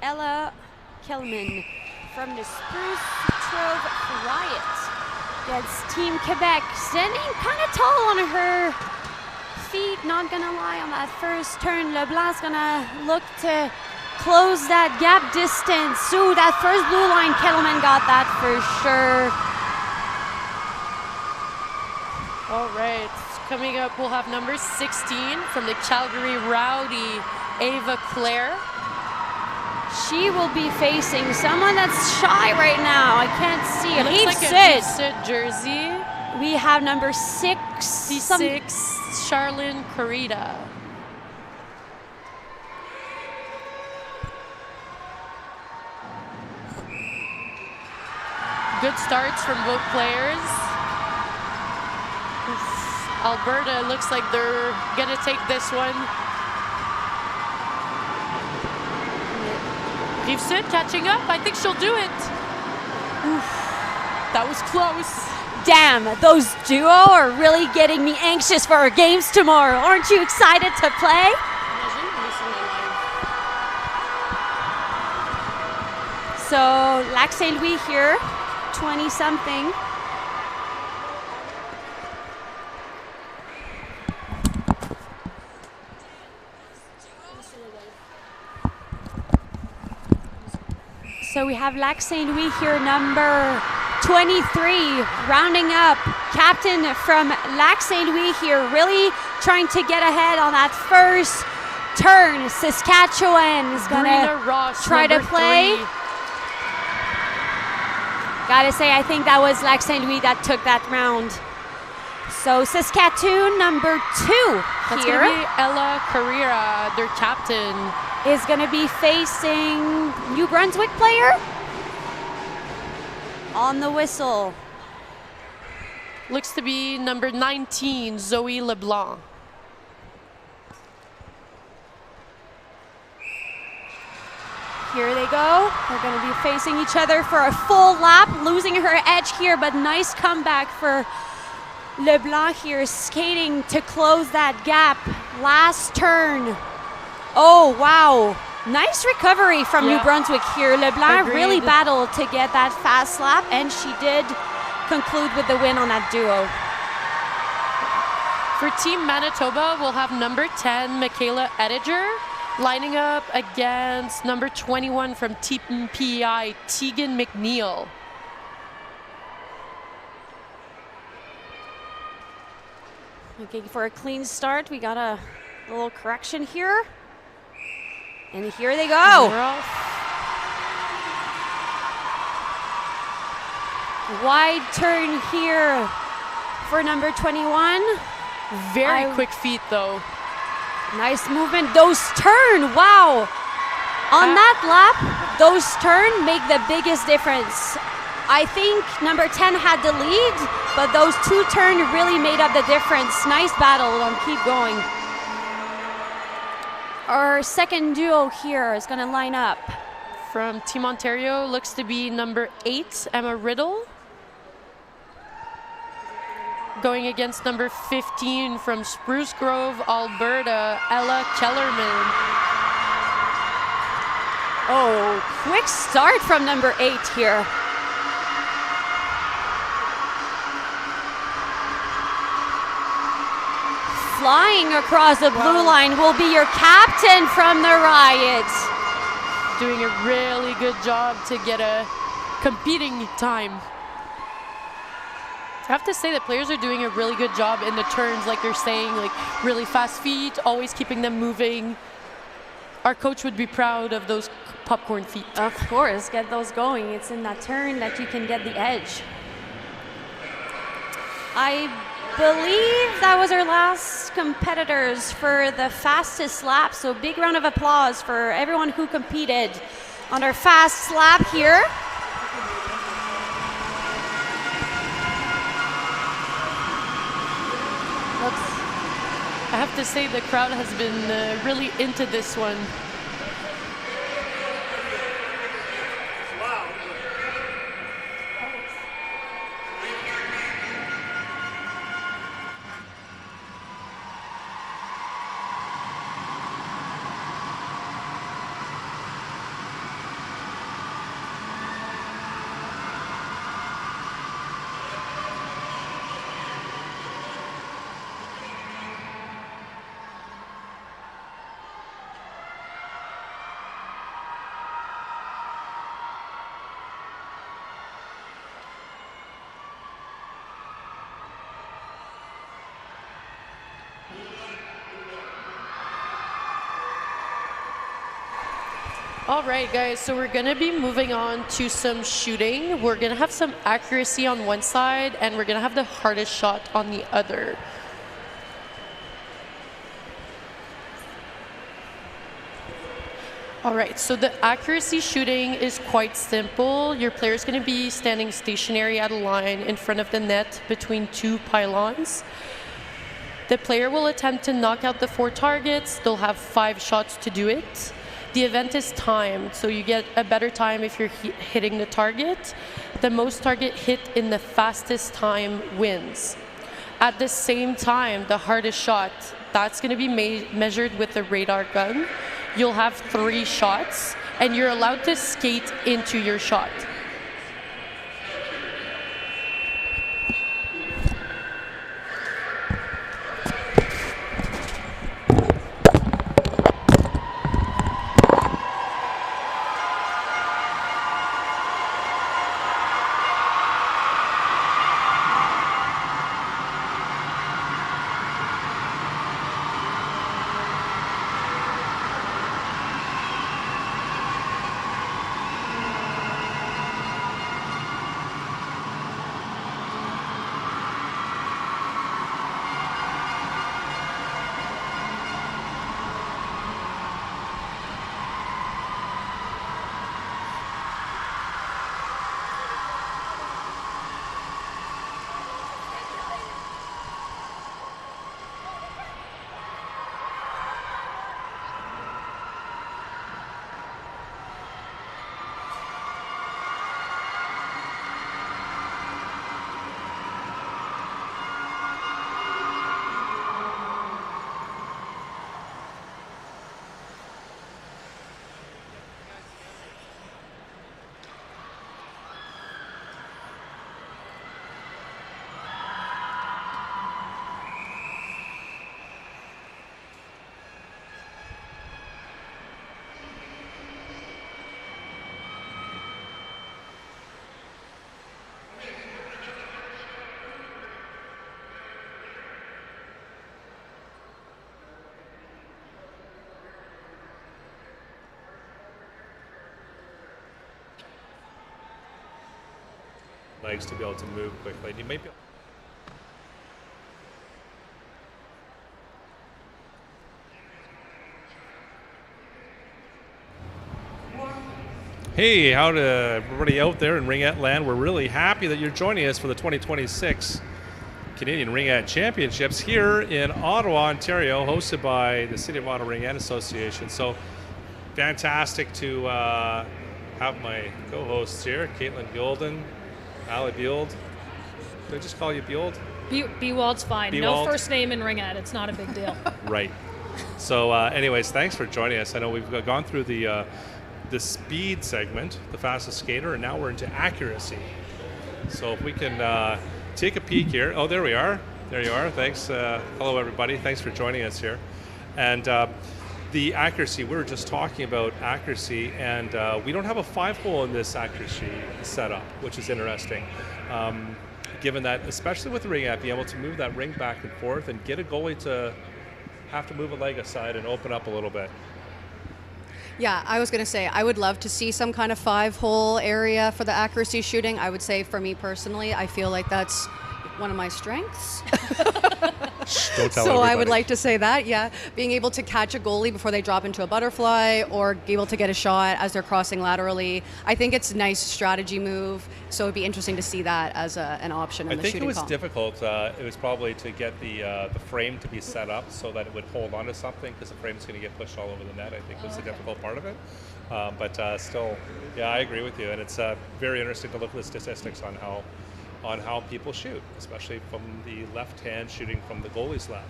Ella Kelman from the Spruce Trove Riot. Gets Team Quebec standing kind of tall on her feet, not gonna lie on that first turn. Leblanc's gonna look to close that gap distance. So that first blue line, Kettleman got that for sure. All right, coming up, we'll have number 16 from the Calgary Rowdy, Ava Claire. She will be facing someone that's shy right now. I can't see it. Looks like a Sid jersey. We have number 6. Charlene Corrida. Good starts from both players. Alberta looks like they're gonna take this one. Rive-Sud catching up. I think she'll do it. Oof. That was close. Damn, those duo are really getting me anxious for our games tomorrow. Aren't you excited to play? So, Lac Saint Louis here, 20-something. So we have Lac Saint Louis here, number 23, rounding up. Captain from Lac Saint Louis here, really trying to get ahead on that first turn. Saskatchewan is gonna try to play. 3. Gotta say, I think that was Lac Saint Louis that took that round. So Saskatoon, number 2 That's here. gonna be Ella Carrera, their captain. Is gonna be facing New Brunswick player on the whistle. Looks to be number 19, Zoe LeBlanc. Here they go. They're going to be facing each other for a full lap, losing her edge here, but nice comeback for LeBlanc here, skating to close that gap. Last turn. Oh, wow. Nice recovery from New Brunswick here. LeBlanc really battled to get that fast lap, and she did conclude with the win on that duo. For Team Manitoba, we'll have number 10, Michaela Ettinger, lining up against number 21 from Team PEI, Tegan McNeil. Okay, for a clean start, we got a little correction here. And here they go. Wide turn here for number 21. Very quick feet though. Nice movement. Those turn, wow. On that lap, those turn make the biggest difference. I think number 10 had the lead, but those 2 turn really made up the difference. Nice battle and keep going. Our second duo here is gonna line up. From Team Ontario, looks to be number 8, Emma Riddle. Going against number 15 from Spruce Grove, Alberta, Ella Kellerman. Oh, quick start from number 8 here. Flying across the blue line will be your captain from the Riot. Doing a really good job to get a competing time. I have to say that players are doing a really good job in the turns, like you're saying, like really fast feet, always keeping them moving. Our coach would be proud of those popcorn feet. Of course, get those going. It's in that turn that you can get the edge. I believe that was our last competitors for the fastest lap, so big round of applause for everyone who competed on our fast lap here. I have to say the crowd has been really into this one. All right, guys, so we're going to be moving on to some shooting. We're going to have some accuracy on one side, and we're going to have the hardest shot on the other. All right, so the accuracy shooting is quite simple. Your player is going to be standing stationary at a line in front of the net between two pylons. The player will attempt to knock out the 4 targets. They'll have 5 shots to do it. The event is timed, so you get a better time if you're hitting the target. The most target hit in the fastest time wins. At the same time, the hardest shot, that's going to be measured with a radar gun. You'll have 3 shots, and you're allowed to skate into your shot. Legs to be able to move quickly. You may be. Hey, how to everybody out there in Ringette land? We're really happy that you're joining us for the 2026 Canadian Ringette Championships here in Ottawa, Ontario, hosted by the City of Ottawa Ringette Association. So fantastic to have my co-hosts here, Caitlin Gulden, Ali Bueld. Did I just call you Bueld? Bueld's fine. Bueld. No first name in Ringette. It's not a big deal. Right. So anyways, thanks for joining us. I know we've gone through the speed segment, the fastest skater, and now we're into accuracy. So if we can take a peek here. Oh, there we are. There you are. Thanks. Hello, everybody. Thanks for joining us here. And the accuracy, we were just talking about accuracy, and we don't have a 5-hole in this accuracy setup, which is interesting. Given that, especially with the ringette, being able to move that ring back and forth and get a goalie to have to move a leg aside and open up a little bit. Yeah, I was going to say, I would love to see some kind of 5-hole area for the accuracy shooting. I would say for me personally, I feel like that's one of my strengths. Don't tell so everybody. I would like to say that, yeah. Being able to catch a goalie before they drop into a butterfly or be able to get a shot as they're crossing laterally. I think it's a nice strategy move. So it'd be interesting to see that as an option in the shooting I think it was comp. difficult. It was probably to get the frame to be set up so that it would hold onto something, because the frame's going to get pushed all over the net, I think was the difficult part of it. But still, yeah, I agree with you. And it's very interesting to look at the statistics on how people shoot, especially from the left hand shooting from the goalie's left,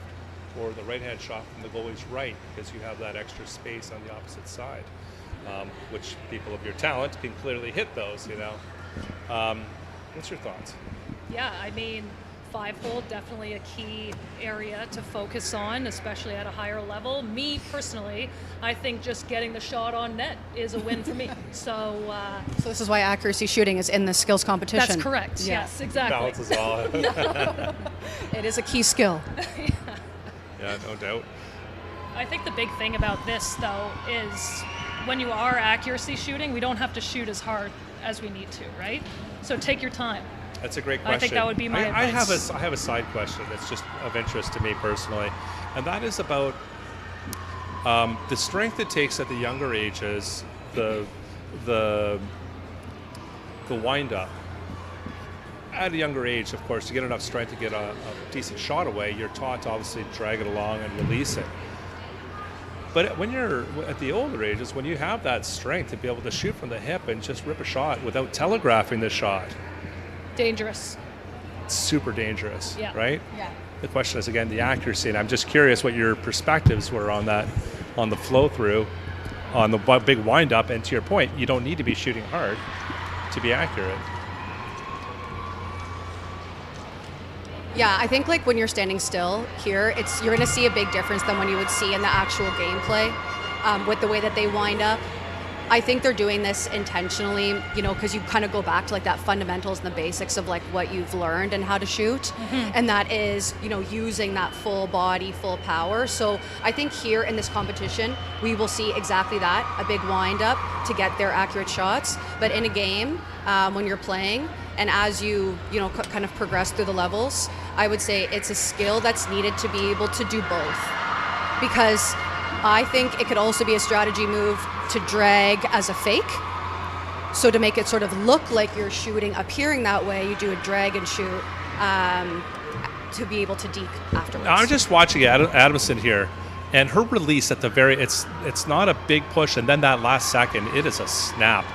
or the right hand shot from the goalie's right, because you have that extra space on the opposite side, which people of your talent can clearly hit those, you know. What's your thoughts? Yeah, I mean, 5-hole, definitely a key area to focus on, especially at a higher level. Me personally, I think just getting the shot on net is a win for me. So this is why accuracy shooting is in the skills competition. That's correct. Yeah. Yes, exactly. Balances all. It is a key skill. Yeah, no doubt. I think the big thing about this, though, is when you are accuracy shooting, we don't have to shoot as hard as we need to, right? So take your time. That's a great question. I think that would be my advice. I have a side question that's just of interest to me personally, and that is about the strength it takes at the younger ages, the wind up. At a younger age, of course, to get enough strength to get a decent shot away, you're taught to obviously drag it along and release it. But when you're at the older ages, when you have that strength to be able to shoot from the hip and just rip a shot without telegraphing the shot, dangerous. It's super dangerous, Yeah. right? Yeah. The question is, again, the accuracy, and I'm just curious what your perspectives were on that, on the flow through, on the big wind up, and to your point, you don't need to be shooting hard to be accurate. Yeah, I think like when you're standing still here, you're going to see a big difference than when you would see in the actual gameplay with the way that they wind up. I think they're doing this intentionally, you know, because you kind of go back to like that fundamentals and the basics of like what you've learned and how to shoot. And that is, you know, using that full body, full power. So I think here in this competition, we will see exactly that, a big wind up to get their accurate shots. But in a game, when you're playing, and as you know, kind of progress through the levels, I would say it's a skill that's needed to be able to do both. Because I think it could also be a strategy move to drag as a fake. So to make it sort of look like you're shooting, appearing that way, you do a drag and shoot to be able to deke afterwards. Now, I'm just watching Adamson here, and her release at the very, it's not a big push, and then that last second, it is a snap.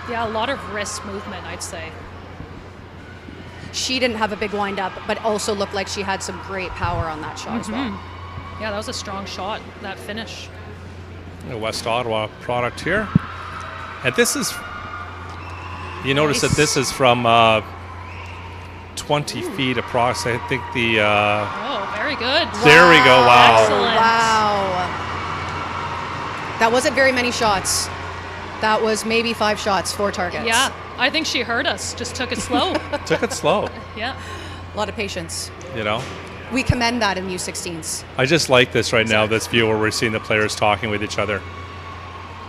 Yeah, a lot of wrist movement, I'd say. She didn't have a big wind up, but also looked like she had some great power on that shot as well. Yeah, that was a strong shot, that finish. A West Ottawa product here. And this is, you notice that this is from 20 feet approximately. I think the... oh, very good. There we go, wow. Excellent. Wow. That wasn't very many shots. That was maybe 5 shots, 4 targets. Yeah, I think she heard us, just took it slow. Took it slow. Yeah. A lot of patience. You know? We commend that in U16s. I just like this right now, this view where we're seeing the players talking with each other.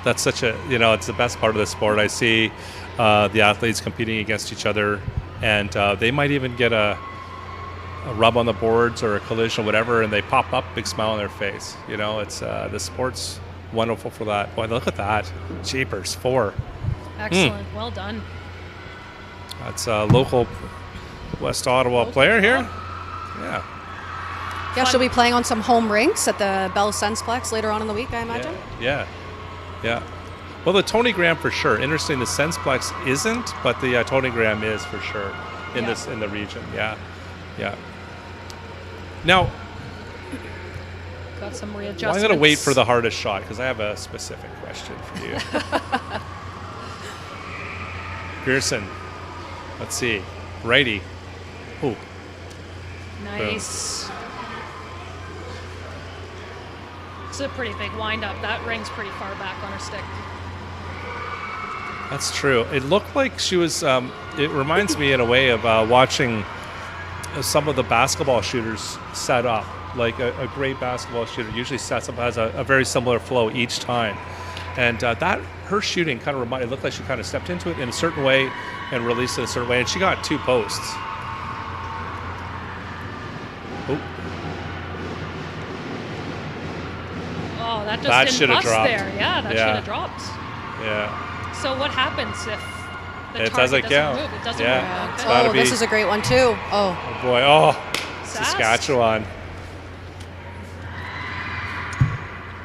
That's such a, you know, it's the best part of the sport. I see the athletes competing against each other, and they might even get a rub on the boards or a collision or whatever, and they pop up, big smile on their face. You know, it's the sport's wonderful for that. Boy, look at that. Jeepers, 4. Excellent. Well done. That's a local West Ottawa player here. Yeah. Yeah, she'll be playing on some home rinks at the Bell Sensplex later on in the week, I imagine. Yeah. Well, the Tony Graham for sure. Interesting, the Sensplex isn't, but the Tony Graham is for sure in in the region. Yeah. Now, got some readjustments. Well, I'm going to wait for the hardest shot because I have a specific question for you. Pearson, let's see, righty. Ooh. Nice. Boom. It's a pretty big wind up. That ring's pretty far back on her stick. That's true. It looked like she was, it reminds me in a way of watching some of the basketball shooters set up. Like a great basketball shooter usually sets up, has a very similar flow each time. And that, her shooting kind of reminded, it looked like she kind of stepped into it in a certain way and released it a certain way. And she got 2 posts. Oh, that just didn't bust there. Yeah, that should have dropped. Yeah. So what happens if the target doesn't move? It doesn't move. Okay. Oh, this is a great one too. Oh boy. Oh, Saskatchewan.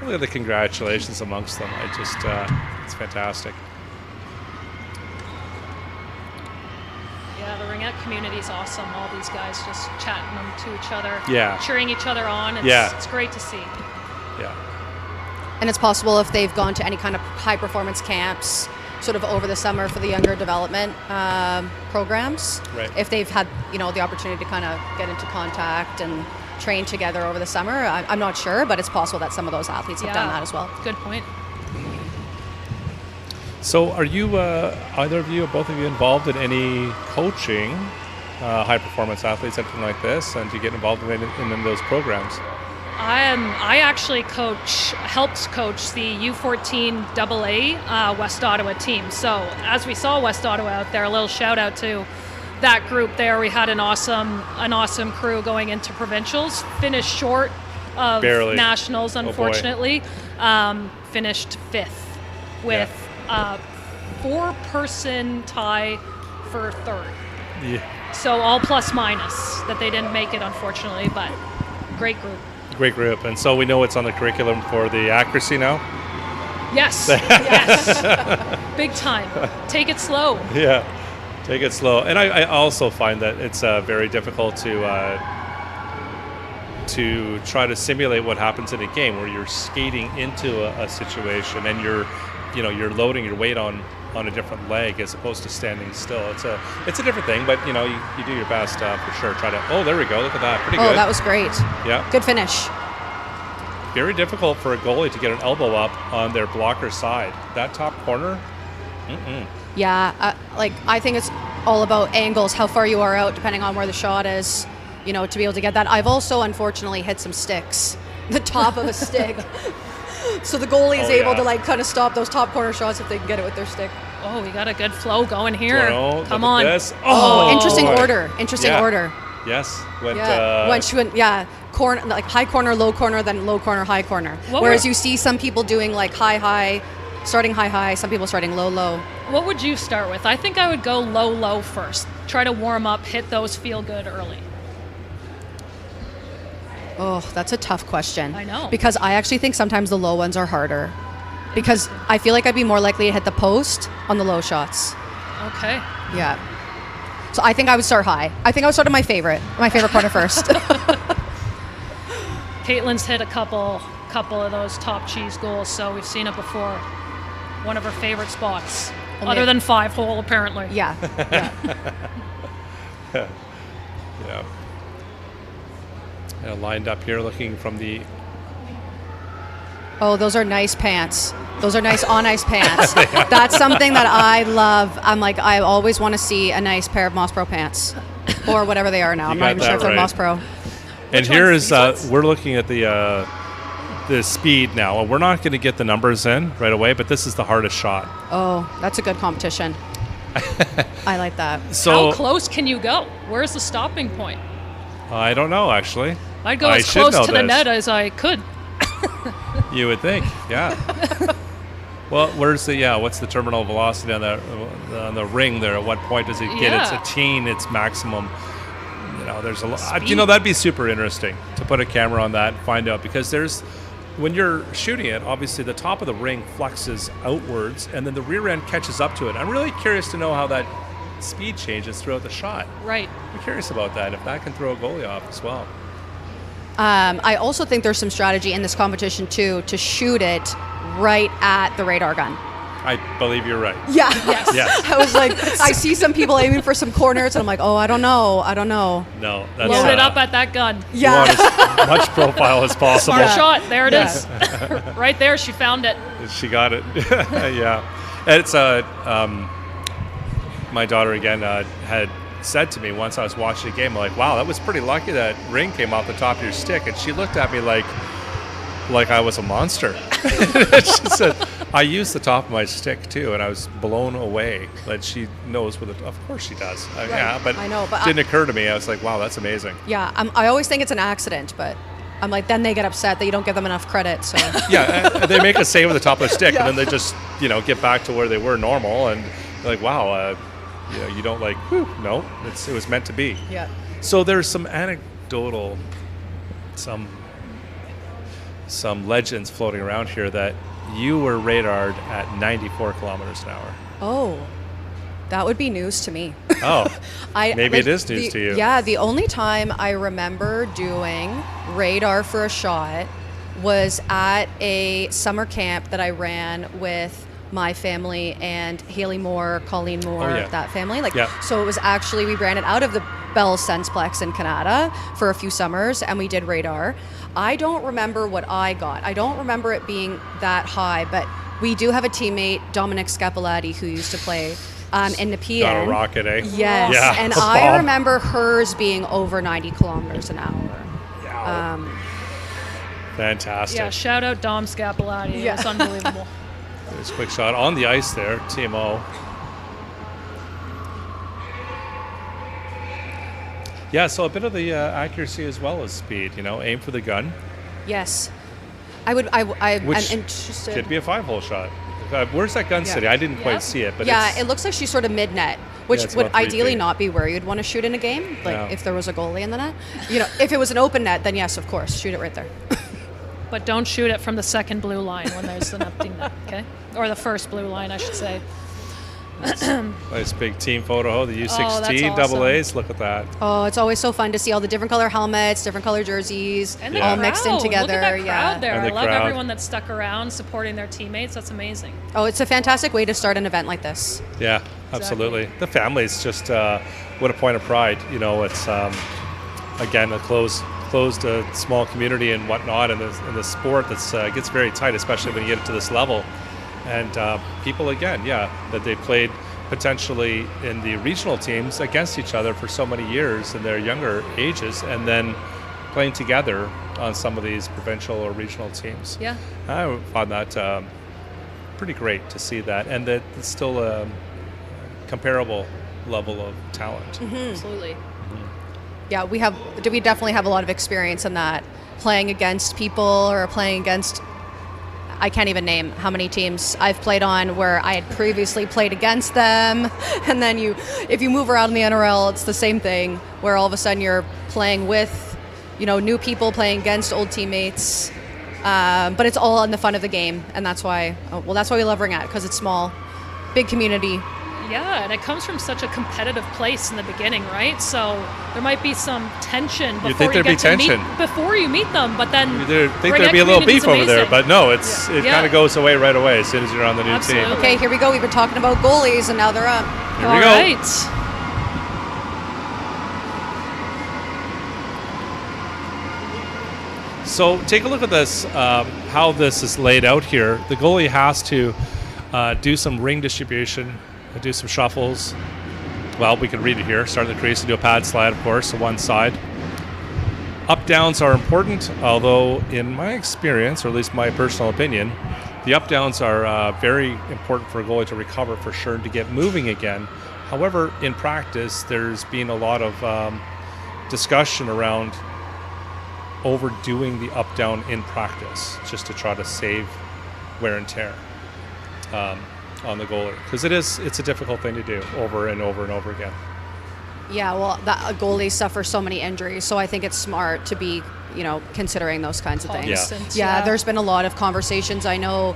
Look at the congratulations amongst them. I just, it's fantastic. Yeah, the Ringette community is awesome. All these guys just chatting them to each other, cheering each other on. It's great to see. Yeah. And it's possible if they've gone to any kind of high performance camps sort of over the summer for the younger development programs. Right. If they've had, you know, the opportunity to kind of get into contact and train together over the summer. I'm not sure, but it's possible that some of those athletes have done that as well. Good point. So are you, either of you or both of you involved in any coaching high performance athletes, anything like this? And do you get involved in those programs? I actually helped coach the U14 AA West Ottawa team. So as we saw West Ottawa out there, a little shout out to that group there. We had an awesome crew going into provincials. Finished short of Barely. nationals, unfortunately. Finished 5th with a 4-person tie for 3rd. Yeah. So all plus minus that they didn't make it, unfortunately, but great group. Great group. And so we know what's on the curriculum for the accuracy now? Yes. Yes. Big time. Take it slow. Yeah. Take it slow. And I also find that it's very difficult to try to simulate what happens in a game where you're skating into a situation and you're loading your weight on a different leg as opposed to standing still. It's a different thing, but you do your best for sure. Try to. Oh, there we go. Look at that. Pretty good. Oh, that was great. Yeah. Good finish. Very difficult for a goalie to get an elbow up on their blocker side. That top corner. Yeah, I think it's all about angles, how far you are out, depending on where the shot is. To be able to get that. I've also unfortunately hit some sticks, the top of a stick. So the goalie is able to kind of stop those top corner shots if they can get it with their stick. Oh, we got a good flow going here. Come on. Interesting order. Order. Yes. When she went, corner, like high corner, low corner, then low corner, high corner. Whereas you see some people doing like high, starting high, some people starting low. What would you start with? I think I would go low first. Try to warm up, hit those feel good early. Oh, that's a tough question. I know. Because I actually think sometimes the low ones are harder. Because I feel like I'd be more likely to hit the post on the low shots. Okay. Yeah. So I think I would start high. I think I would start at my favorite corner first. Caitlin's hit a couple of those top cheese goals, so we've seen it before. One of her favorite spots, other than 5-hole, apparently. Yeah. Yeah. Lined up here, looking from the. Oh, those are nice pants. Those are nice on-ice pants. That's something that I love. I'm like, I always want to see a nice pair of Moss Pro pants, or whatever they are now. I'm not even sure if they're Moss Pro. And here is we're looking at the speed now. We're not going to get the numbers in right away, but this is the hardest shot. Oh, that's a good competition. I like that. So how close can you go? Where's the stopping point? I don't know, actually. I'd go as close to the net as I could. You would think, yeah. Well, what's the terminal velocity on the ring there? At what point does it get its maximum? There's a lot. That'd be super interesting to put a camera on that and find out, because when you're shooting it, obviously the top of the ring flexes outwards and then the rear end catches up to it. I'm really curious to know how that speed changes throughout the shot. Right. I'm curious about that, if that can throw a goalie off as well. I also think there's some strategy in this competition too, to shoot it right at the radar gun. I believe you're right. Yeah. Yes. I was like, I see some people aiming for some corners, and I'm like, oh, I don't know. No, that's load it up at that gun. Yeah. You want as much profile as possible. Smart shot. There it is. Right there, she found it. She got it. Yeah. It's my daughter again had said to me once I was watching a game, like, wow, that was pretty lucky that ring came off the top of your stick. And she looked at me like I was a monster. She said, I used the top of my stick too, and I was blown away that she knows of course she does. Right. Yeah, but I know, but it didn't occur to me. I was like, wow, that's amazing. Yeah, I always think it's an accident, but I'm like, then they get upset that you don't give them enough credit. So yeah, they make a save with the top of the stick, and then they just get back to where they were normal, and they're like, wow, you don't like, whew, no, it was meant to be. Yeah. So there's some anecdotal, some legends floating around here that you were radared at 94 kilometers an hour. Oh, that would be news to me. Oh, maybe it is news to you. Yeah, the only time I remember doing radar for a shot was at a summer camp that I ran with my family and Haley Moore, Colleen Moore, that family. So it was actually, we ran it out of the Bell Sensplex in Canada for a few summers, and we did radar. I don't remember what I got. I don't remember it being that high, but we do have a teammate, Dominic Scapolati, who used to play in the PN. Got a rocket, eh? Yes, yeah, and I remember hers being over 90 kilometers an hour. Fantastic. Yeah, shout out Dom Scapolati. Yeah. It was unbelievable. There's a quick shot on the ice there, TMO. Yeah, so a bit of the accuracy as well as speed, aim for the gun. Yes. I'm interested. Could be a 5-hole shot. Where's that gun sitting? I didn't quite see it, but it looks like she's sort of mid-net, which would ideally not be where you'd want to shoot in a game, if there was a goalie in the net. If it was an open net, then yes, of course, shoot it right there. But don't shoot it from the second blue line when there's an empty net, okay? Or the first blue line, I should say. Nice big team photo. The U16 awesome. double A's. Look at that. Oh, it's always so fun to see all the different color helmets, different color jerseys, And the all crowd. mixed in together. Look at that crowd there. And I the love crowd. everyone that stuck around supporting their teammates. That's amazing. Oh, it's a fantastic way to start an event like this. Yeah, absolutely. The family's just what a point of pride. It's again a closed small community and whatnot, and the sport that's gets very tight, especially when you get to this level. And people again, that they played potentially in the regional teams against each other for so many years in their younger ages, and then playing together on some of these provincial or regional teams. Yeah. I found that pretty great to see that, and that it's still a comparable level of talent. Absolutely. Yeah, we definitely have a lot of experience in that, playing against people or playing against, I can't even name how many teams I've played on where I had previously played against them. And then if you move around in the NRL, it's the same thing, where all of a sudden you're playing with, new people playing against old teammates. But it's all in the fun of the game. And that's why we love Ringette, because it's small, big community. Yeah, and it comes from such a competitive place in the beginning, right? So there might be some tension before before you meet them, but then You think there'd be a little beef over there, but no, it kind of goes away right away as soon as you're on the new team. Okay, here we go. We've been talking about goalies, and now they're up. Here we go. Right. So take a look at this, how this is laid out here. The goalie has to do some ring distribution, do some shuffles. Well, we can read it here. Start in the crease and do a pad slide, of course, to one side. Up downs are important, although in my experience, or at least my personal opinion, the up downs are very important for a goalie to recover for sure and to get moving again. However, in practice, there's been a lot of discussion around overdoing the up down in practice just to try to save wear and tear on the goalie, because it's a difficult thing to do over and over and over again. Yeah, well, goalies suffer so many injuries, so I think it's smart to be, considering those kinds of things. Yeah, there's been a lot of conversations, I know,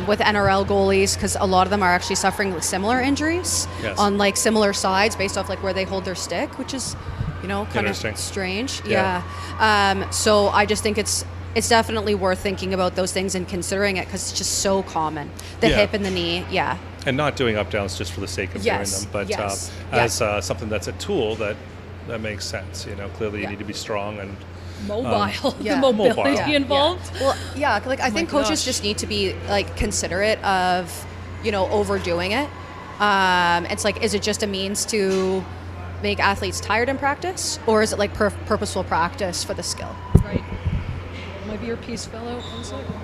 with NRL goalies, because a lot of them are actually suffering similar injuries on similar sides based off where they hold their stick, which is, kind of strange. Yeah. So I just think it's definitely worth thinking about those things and considering it, because it's just so common. The hip and the knee, And not doing up downs just for the sake of doing them, but as something that's a tool that makes sense. Clearly you need to be strong and mobile. The mobility involved. Well, I think coaches just need to be considerate of overdoing it. It's is it just a means to make athletes tired in practice, or is it purposeful practice for the skill? Right. My earpiece fell out. 1 second.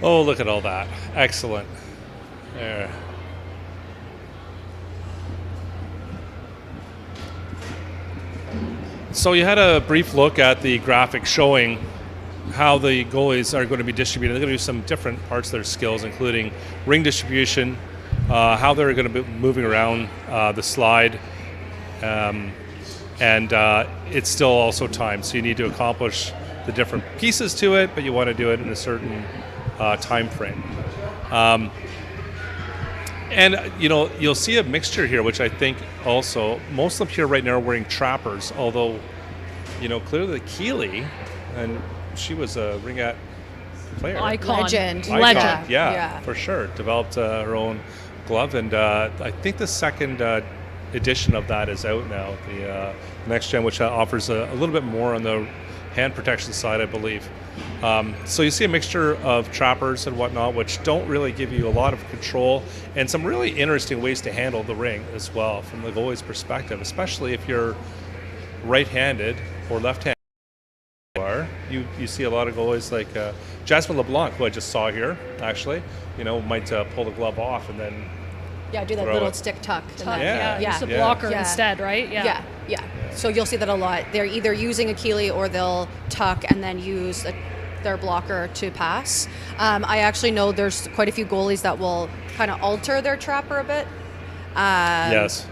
Oh, look at all that. Excellent. There. So you had a brief look at the graphic showing how the goalies are going to be distributed. They're going to do some different parts of their skills, including ring distribution, how they're going to be moving around the slide, and it's still also time. So you need to accomplish the different pieces to it, but you want to do it in a certain time frame. And you'll see a mixture here, which I think also most of them here right now are wearing trappers, although clearly the Keeley, and she was a Ringette player, Icon. Legend. Yeah, for sure, developed her own glove, and I think the second edition of that is out now, the next gen, which offers a little bit more on the hand protection side, I believe. So you see a mixture of trappers and whatnot, which don't really give you a lot of control, and some really interesting ways to handle the ring as well from the goalie's perspective, especially if you're right-handed or left-handed. You see a lot of goalies like Jasmine LeBlanc, who I just saw here, actually, might pull the glove off and then do that little stick tuck. Use the blocker instead, right? Yeah. So you'll see that a lot. They're either using a Keeley or they'll tuck and then use their blocker to pass. I actually know there's quite a few goalies that will kind of alter their trapper a bit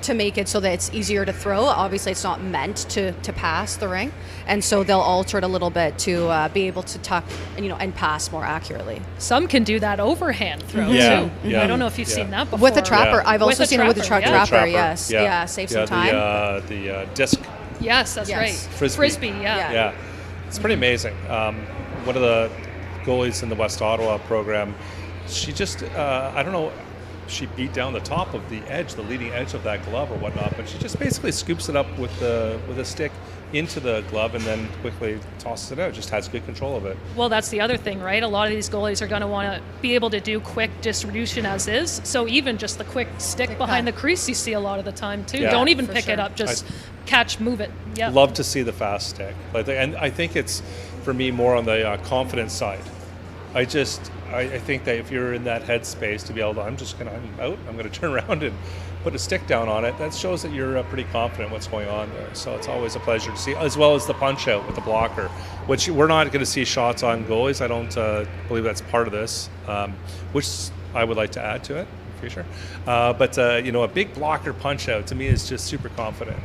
to make it so that it's easier to throw. Obviously, it's not meant to pass the ring, and so they'll alter it a little bit to be able to tuck and pass more accurately. Some can do that overhand throw too. Yeah. I don't know if you've seen that before. With a trapper, I've also seen it with a trapper. Yes, save some time. The disc. Yes, that's right. Frisbee. Yeah. It's pretty amazing. One of the goalies in the West Ottawa program, she just I don't know. She beat down the top of the edge, the leading edge of that glove or whatnot, but she just basically scoops it up with a stick into the glove and then quickly tosses it out. Just has good control of it. Well, that's the other thing, right? A lot of these goalies are going to want to be able to do quick distribution as is. So even just the quick stick behind the crease, you see a lot of the time too. Yeah, don't even pick it up, just catch, move it. Yeah. Love to see the fast stick, and I think it's for me more on the confidence side. I think that if you're in that headspace to be able to, I'm going to turn around and put a stick down on it, that shows that you're pretty confident what's going on there. So it's always a pleasure to see, as well as the punch out with the blocker, which we're not going to see shots on goalies. I don't believe that's part of this, which I would like to add to it in the future. But a big blocker punch out to me is just super confident,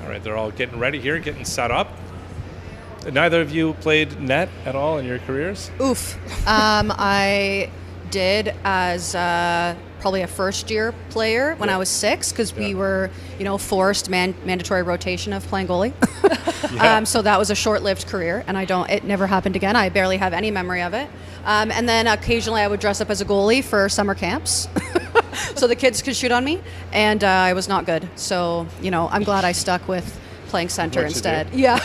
All right, they're all getting ready here, getting set up. Neither of you played net at all in your careers? Oof. I did as probably a first-year player when I was 6, because we were, forced mandatory rotation of playing goalie. So that was a short-lived career, and it never happened again. I barely have any memory of it. And then occasionally I would dress up as a goalie for summer camps, so the kids could shoot on me, and I was not good. So, I'm glad I stuck with playing center instead. Yeah.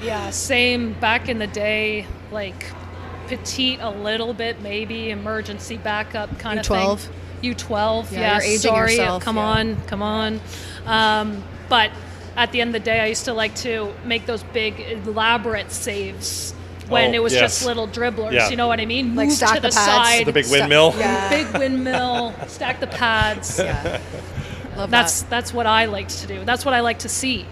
Yeah, same. Back in the day, like petite a little bit, maybe emergency backup kind of thing. U12. Yeah, you're aging sorry. yourself. Come on. But at the end of the day, I used to like to make those big, elaborate saves when it was just little dribblers. Yeah. You know what I mean? Like move stack to the the pads. side. The big windmill. Big windmill. Stack the pads. Yeah. Love That's what I liked to do. That's what I like to see.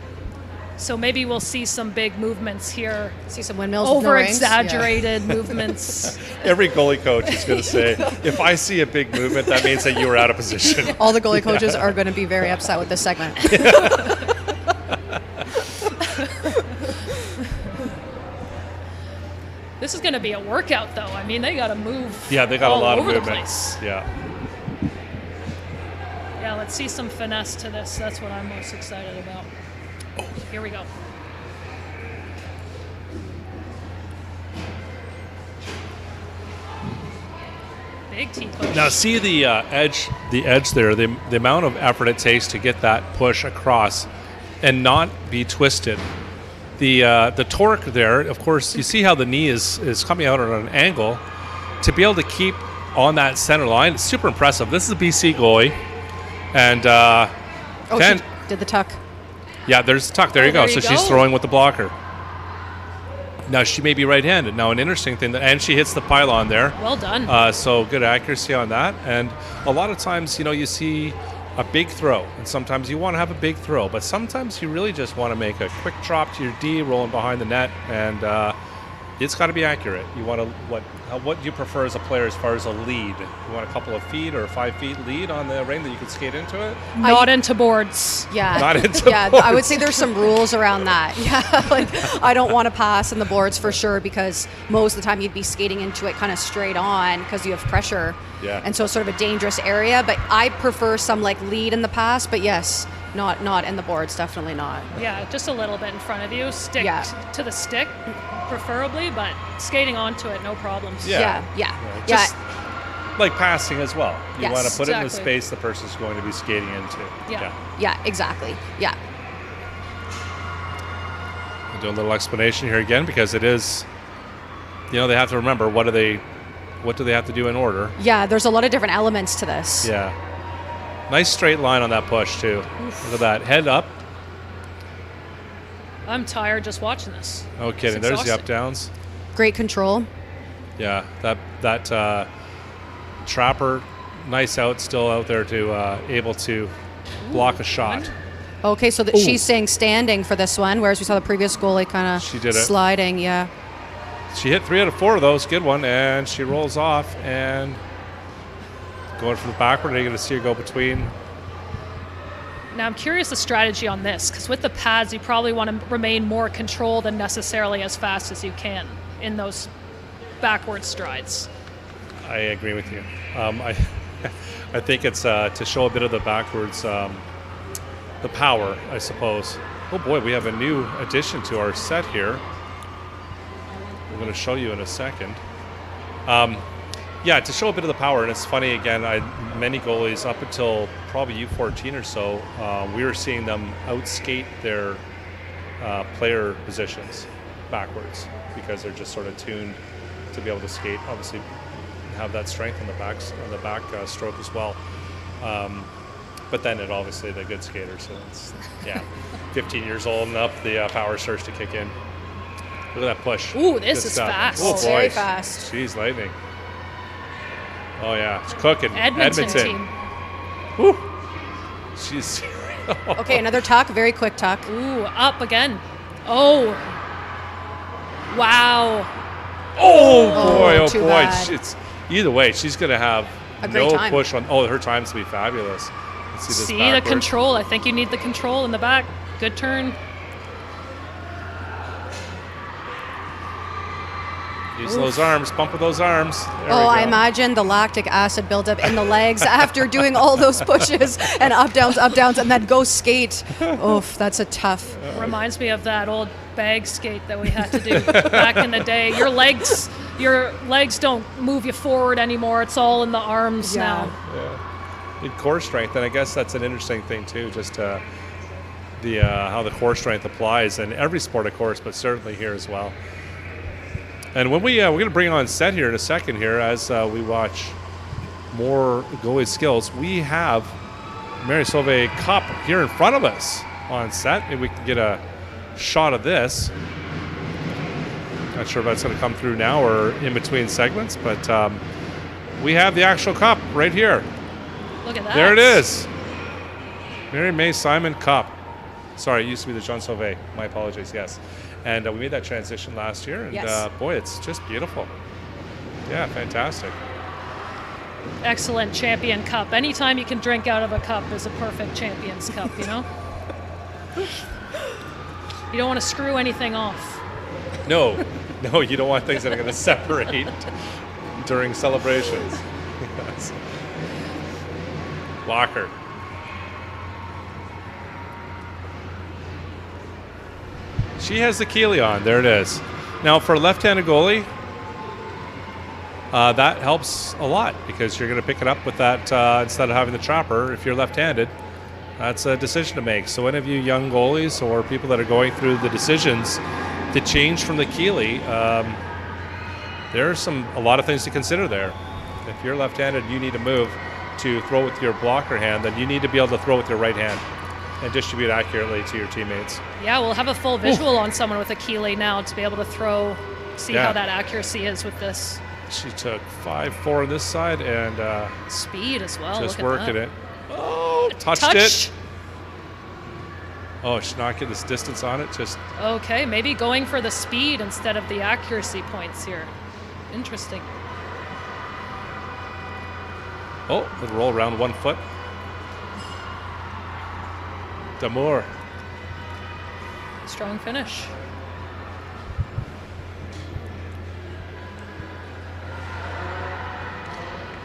So maybe we'll see some big movements here. See some windmills. Over-exaggerated movements. Every goalie coach is going to say, if I see a big movement, that means that you were out of position. All the goalie coaches are going to be very upset with this segment. This is going to be a workout, though. I mean, they got to move. Yeah, they got all a lot of over the movements. place. Yeah. Yeah, let's see some finesse to this. That's what I'm most excited about. Here we go. Big T-push. Now see the edge there, the amount of effort it takes to get that push across and not be twisted. The torque there, of course, you see how the knee is coming out on an angle. To be able to keep on that center line, it's super impressive. This is a BC goalie. And she did the tuck. Yeah, there's the tuck. There you go. There you So she's go. throwing with the blocker. Now she may be right-handed. Now an interesting thing, and she hits the pylon there. Well done. So good accuracy on that. And a lot of times, you see a big throw, and sometimes you want to have a big throw, but sometimes you really just want to make a quick drop to your D, rolling behind the net, and it's got to be accurate. You want to what do you prefer as a player as far as a lead? You want a couple of feet or 5 feet lead on the ring that you can skate into it? Not into boards. Yeah. Not into boards. I would say there's some rules around that. Yeah, I don't want to pass in the boards for sure, because most of the time you'd be skating into it kind of straight on because you have pressure. Yeah. And so it's sort of a dangerous area, but I prefer some lead in the pass, but yes, Not in the boards, definitely not. Yeah, just a little bit in front of you. Stick Yeah. to the stick, preferably, but skating onto it, no problems. Yeah. Just like passing as well. You Yes. want to put it in the Exactly. space the person's going to be skating into. Yeah, exactly. Yeah. I'll do a little explanation here again because it is, they have to remember what do they have to do in order. Yeah, there's a lot of different elements to this. Yeah. Nice straight line on that push too. Look at that. Head up. I'm tired just watching this. No kidding. It's There's the up exhausting. downs. Great control. Yeah. That Trapper, nice out, still out there to able to block a shot. Okay, so she's saying standing for this one, whereas we saw the previous goalie kind She did of it. sliding. Yeah. She hit 3 out of 4 of those. Good one. And she rolls off and going for the backward. You're going to see her go between. Now I'm curious the strategy on this, because with the pads, you probably want to remain more controlled and necessarily as fast as you can in those backward strides. I agree with you. I think it's to show a bit of the backwards, the power, I suppose. Oh boy, we have a new addition to our set here. I'm going to show you in a second. Yeah, to show a bit of the power, and it's funny again. Many goalies up until probably U14 or so, we were seeing them outskate their player positions backwards because they're just sort of tuned to be able to skate. Obviously, have that strength on the back stroke as well. But then it obviously the good skaters. So it's 15 years old and up, the power starts to kick in. Look at that push. Ooh, this Good is stuff. fast. Oh boy, Very fast. Jeez, lightning. Oh yeah, it's cooking. Edmonton team. Woo. She's. Okay, another tuck, very quick tuck. Ooh, up again. Oh. Wow. Oh boy, oh too boy. bad. It's either way, she's gonna have A great no time. push on. Oh, her time's gonna be fabulous. Let's see this See the backward. control. I think you need the control in the back. Good turn. Use those arms. Pump with those arms. There we I go. imagine the lactic acid buildup in the legs after doing all those pushes and up downs, and then go skate. Oof, that's a tough. Reminds me of that old bag skate that we had to do back in the day. Your legs don't move you forward anymore. It's all in the arms now. Yeah. Need core strength, and I guess that's an interesting thing too. Just the how the core strength applies in every sport, of course, but certainly here as well. And when we're going to bring on set here in a second here as we watch more goalie skills, we have Mary Sauvé Cup here in front of us on set. Maybe we can get a shot of this. Not sure if that's going to come through now or in between segments, but we have the actual cup right here. Look at that. There it is. Mary May Simon Cup. Sorry, it used to be the Jean Sauvé. My apologies, yes. And we made that transition last year, and Yes. Boy, it's just beautiful. Yeah, fantastic. Excellent champion cup. Anytime you can drink out of a cup is a perfect champion's cup, you know? You don't want to screw anything off. No, you don't want things that are going to separate during celebrations. Yes. Walker. She has the Keeley on. There it is. Now, for a left-handed goalie, that helps a lot because you're going to pick it up with that instead of having the chopper. If you're left-handed, that's a decision to make. So any of you young goalies or people that are going through the decisions to change from the Keeley, there are a lot of things to consider there. If you're left-handed, you need to move to throw with your blocker hand, then you need to be able to throw with your right hand and distribute accurately to your teammates. Yeah, we'll have a full visual on someone with a Keeley now to be able to throw, see how that accuracy is with this. She took 5-4 on this side and Speed as well. just Look at working that. it. Oh, touched it. Oh, she's not getting this distance on it. Just Okay, maybe going for the speed instead of the accuracy points here. Interesting. oh, little roll around 1 foot. Damour. Strong finish.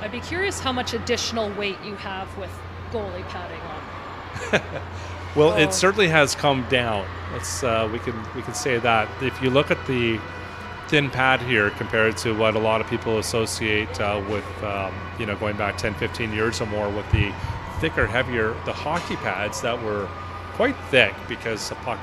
I'd be curious how much additional weight you have with goalie padding on. Well, it certainly has come down. Let's we can say that. If you look at the thin pad here compared to what a lot of people associate with going back 10, 15 years or more, with the thicker, heavier, the hockey pads that were quite thick, because a puck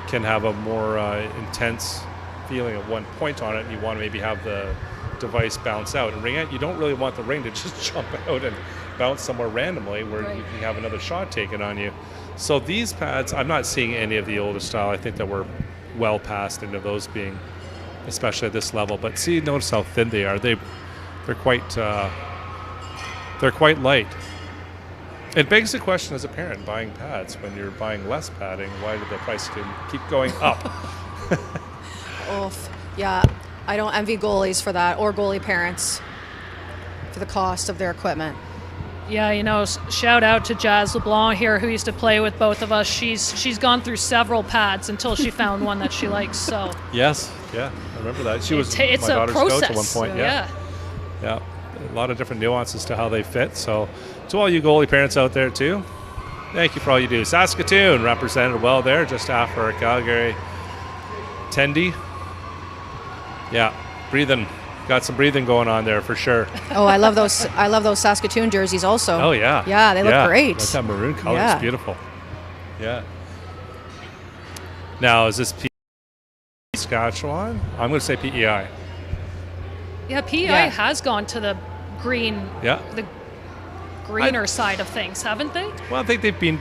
can have a more intense feeling at one point on it, and you want to maybe have the device bounce out. And ringette, you don't really want the ring to just jump out and bounce somewhere randomly where you can have another shot taken on you. So these pads, I'm not seeing any of the older style. I think that we're well past into those being, especially at this level. But see, notice how thin they are. They're quite light. It begs the question as a parent buying pads, when you're buying less padding, why did the price keep going up? Yeah, I don't envy goalies for that, or goalie parents for the cost of their equipment. Yeah, shout out to Jazz LeBlanc here, who used to play with both of us. She's gone through several pads until she found one that she likes. So yes, yeah, I remember that. She was it's my daughter's coach at one process, point. so Yeah, a lot of different nuances to how they fit. So to all you goalie parents out there too, thank you for all you do. Saskatoon represented well there, just after Calgary. Tendy, yeah, breathing. Got some breathing going on there for sure. Oh, I love those Saskatoon jerseys also. Oh yeah. Yeah, they look great. Like that maroon color. Yeah. It's beautiful. Yeah. Now, is this Saskatchewan? I'm going to say PEI. yeah, PEI has gone to the green, the greener side of things, haven't they? Well, I think they've been,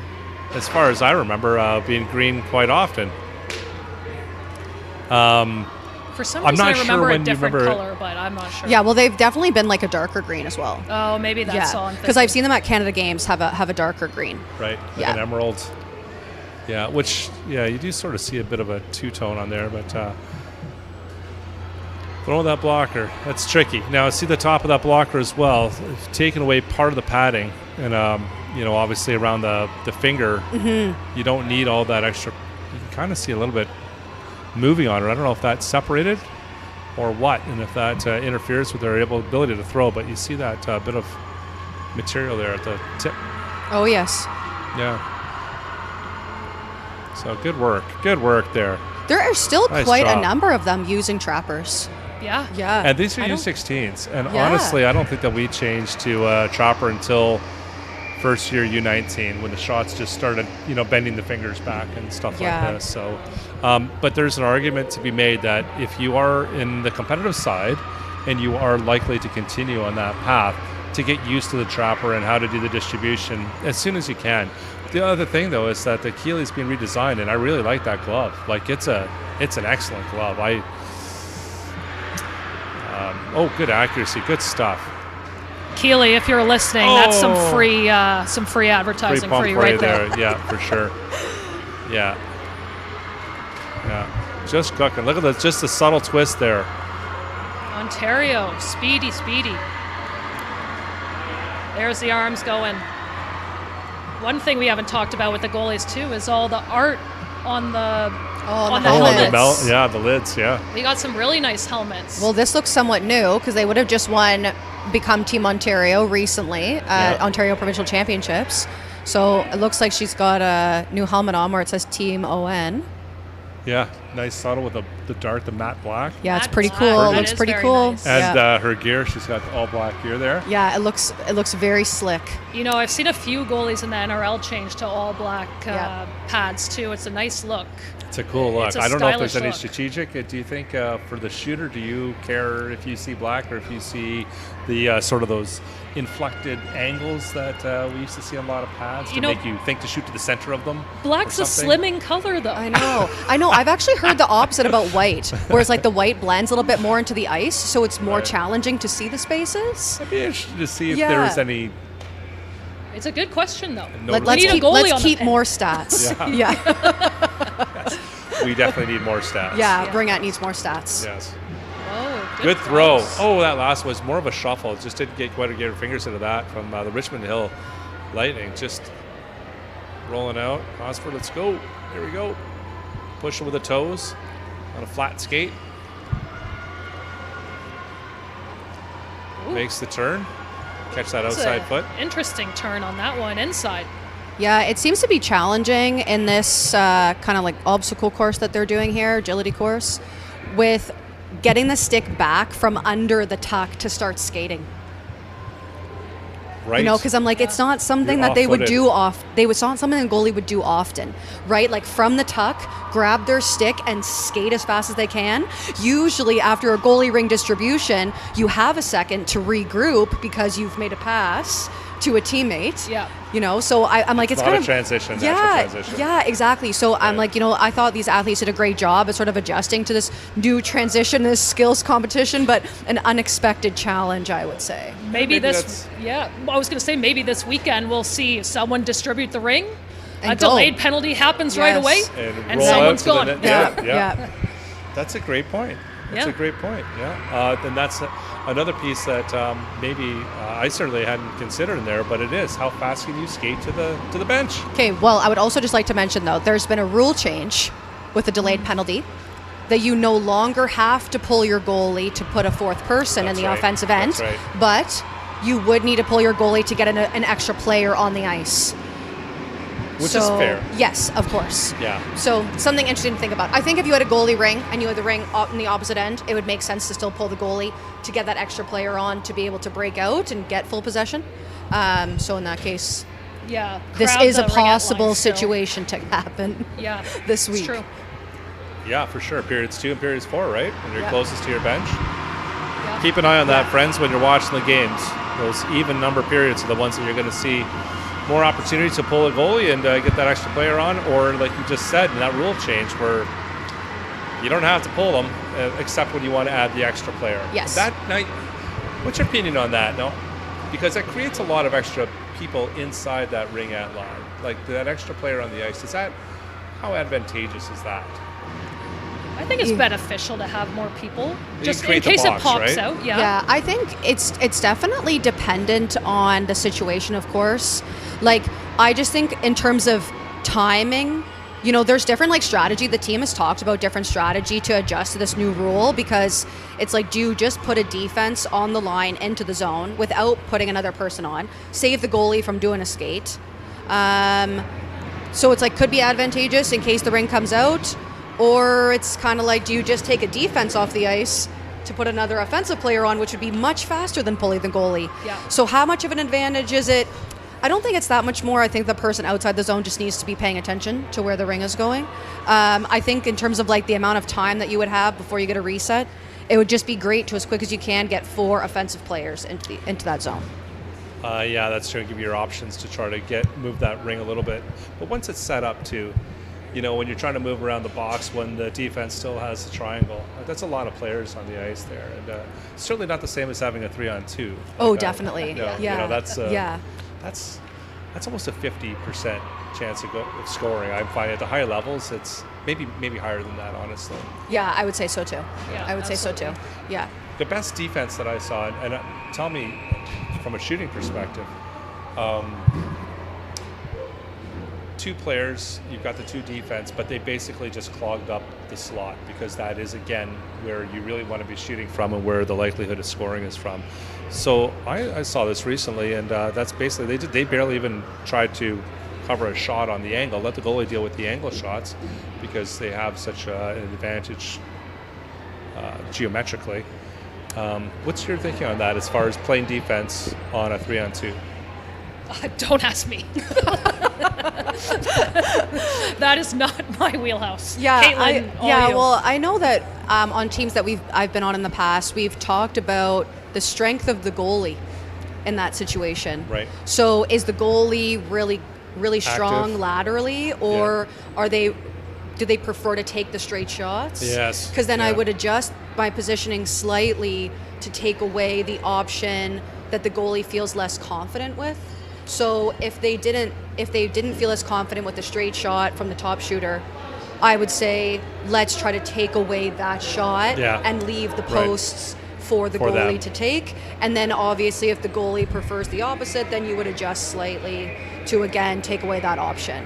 as far as I remember, being green quite often. For some I'm reason, not I remember sure a when different you remember color, but I'm not sure. Yeah, well, they've definitely been like a darker green as well. Oh, maybe that's all I'm thinking. Because I've seen them at Canada Games have a darker green. Right, like an emerald. Yeah, which, you do sort of see a bit of a two-tone on there, but throw that blocker. That's tricky. Now, see the top of that blocker as well. It's taken away part of the padding, and, obviously around the finger, you don't need all that extra. You can kind of see a little bit moving on it. I don't know if that's separated or what, and if that interferes with their ability to throw, but you see that bit of material there at the tip. Oh, yes. Yeah. So good work there. There are still Nice quite job. a number of them using trappers. Yeah. Yeah. And these are U16s, and honestly, I don't think that we changed to chopper until first year U19, when the shots just started, bending the fingers back and stuff like this. So, but there's an argument to be made that if you are in the competitive side and you are likely to continue on that path, to get used to the trapper and how to do the distribution as soon as you can. The other thing, though, is that the Keeley's being redesigned, and I really like that glove. Like, it's an excellent glove. Good accuracy, good stuff. Keeley, if you're listening, that's some free advertising for you right there. Yeah, for sure. Yeah. Just cooking. Look at just the subtle twist there. Ontario, speedy. There's the arms going. One thing we haven't talked about with the goalies too is all the art on the helmets. The lids. Yeah. We got some really nice helmets. Well, this looks somewhat new because they would have just become Team Ontario recently at Ontario Provincial Championships. So it looks like she's got a new helmet on where it says Team ON. Yeah, nice subtle with the dart, the matte black. Yeah, it's pretty cool. It looks pretty cool. Nice. And her gear, she's got all black gear there. Yeah, it looks very slick. I've seen a few goalies in the NRL change to all black pads too. It's a nice look. It's a cool look. I don't know if there's any look. strategic. Do you think for the shooter, do you care if you see black or if you see the sort of those inflected angles that we used to see on a lot of pads to make you think to shoot to the center of them? Black's a slimming color, though. I know. I've actually heard the opposite about white, whereas like the white blends a little bit more into the ice, so it's more challenging to see the spaces. I'd be interested to see if there was any. It's a good question, though. Let's keep more stats. Yeah. Yes. We definitely need more stats. Yeah, Ringette needs more stats. Yes. Oh, good throw. Oh, that last was more of a shuffle. Just didn't get quite to get her fingers into that from the Richmond Hill Lightning. Just rolling out. Osford, let's go. Here we go. Pushing with the toes on a flat skate. Ooh. Makes the turn. Catch that outside foot. Interesting turn on that one. Inside. Yeah, it seems to be challenging in this kind of like obstacle course that they're doing here, agility course, with getting the stick back from under the tuck to start skating. Right. You know, because I'm like, it's not something You're that they would off-footed. do. It's not something a goalie would do often, right? Like from the tuck, grab their stick and skate as fast as they can. Usually, after a goalie ring distribution, you have a second to regroup because you've made a pass to a teammate. Yeah. You know, so I'm like, it's a lot kind of transition, yeah, natural transition. yeah, exactly. So I'm like, you know, I thought these athletes did a great job at sort of adjusting to this new transition, this skills competition, but an unexpected challenge, I would say. Maybe this, I was going to say maybe this weekend we'll see someone distribute the ring. And a delayed penalty happens right away, and roll someone's out to gone. the net. Yeah. That's a great point. That's a great point. Yeah. Then that's another piece that maybe I certainly hadn't considered in there, but it is how fast can you skate to the bench? Okay, well, I would also just like to mention, though, there's been a rule change with the delayed penalty that you no longer have to pull your goalie to put a fourth person in the offensive end, but you would need to pull your goalie to get an extra player on the ice. Which is fair. Yes, of course. Yeah. So something interesting to think about. I think if you had a goalie ring and you had the ring in the opposite end, it would make sense to still pull the goalie to get that extra player on to be able to break out and get full possession. So in that case, this crowd is a the Ringette possible line still. situation to happen this week. It's true. Yeah, for sure. Periods 2 and periods 4, right? When you're closest to your bench. Keep an eye on that, friends, when you're watching the games. Those even number periods are the ones that you're going to see more opportunity to pull a goalie and get that extra player on, or like you just said in that rule change where you don't have to pull them except when you want to add the extra player. Yes. What's your opinion on that? No, because that creates a lot of extra people inside that ringette line. Like that extra player on the ice. How advantageous is that? I think it's beneficial to have more people, just in create the case box, it pops right? out. Yeah, I think it's definitely dependent on the situation, of course. Like, I just think in terms of timing, you know, there's different like strategy. The team has talked about different strategy to adjust to this new rule, because it's like, do you just put a defense on the line into the zone without putting another person on, save the goalie from doing a skate? So it's like, could be advantageous in case the ring comes out. Or it's kind of like, do you just take a defense off the ice to put another offensive player on, which would be much faster than pulling the goalie? Yeah. So how much of an advantage is it? I don't think it's that much more. I think the person outside the zone just needs to be paying attention to where the ring is going. I think in terms of like the amount of time that you would have before you get a reset, it would just be great to, as quick as you can, get 4 offensive players into that zone. Yeah, that's true. Give you your options to try to move that ring a little bit. But once it's set up to, you know, when you're trying to move around the box, when the defense still has the triangle, that's a lot of players on the ice there, and certainly not the same as having a 3-on-2. Oh, definitely. You know, that's almost a 50% chance of scoring. I'm finding at the higher levels, it's maybe higher than that, honestly. Yeah, I would say so too. Yeah, I would say so too. Yeah. The best defense that I saw, and tell me from a shooting perspective. 2 players, you've got the 2 defense, but they basically just clogged up the slot, because that is, again, where you really want to be shooting from and where the likelihood of scoring is from. So I saw this recently, and that's basically, they barely even tried to cover a shot on the angle, let the goalie deal with the angle shots, because they have such an advantage geometrically. What's your thinking on that as far as playing defense on a 3-on-2? Don't ask me. That is not my wheelhouse. Yeah, Caitlin, all you. Well, I know that on teams that I've been on in the past, we've talked about the strength of the goalie in that situation. Right. So is the goalie really strong Active. Laterally, or do they prefer to take the straight shots? Yes. Because then I would adjust my positioning slightly to take away the option that the goalie feels less confident with. So if they didn't feel as confident with the straight shot from the top shooter, I would say let's try to take away that shot and leave the posts for the goalie to take. And then obviously if the goalie prefers the opposite, then you would adjust slightly to again take away that option.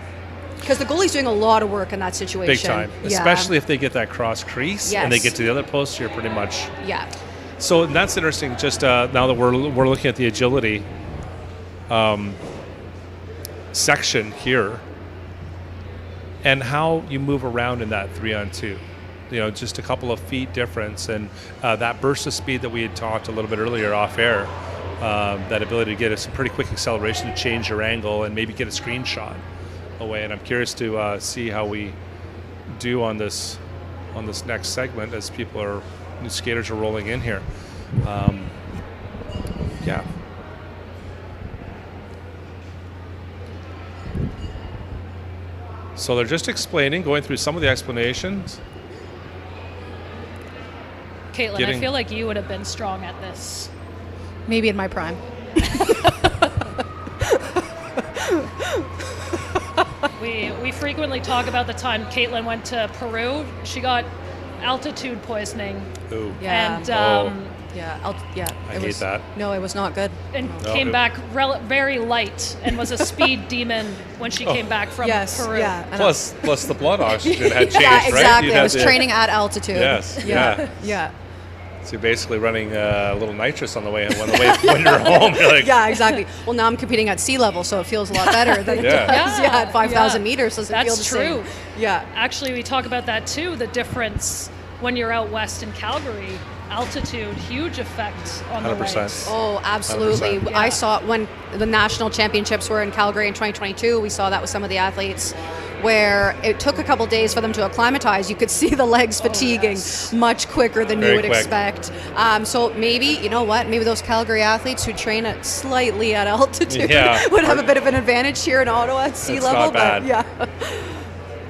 Because the goalie's doing a lot of work in that situation. Big time. Especially if they get that cross crease and they get to the other post, you're pretty much... Yeah. So that's interesting. Just now that we're looking at the agility, section here, and how you move around in that 3-on-2. Just a couple of feet difference, and that burst of speed that we had talked a little bit earlier off air, that ability to get some pretty quick acceleration to change your angle and maybe get a screenshot away. And I'm curious to see how we do on this next segment as new skaters are rolling in here. Yeah. So they're just going through some of the explanations. Caitlin, I feel like you would have been strong at this. Maybe in my prime. We frequently talk about the time Caitlin went to Peru. She got altitude poisoning. Ooh. Yeah. And I hate that. No, it was not good. And came back very light and was a speed demon when she came back from Peru. Yeah. Plus the blood oxygen had changed, yeah, exactly. right? I was training at altitude. Yes. Yeah. So you're basically running a little nitrous on the way when you're home. You're like, yeah, exactly. Well, now I'm competing at sea level, so it feels a lot better than it does. Yeah, at 5,000 meters, doesn't feel the same. That's true. Yeah. Actually, we talk about that too. The difference when you're out west in Calgary. Altitude, huge effect on 100%. The legs. Oh, absolutely. 100%. I saw when the national championships were in Calgary in 2022, we saw that with some of the athletes where it took a couple days for them to acclimatize. You could see the legs fatiguing much quicker than you would expect. So maybe, you know what, maybe those Calgary athletes who train at slightly at altitude would have a bit of an advantage here in Ottawa at sea level. Not bad. But yeah.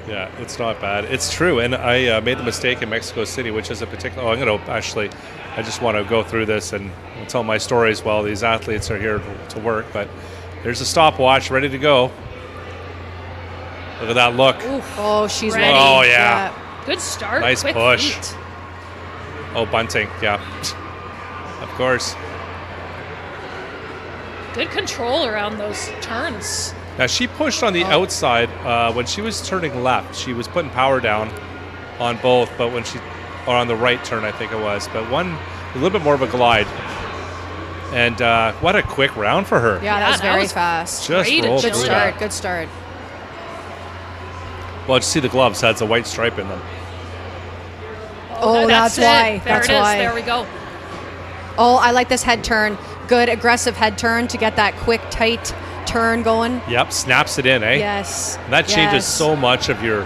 Yeah, it's not bad. It's true. And I made the mistake in Mexico City, which is a particular... I just want to go through this and tell my stories while these athletes are here to work. But there's a stopwatch ready to go. Look at that look. Oof. Oh, she's ready. Oh, yeah. Good start. Nice Quick push. Feet. Oh, bunting. Yeah. Of course. Good control around those turns. Now, she pushed on the outside when she was turning left. She was putting power down on both, or on the right turn, I think it was. But a little bit more of a glide. And what a quick round for her. Yeah, that was very fast. Just rolled Good through start. that. Good start. Well, you see the gloves has a white stripe in them. Oh, that's why. That's why. There we go. Oh, I like this head turn. Good aggressive head turn to get that quick, tight turn going. Yep, snaps it in, eh? Yes. And that changes so much of your...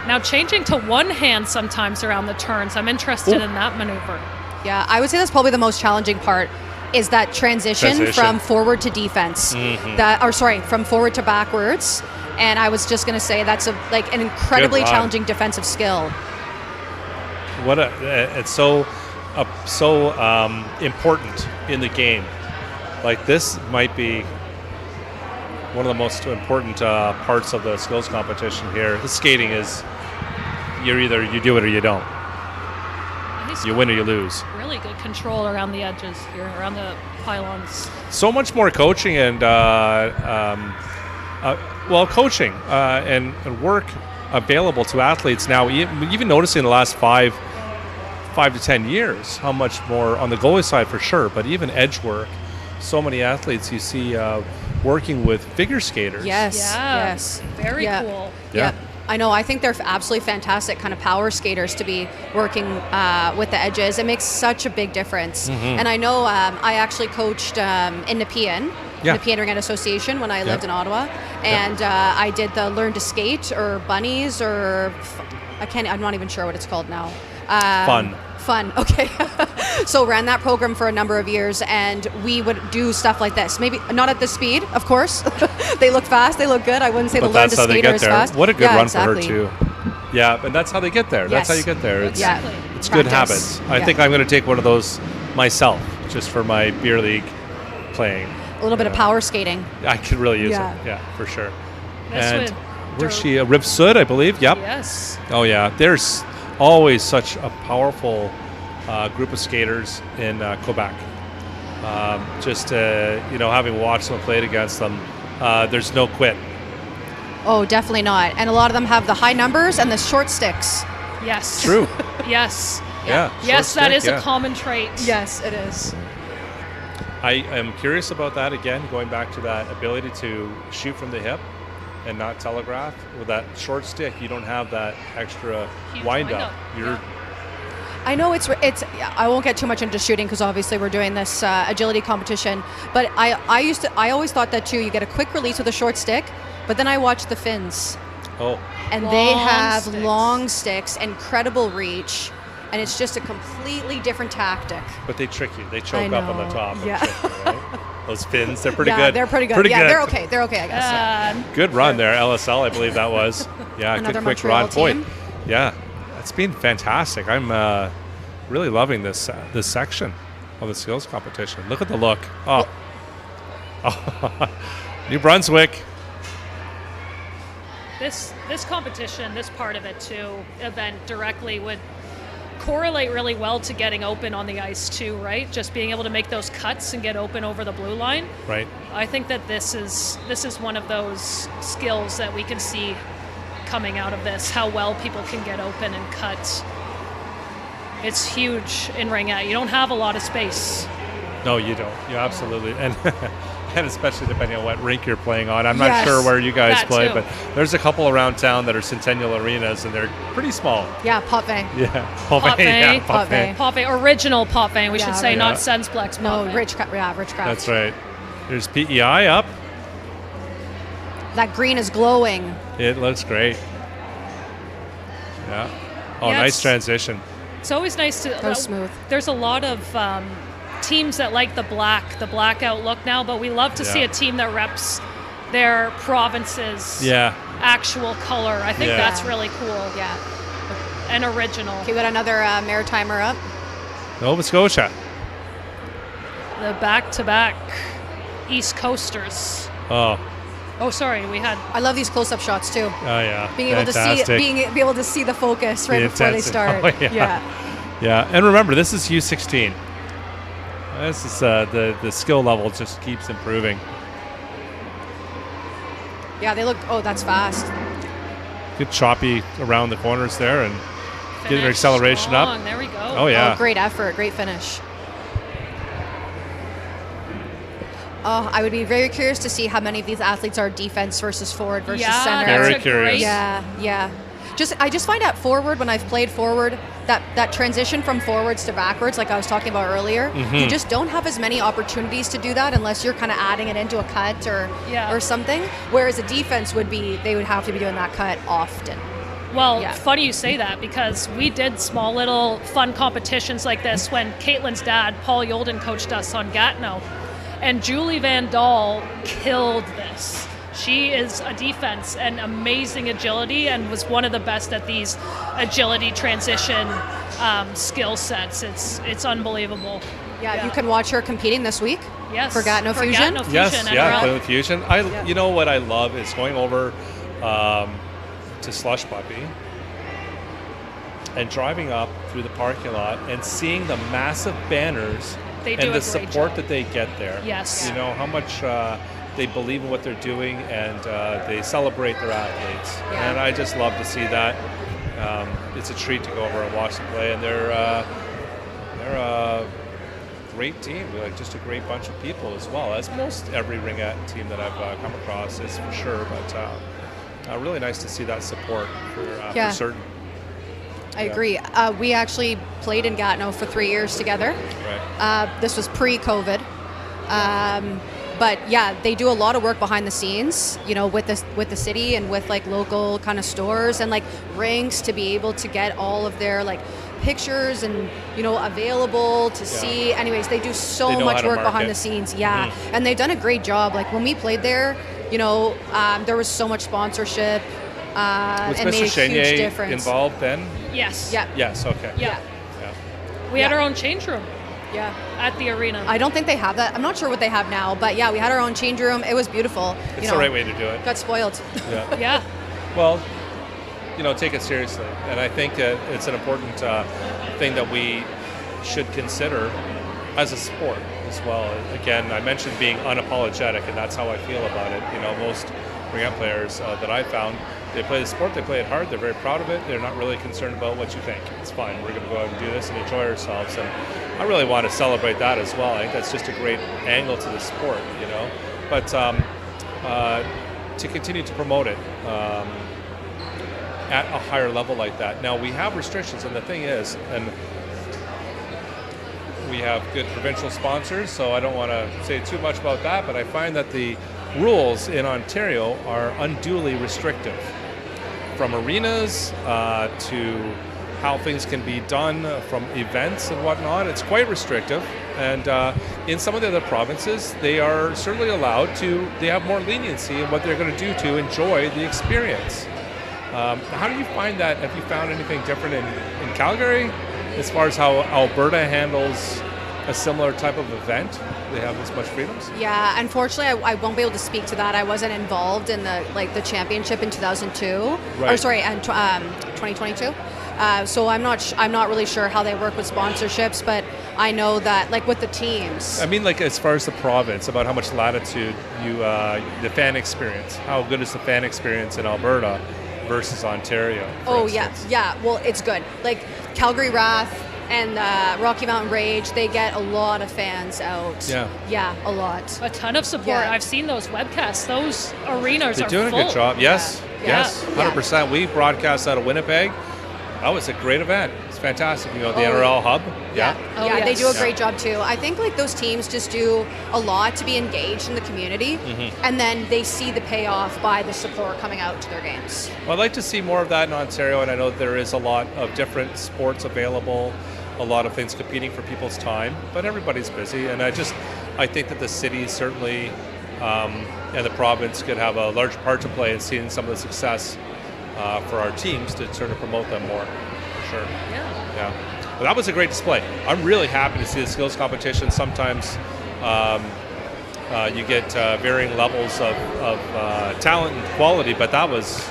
Now changing to one hand sometimes around the turns. I'm interested in that maneuver. Yeah, I would say that's probably the most challenging part is that transition. From forward to defense. Mm-hmm. From forward to backwards. And I was just going to say that's an incredibly challenging defensive skill. It's so important in the game. Like this might be one of the most important parts of the skills competition here. The skating is you do it or you don't. You win or you lose. Really good control around the edges here, around the pylons. So much more coaching and coaching and work available to athletes now. Even noticing the last 5 to 10 years, how much more on the goalie side for sure, but even edge work. So many athletes you see working with figure skaters. Yes. Very cool. Yeah. I know. I think they're absolutely fantastic kind of power skaters to be working with the edges. It makes such a big difference. Mm-hmm. And I know I actually coached in Nepean, Nepean Ringette Association when I lived in Ottawa. And I did the Learn to Skate or Bunnies or I'm not even sure what it's called now. Fun. Okay. So ran that program for a number of years, and we would do stuff like this. Maybe not at this speed, of course. They look fast. They look good. I wouldn't say the Learn to Skater is fast. What a good run for her too. Yeah, but that's how they get there. That's how you get there. It's good habits. I think I'm going to take one of those myself, just for my beer league playing. A little bit of power skating. I could really use it. Yeah, for sure. And where's she? Ripsud, I believe. Yep. Yes. Oh yeah. There's always such a powerful group of skaters in Quebec. Having watched them played against them, there's no quit. Oh, definitely not. And a lot of them have the high numbers and the short sticks. Yes. True. Yes. Yeah. Yes, that is a common trait. Yes, it is. I am curious about that again, going back to that ability to shoot from the hip. and not telegraph. With that short stick, you don't have that extra wind up. I know it's. I won't get too much into shooting because obviously we're doing this agility competition. But I always thought that too. You get a quick release with a short stick, but then I watched the Finns. Oh. And they have long sticks, incredible reach, and it's just a completely different tactic. But they trick you. They choke up on the top. Yeah. Trick you, right? Those Finns, they're pretty good. Yeah, they're pretty good. They're okay. They're okay, I guess. Good run there, LSL, I believe that was. Yeah, Another good quick Montreal run. Boy, team. yeah, it's been fantastic. I'm really loving this section of the skills competition. Look at the look. Oh. New Brunswick. This competition, this part of it too, event directly would correlate really well to getting open on the ice too, right? Just being able to make those cuts and get open over the blue line. Right. I think that this is one of those skills that we can see coming out of this, how well people can get open and cut. It's huge in Ringette. You don't have a lot of space. No, you don't. You absolutely. And especially depending on what rink you're playing on. I'm not sure where you guys play, but there's a couple around town that are Centennial arenas, and they're pretty small. Yeah, Potvin. Yeah, Potvin. Potvin. Original Potvin, we should say, not Sensplex. No, Richcraft. That's right. There's PEI up. That green is glowing. It looks great. Yeah. Oh, nice transition. It's always nice to. That was smooth. There's a lot of teams that like the blackout look now, but we love to see a team that reps their province's actual color. I think that's really cool. Yeah. And original. Okay, we got another Maritimer up. Nova Scotia. The back-to-back East Coasters. Oh, sorry, we had. I love these close-up shots too. Oh yeah. Being able to see, be able to see the focus right before they start. Oh, yeah. And remember, this is U16. This is the skill level just keeps improving. Yeah, they look. Oh, that's fast. Good choppy around the corners there and get their acceleration up. There we go. Oh yeah. Oh, great effort, great finish. Oh, I would be very curious to see how many of these athletes are defense versus forward versus center. Very curious. Yeah. I just find out forward, when I've played forward, that transition from forwards to backwards, like I was talking about earlier, you just don't have as many opportunities to do that unless you're kind of adding it into a cut or something. Whereas a defense they would have to be doing that cut often. Well, funny you say that, because we did small little fun competitions like this when Caitlin's dad, Paul Yolden, coached us on Gatineau. And Julie Van Dahl killed this. She is a defense and amazing agility, and was one of the best at these agility transition skill sets. It's unbelievable. Yeah, you can watch her competing this week. Yes. For Gatineau Fusion. Play with Fusion. You know what I love is going over to Slush Puppy and driving up through the parking lot and seeing the massive banners and the support that they get there. Yes. You know how much they believe in what they're doing, and they celebrate their athletes. And I just love to see that. It's a treat to go over and watch them play, and they're a great team. They're like just a great bunch of people as well, as most every Ringette team that I've come across is, for sure. But really nice to see that support for certain. I agree. We actually played in Gatineau for 3 years together. Right. This was pre-COVID. But yeah, they do a lot of work behind the scenes, with the city and with like local kind of stores and like rinks to be able to get all of their like pictures and available to see. Anyways, they do so much work behind the scenes. Yeah. And they've done a great job. Like when we played there, there was so much sponsorship. Was and made Mr. a huge difference. Involved then? Yes. Yeah. Yes. Okay. Yeah. We had our own change room. Yeah. At the arena. I don't think they have that. I'm not sure what they have now, but yeah, we had our own change room. It was beautiful. It's the right way to do it. Got spoiled. Yeah. Yeah. Well, take it seriously, and I think it's an important thing that we should consider as a sport as well. Again, I mentioned being unapologetic, and that's how I feel about it. Most Ringette players that I found, they play the sport, they play it hard, they're very proud of it, they're not really concerned about what you think. It's fine, we're going to go out and do this and enjoy ourselves, and I really want to celebrate that as well. I think that's just a great angle to the sport, But to continue to promote it at a higher level like that. Now, we have restrictions, and the thing is, and we have good provincial sponsors, so I don't want to say too much about that, but I find that the rules in Ontario are unduly restrictive. From arenas to how things can be done, from events and whatnot, it's quite restrictive. And in some of the other provinces, they are certainly allowed to, they have more leniency in what they're going to do to enjoy the experience. How do you find that? Have you found anything different in Calgary as far as how Alberta handles a similar type of event? They have this much freedoms? Yeah, unfortunately, I won't be able to speak to that. I wasn't involved in the championship in 2002. Right. Or sorry, and 2022. So I'm not really sure how they work with sponsorships, but I know that like with the teams. I mean, like as far as the province, about how much latitude you, the fan experience. How good is the fan experience in Alberta versus Ontario? Oh yeah. Well, it's good. Like Calgary Wrath and Rocky Mountain Rage, they get a lot of fans out. Yeah, a lot. A ton of support. Yeah. I've seen those webcasts. Those arenas They're are doing full. a good job. Yes, Yeah. yes, 100%. We broadcast out of Winnipeg. That was a great event. It's fantastic. You know, the NRL hub. Yeah. Yeah, they do a great job too. I think like those teams just do a lot to be engaged in the community, and then they see the payoff by the support coming out to their games. Well, I'd like to see more of that in Ontario, and I know there is a lot of different sports available, a lot of things competing for people's time, but everybody's busy, and I think that the city certainly and the province could have a large part to play in seeing some of the success for our teams to sort of promote them more, for sure. Yeah. But that was a great display. I'm really happy to see the skills competition. Sometimes you get varying levels of talent and quality, but that was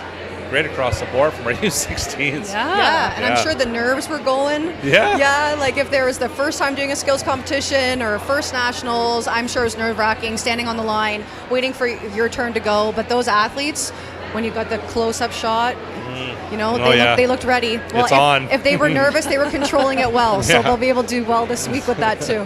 great across the board from our U16s. Yeah, and I'm sure the nerves were going. Yeah, like if there was the first time doing a skills competition or first nationals, I'm sure it was nerve-wracking, standing on the line, waiting for your turn to go. But those athletes, when you got the close-up shot, you know, they looked ready. Well, it's on. If they were nervous, they were controlling it well. So they'll be able to do well this week with that too.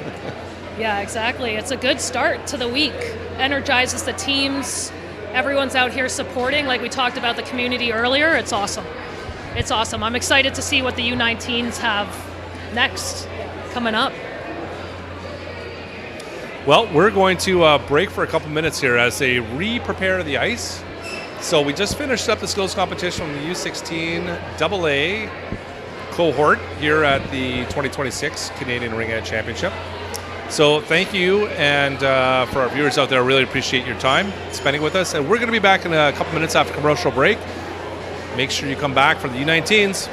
Yeah, exactly. It's a good start to the week. Energizes the teams. Everyone's out here supporting. Like we talked about the community earlier. It's awesome. It's awesome. I'm excited to see what the U19s have next coming up. Well, we're going to break for a couple minutes here as they re-prepare the ice. So we just finished up the skills competition on the U16 AA cohort here at the 2026 Canadian Ringette Championship. So thank you, and for our viewers out there, I really appreciate your time spending with us. And we're going to be back in a couple minutes after commercial break. Make sure you come back for the U19s.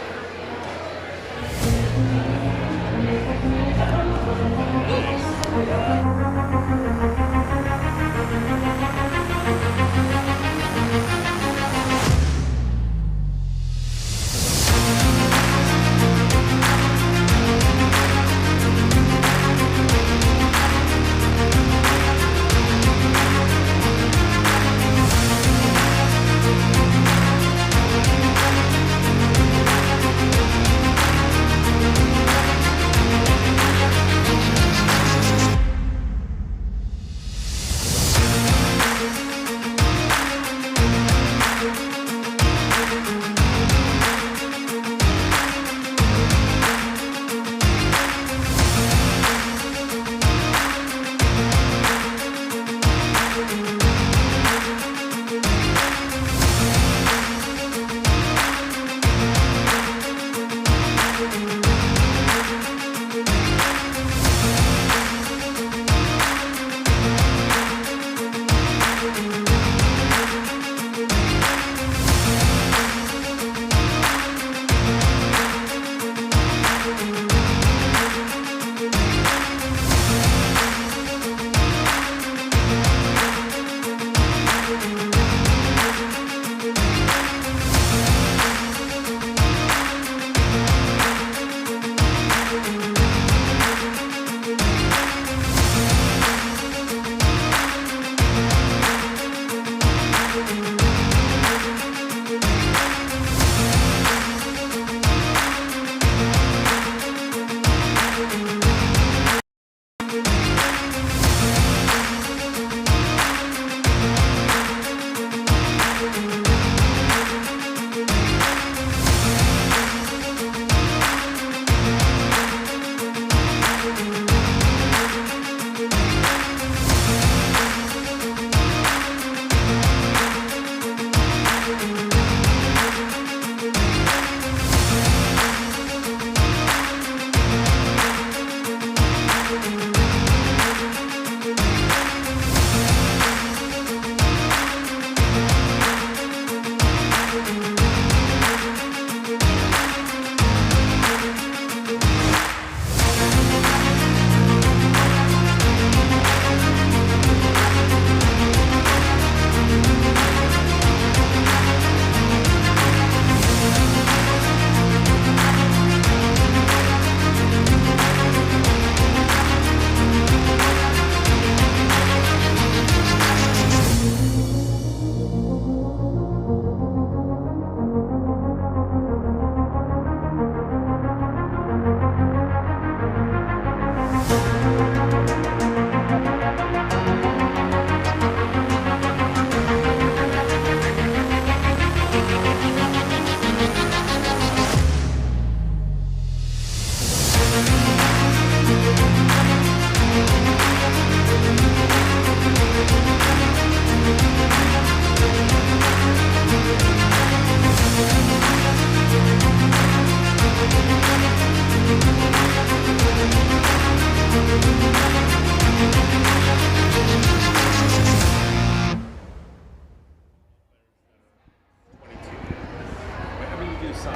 do some.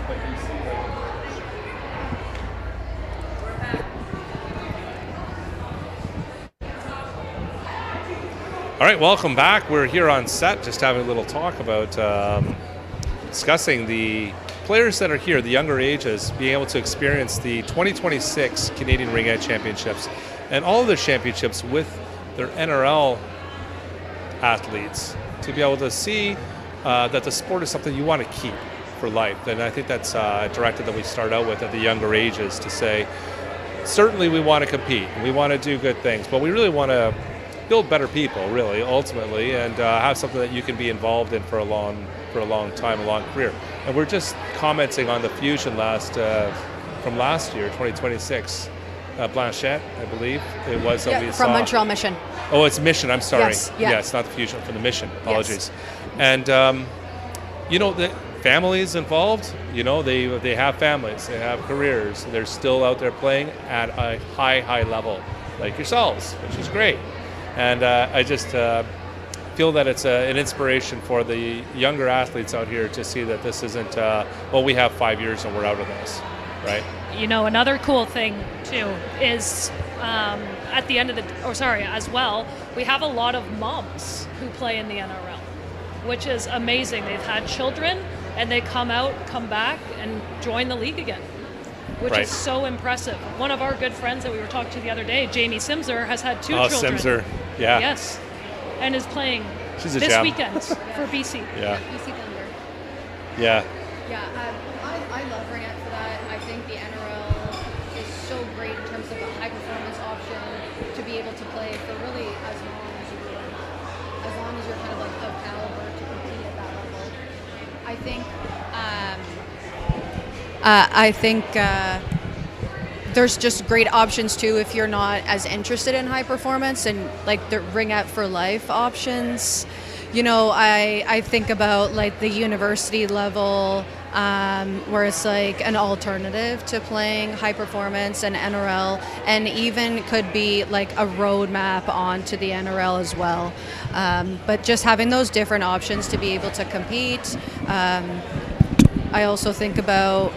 But you see, all right, welcome back. We're here on set just having a little talk about discussing the players that are here, the younger ages, being able to experience the 2026 Canadian Ringette Championships and all of the championships with their NRL athletes, to be able to see that the sport is something you want to keep for life. And I think that's a directive that we start out with at the younger ages, to say, certainly we want to compete, and we want to do good things, but we really want to build better people, really, ultimately, and have something that you can be involved in for a long time, a long career. And we're just commenting on the fusion from last year, 2026. Blanchette, I believe it was that we saw. From Montreal Mission. Oh, it's Mission, I'm sorry. Yes, yeah. Yeah, it's not the fusion, from the Mission, apologies. Yes. And, you know, the families involved, you know, they have families, they have careers, they're still out there playing at a high level, like yourselves, which is great. And I just feel that it's an inspiration for the younger athletes out here to see that this isn't, well, we have 5 years and we're out of this, right? You know, another cool thing too is at the end of as well, we have a lot of moms who play in the NRL, which is amazing. They've had children and they come back and join the league again, which right. is so impressive. One of our good friends that we were talking to the other day, Jamie Simser, has had 2 children. Simser, yeah. Yes, and is playing She's a this gem. weekend for BC. Yeah. BC Thunder. Yeah. Yeah, I love Ringette for that. I think the NRL is so great in terms of a high performance option to be able to play for really as long as you're kind of like of caliber to compete at that level. I think there's just great options too if you're not as interested in high performance, and like the Ringette for Life options. You know, I think about like the university level, where it's like an alternative to playing high performance and NRL, and even could be like a roadmap onto the NRL as well. But just having those different options to be able to compete. I also think about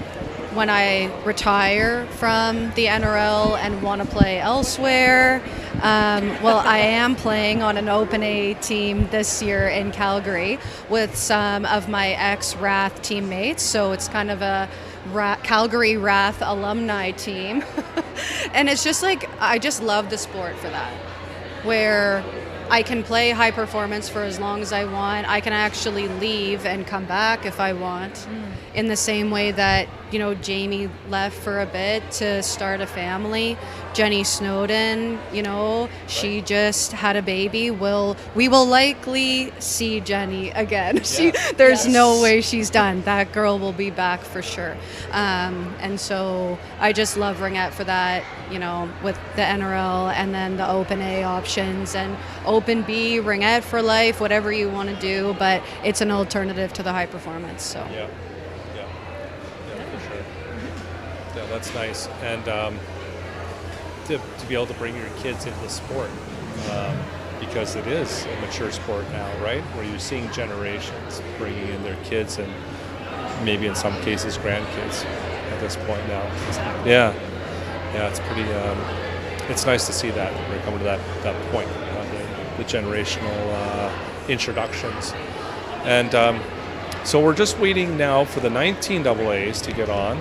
when I retire from the NRL and want to play elsewhere. Well, I am playing on an Open A team this year in Calgary with some of my ex-Wrath teammates. So it's kind of a Calgary Wrath alumni team. And it's just like, I just love the sport for that, where I can play high performance for as long as I want. I can actually leave and come back if I want. In the same way that, you know, Jamie left for a bit to start a family. Jenny Snowden, you know, she just had a baby. We will likely see Jenny again. There's no way she's done. That girl will be back for sure. And so I just love Ringette for that, you know, with the NRL and then the Open A options and Open B, Ringette for Life, whatever you want to do, but it's an alternative to the high performance. So. Yeah, for sure. Yeah, that's nice. And to be able to bring your kids into the sport, because it is a mature sport now, right? Where you're seeing generations bringing in their kids and maybe in some cases grandkids at this point now. Yeah, it's pretty. It's nice to see that we're coming to that point, the generational introductions, and so we're just waiting now for the 19 AAs to get on.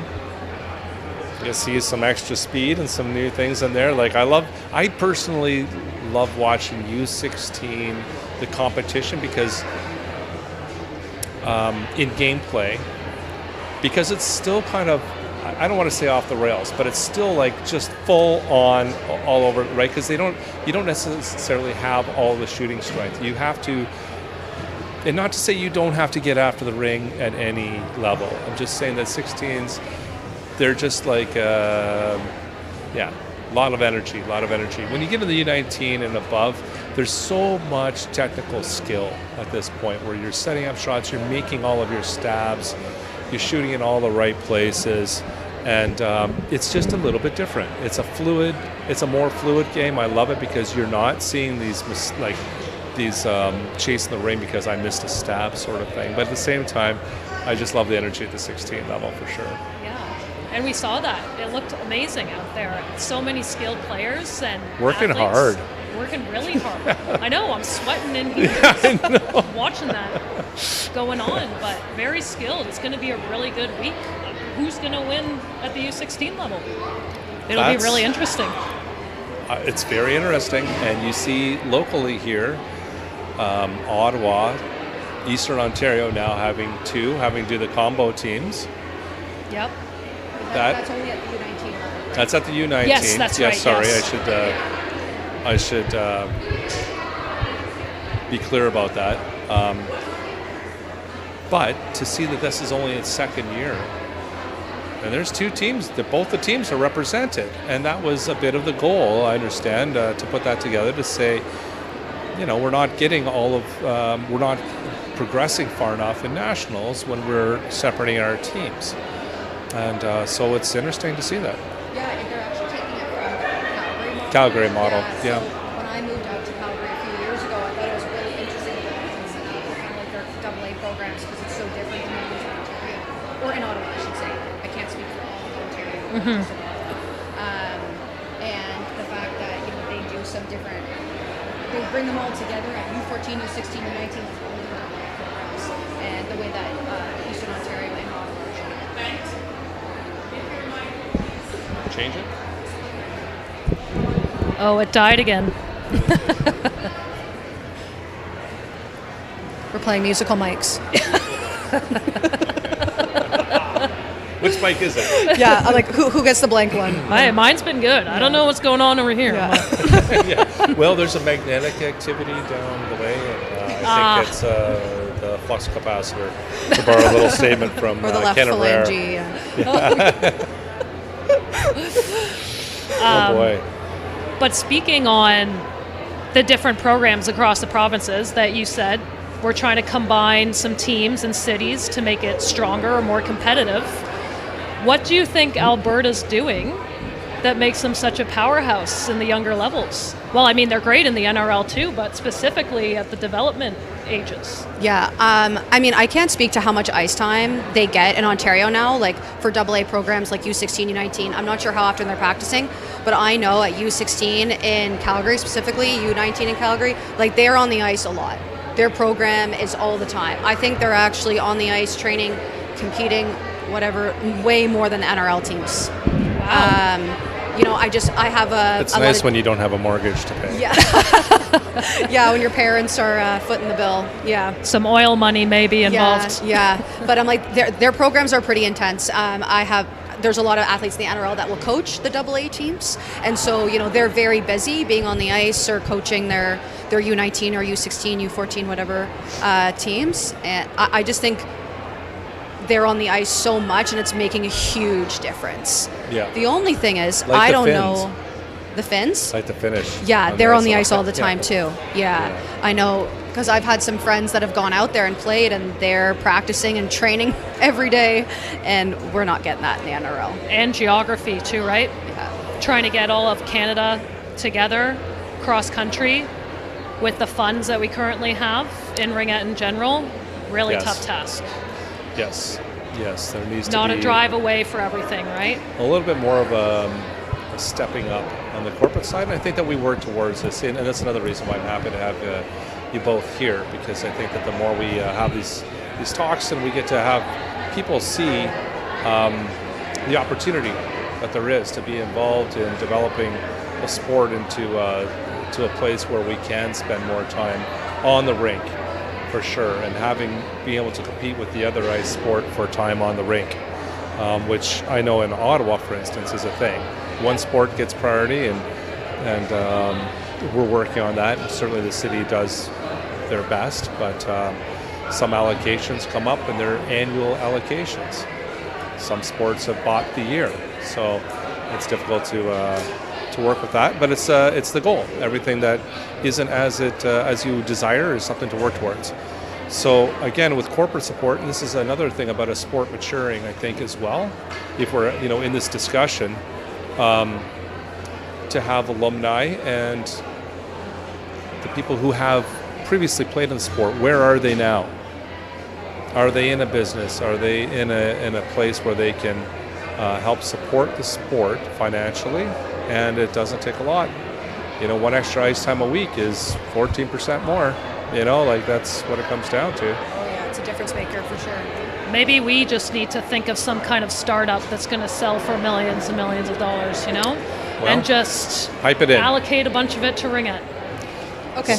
You see some extra speed and some new things in there. Like I personally love watching U16, the competition, because in gameplay, because it's still kind of, I don't want to say off the rails, but it's still like just full on all over, right? Because you don't necessarily have all the shooting strength. You have to, and not to say you don't have to get after the ring at any level. I'm just saying that 16s, they're just like, a lot of energy. When you get to the U19 and above, there's so much technical skill at this point where you're setting up shots, you're making all of your stabs, you're shooting in all the right places, and it's just a little bit different. It's a more fluid game. I love it because you're not seeing these chasing the ring because I missed a stab sort of thing. But at the same time, I just love the energy at the 16 level for sure. Yeah, and we saw that. It looked amazing out there. So many skilled players and Working athletes hard. Working really hard. I know, I'm sweating in here watching that going on, but very skilled. It's going to be a really good week. Who's going to win at the U16 level? It'll be really interesting. It's very interesting, and you see locally here, Ottawa, Eastern Ontario now having to do the combo teams. Yep. That's only at the U19 level. That's at the U19. Yes, that's right. Sorry, yes. I should be clear about that. But to see that this is only its second year, and there's two teams that both the teams are represented, and that was a bit of the goal, I understand, to put that together to say, we're not getting we're not progressing far enough in nationals when we're separating our teams, and so it's interesting to see that. Yeah, and they're actually taking it from Calgary model. Yeah. So when I moved out to Calgary a few years ago, I thought it was really interesting that it's kind of like their AA programs because it's so different than it is in Ontario, or in Ottawa, I should say. I can't speak for all of Ontario. Mm-hmm. And the fact that they do some different, they bring them all together at U14, U16, U19 with all the AA programs, and the way that Eastern Ontario and Ottawa are doing it. Change it? Oh, it died again. We're playing musical mics. Which mic is it? Yeah, I'm like, who gets the blank one? Mine's been good. I don't know what's going on over here. Yeah. Well, there's a magnetic activity down the way, and I think it's the flux capacitor, to borrow a little statement from or the left Ken Herrera. phalange. Oh boy. But speaking on the different programs across the provinces that you said, we're trying to combine some teams and cities to make it stronger or more competitive. What do you think Alberta's doing that makes them such a powerhouse in the younger levels? Well, I mean, they're great in the NRL too, but specifically at the development ages. Yeah, I mean, I can't speak to how much ice time they get in Ontario now, like for AA programs like U16, U19. I'm not sure how often they're practicing, but I know at U16 in Calgary specifically, U19 in Calgary, like they're on the ice a lot. Their program is all the time. I think they're actually on the ice training, competing, whatever, way more than the NRL teams. Wow. I have a... It's nice when you don't have a mortgage to pay. Yeah. Yeah, when your parents are footing the bill. Yeah. Some oil money maybe involved. Yeah. But I'm like, their programs are pretty intense. There's a lot of athletes in the NRL that will coach the AA teams. And so, they're very busy being on the ice or coaching their U19 or U16, U14, whatever teams. And I just think they're on the ice so much and it's making a huge difference. Yeah. The only thing is, like I the don't Finns. know. The Finns? Like the Finnish. Yeah, they're on the ice all the Yeah. time too. Yeah. I know, because I've had some friends that have gone out there and played and they're practicing and training every day, and we're not getting that in the NRL. And geography too, right? Yeah. Trying to get all of Canada together, cross country, with the funds that we currently have in Ringette in general, really Yes. tough task. Yes, there needs Not to be a drive away for everything, right? a little bit more of a stepping up on the corporate side, and I think that we work towards this, and that's another reason why I'm happy to have you both here, because I think that the more we have these talks and we get to have people see the opportunity that there is to be involved in developing a sport into to a place where we can spend more time on the rink, for sure, and being able to compete with the other ice sport for time on the rink, which I know in Ottawa, for instance, is a thing. One sport gets priority, and we're working on that. And certainly the city does their best, but some allocations come up and they're annual allocations. Some sports have bought the year, so it's difficult to work with that. But it's the goal. Everything that isn't as you desire is something to work towards. So again, with corporate support, and this is another thing about a sport maturing, I think, as well. If we're in this discussion, to have alumni and the people who have previously played in the sport, where are they now? Are they in a business? Are they in a place where they can help support the sport financially? And it doesn't take a lot. You know, one extra ice time a week is 14% more. You know, like that's what it comes down to. Oh yeah, it's a difference maker for sure. Maybe we just need to think of some kind of startup that's going to sell for millions and millions of dollars, you know? Well, and just hype it in. allocate a bunch of it to Ringette. Okay.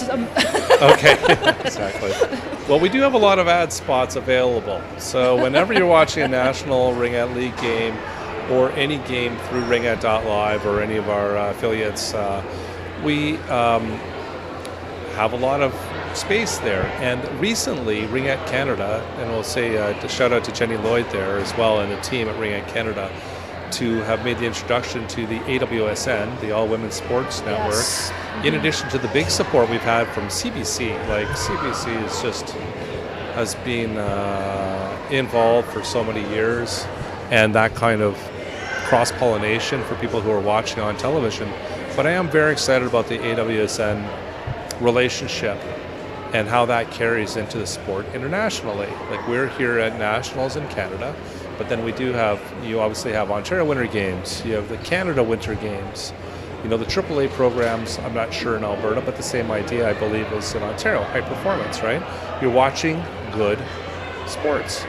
Okay, exactly. Well, we do have a lot of ad spots available. So whenever you're watching a National Ringette League game or any game through Ringette.live or any of our affiliates, we have a lot of space there. And recently, Ringette Canada, and we'll say a shout out to Jenny Lloyd there as well and the team at Ringette Canada, to have made the introduction to the AWSN, the All Women's Sports Network, Yes. in addition to the big support we've had from CBC. Like CBC has been involved for so many years, and that kind of cross-pollination for people who are watching on television. But I am very excited about the AWSN relationship and how that carries into the sport internationally. Like we're here at Nationals in Canada, but then you obviously have Ontario Winter Games, you have the Canada Winter Games, you know, the AAA programs, I'm not sure in Alberta, but the same idea I believe is in Ontario, high performance, right? You're watching good sports.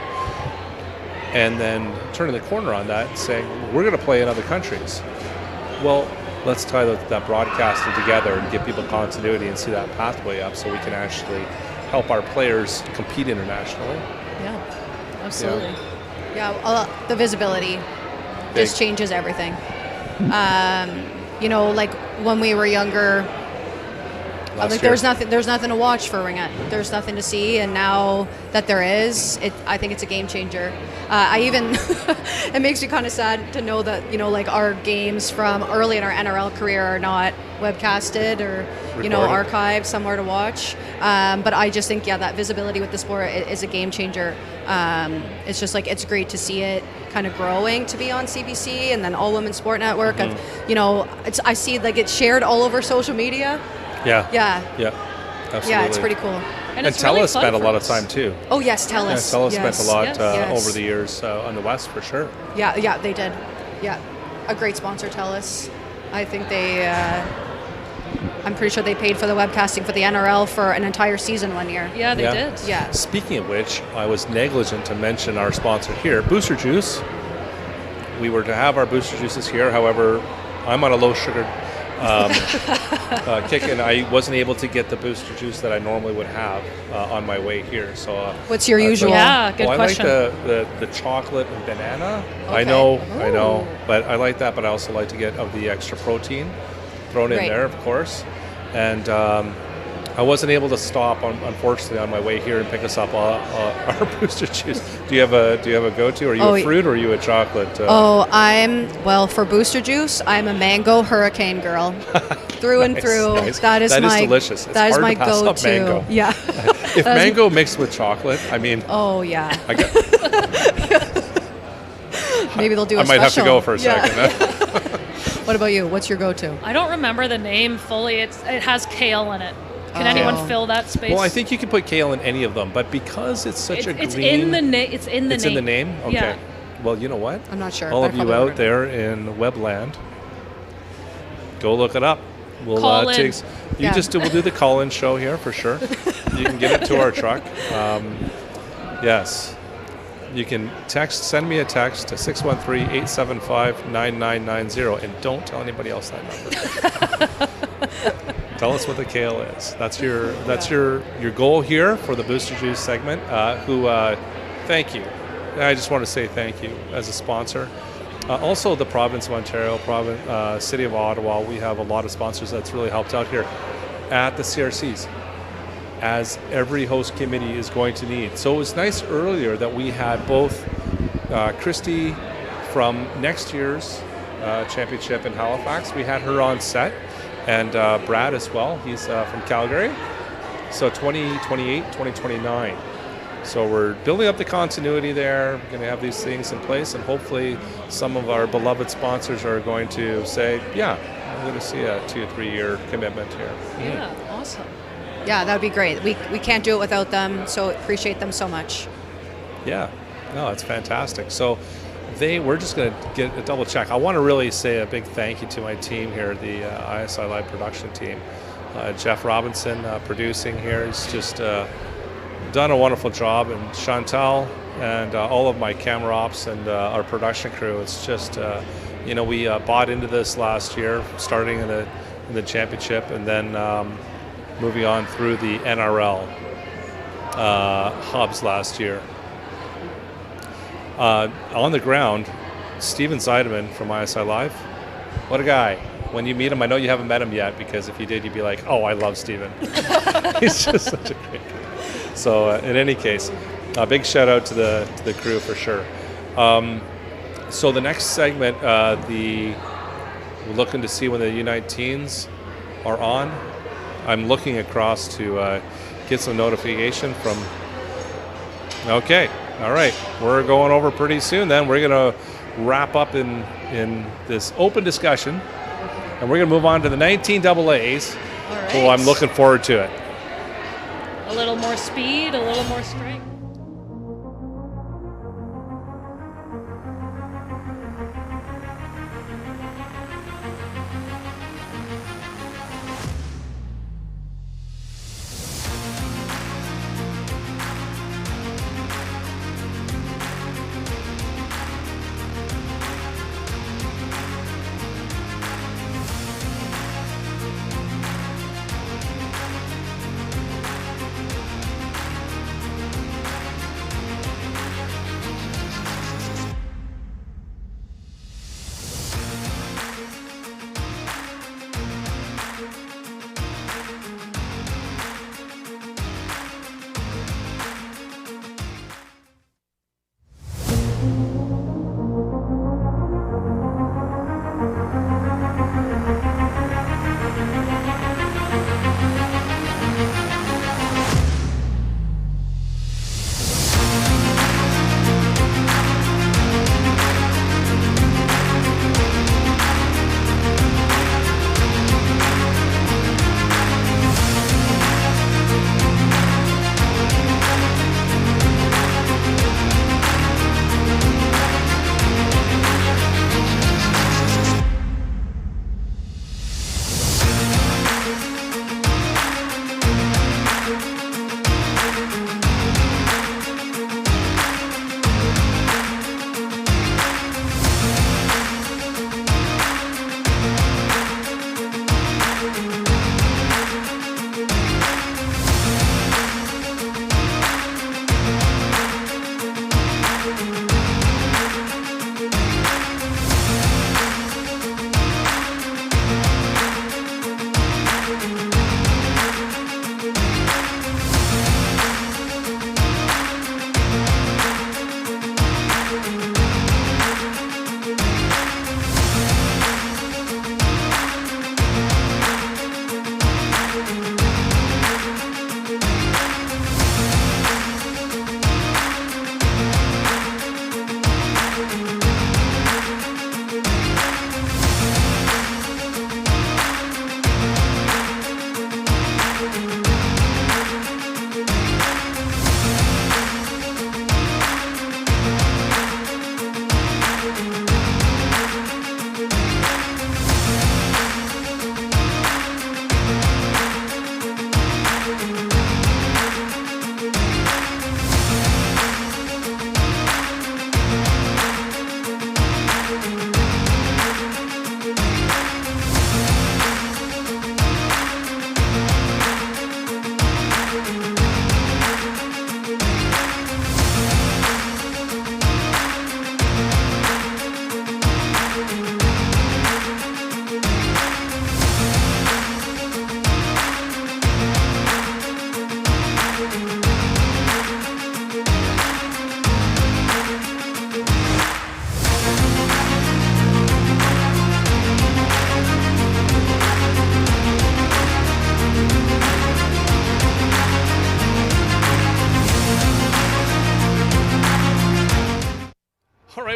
And then turning the corner on that and saying, we're going to play in other countries. Well, let's tie that broadcasting together and give people continuity and see that pathway up so we can actually help our players compete internationally. Yeah, absolutely. Yeah, the visibility just changes everything. You know, like when we were younger, there's nothing to watch for Ringette. There's nothing to see, and now that there is, I think it's a game changer. It makes me kind of sad to know that, you know, like our games from early in our NRL career are not webcasted or you know, archived somewhere to watch. But I just think, that visibility with the sport is a game changer. It's just like, it's great to see it kind of growing to be on CBC and then All Women's Sport Network. Mm-hmm. You know, I see like it's shared all over social media. Yeah, absolutely. Yeah, it's pretty cool. And TELUS really spent a lot of us. time too. Oh yes, TELUS. Yeah, TELUS spent a lot Yes. over the years on the West for sure. Yeah, they did. Yeah, a great sponsor, TELUS. I think I'm pretty sure they paid for the webcasting for the NRL for an entire season one year. Yeah, they did. Yeah. Speaking of which, I was negligent to mention our sponsor here, Booster Juice. We were to have our Booster Juices here. However, I'm on a low sugar kick, and I wasn't able to get the Booster Juice that I normally would have on my way here. So, what's your usual? Good question. I like the chocolate and banana. Okay. I know, but I like that. But I also like to get of the extra protein thrown in there, of course. And I wasn't able to stop, unfortunately, on my way here and pick us up our Booster Juice. Do you have a go-to? Are you a fruit or are you a chocolate? For Booster Juice, I'm a mango hurricane girl, through and through. Nice. That is delicious. It's that is hard my to pass up go-to. mango. Yeah. If mango mixed with chocolate, I mean. Oh yeah. Maybe they'll do a I might special. have to go for a second. What about you? What's your go-to? I don't remember the name fully. It has kale in it. Can anyone fill that space? Well, I think you can put kale in any of them, but because it's such a green... It's in the name. It's in the name? Okay. Yeah. Well, you know what? I'm not sure. All of you out there in Webland, go look it up. We'll we'll do the call-in show here for sure. You can get it to our truck. Yes. You can send me a text to 613-875-9990, and don't tell anybody else that number. Tell us what the kale is. That's your goal here for the Booster Juice segment. Thank you. I just want to say thank you as a sponsor. Also, the province of Ontario, city of Ottawa, we have a lot of sponsors that's really helped out here at the CRCs, as every host committee is going to need. So it was nice earlier that we had both Christy from next year's championship in Halifax. We had her on set, and Brad as well. He's from Calgary. So 2028, 2029. So we're building up the continuity there. We're going to have these things in place, and hopefully some of our beloved sponsors are going to say, yeah, I'm going to see a 2 or 3 year commitment here. Yeah, awesome. Yeah, that would be great. We can't do it without them, so appreciate them so much. Yeah, no, it's fantastic. So we're just going to get a double check. I want to really say a big thank you to my team here, the ISI Live production team. Jeff Robinson producing here. He's just done a wonderful job. And Chantal and all of my camera ops and our production crew. It's just, we bought into this last year, starting in the championship and then moving on through the NRL hubs last year. On the ground, Steven Zeideman from ISI Live. What a guy. When you meet him, I know you haven't met him yet, because if you did, you'd be like, oh, I love Steven. He's just such a great guy. So in any case, a big shout out to the crew for sure. So the next segment, we're looking to see when the Unite Teens are on. I'm looking across to get some notification from... Okay. All right, we're going over pretty soon then. We're going to wrap up in this open discussion, and we're going to move on to the 19 AAs. All right. Oh, I'm looking forward to it. A little more speed, a little more strength.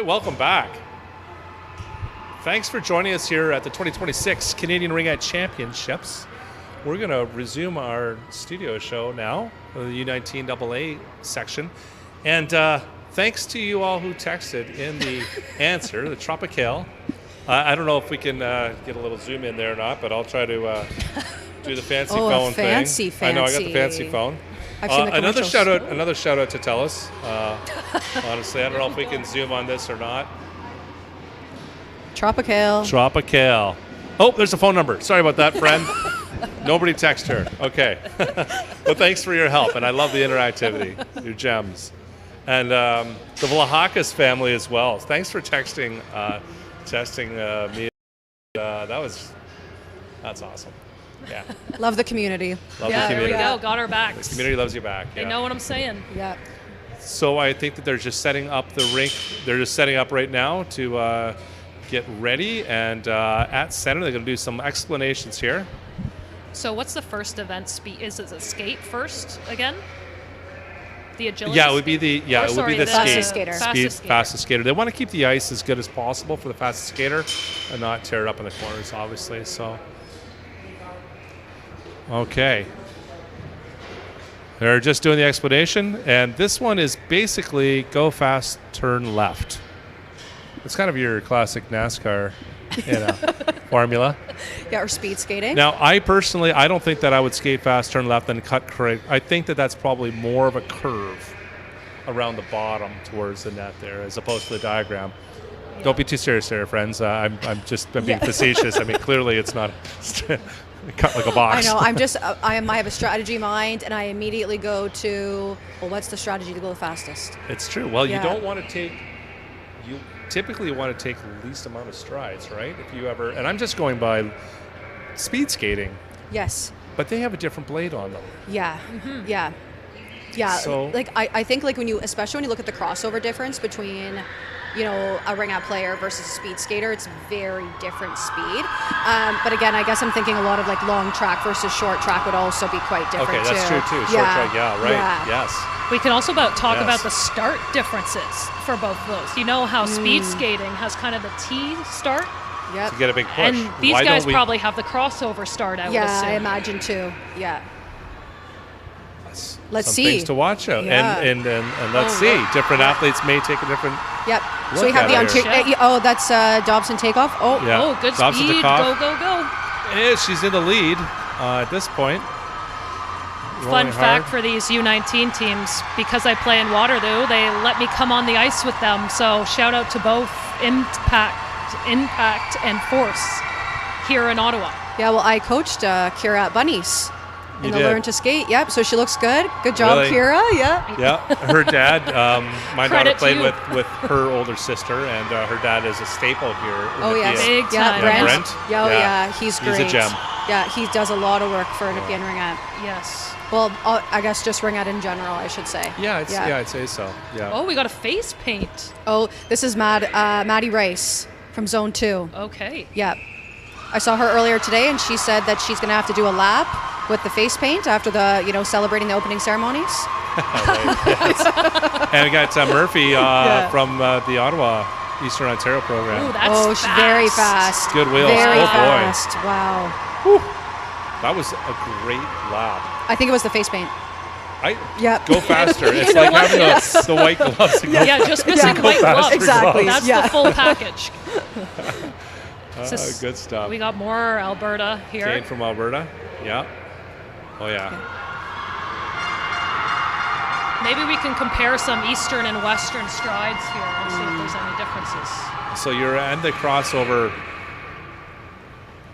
right, welcome back. Thanks for joining us here at the 2026 Canadian Ringette Championships. We're going to resume our studio show now, the U19 AA section. And thanks to you all who texted in the answer, the Tropical. I don't know if we can get a little zoom in there or not, but I'll try to do the fancy phone fancy, thing. I know, I got the fancy phone. I've seen the another commercials. shout out to Telus. Honestly, I don't know if we can zoom on this or not. Tropical. Oh, there's a phone number. Sorry about that, friend. Nobody text her. Okay. But thanks for your help, and I love the interactivity. Your gems. And the Vlahakis family as well. Thanks for texting me. That's awesome. Yeah. Love the community. Love the community. There we go. Got our backs. The community loves you back. They know what I'm saying. Yeah. So I think that they're just setting up the rink. They're just setting up right now to get ready. And at center, they're going to do some explanations here. So what's the first event? Is it a skate first again? The agility? Yeah, it would be the fastest skater. Fastest skater. They want to keep the ice as good as possible for the fastest skater and not tear it up in the corners, obviously. So, okay. They're just doing the explanation, and this one is basically go fast, turn left. It's kind of your classic NASCAR, formula. Yeah, or speed skating. Now, I don't think that I would skate fast, turn left, then cut correct. I think that that's probably more of a curve around the bottom towards the net there, as opposed to the diagram. Yeah. Don't be too serious there, friends. I'm being facetious. I mean, clearly it's not cut like a box. I know. I have a strategy mind, and I immediately go to, well, what's the strategy to go the fastest? It's true. Well, you don't want to take. You typically want to take the least amount of strides, right? If you ever, and I'm just going by speed skating. Yes. But they have a different blade on them. Yeah. Mm-hmm. Yeah. Yeah. So, I think especially when you look at the crossover difference between, a ring out player versus a speed skater, it's very different speed. But again, I guess I'm thinking a lot of long track versus short track would also be quite different. Okay, that's true too. Short track, right? Yeah. Yes. We can also talk about the start differences for both of those. You know how speed skating has kind of the T start? Yep. To get a big push. And these guys probably have the crossover start out. Yeah, I imagine too. Yeah. Let's see. Things to watch out. Yeah. And let's see. Different athletes may take a different Yep. So we have the that's Dobson takeoff. Oh, yeah. Oh, good Dobson speed. Go. She's in the lead at this point. Fun fact for these U19 teams, because I play in Waterloo, they let me come on the ice with them. So shout out to both Impact and Force here in Ottawa. Yeah, well, I coached Kira at Bunnies in the Learn to Skate. Yep, so she looks good. Good job, really? Kira. Yeah. Yeah, her dad, my daughter played with her older sister, and her dad is a staple here. Oh, yes. Big time. Brent. Yeah, he's great. He's a gem. Yeah, he does a lot of work for Nippian Ringette. Yes. Well, I guess just Ringette in general, I should say. Yeah, I'd say so. Yeah. Oh, we got a face paint. Oh, this is Maddie Rice from Zone 2. Okay. Yeah. I saw her earlier today, and she said that she's going to have to do a lap with the face paint after the, celebrating the opening ceremonies. Yes. And we got Murphy from the Ottawa Eastern Ontario program. Ooh, that's she's very fast. Good wheels. Very boy. fast. Wow. Whew. That was a great lap. I think it was the face paint. Go faster. It's like having the white gloves. Yeah, just missing white gloves. Exactly. That's the full package. Good stuff. We got more Alberta here. Kane from Alberta. Yeah. Oh, yeah. Okay. Maybe we can compare some Eastern and Western strides here and see if there's any differences. So you're at the crossover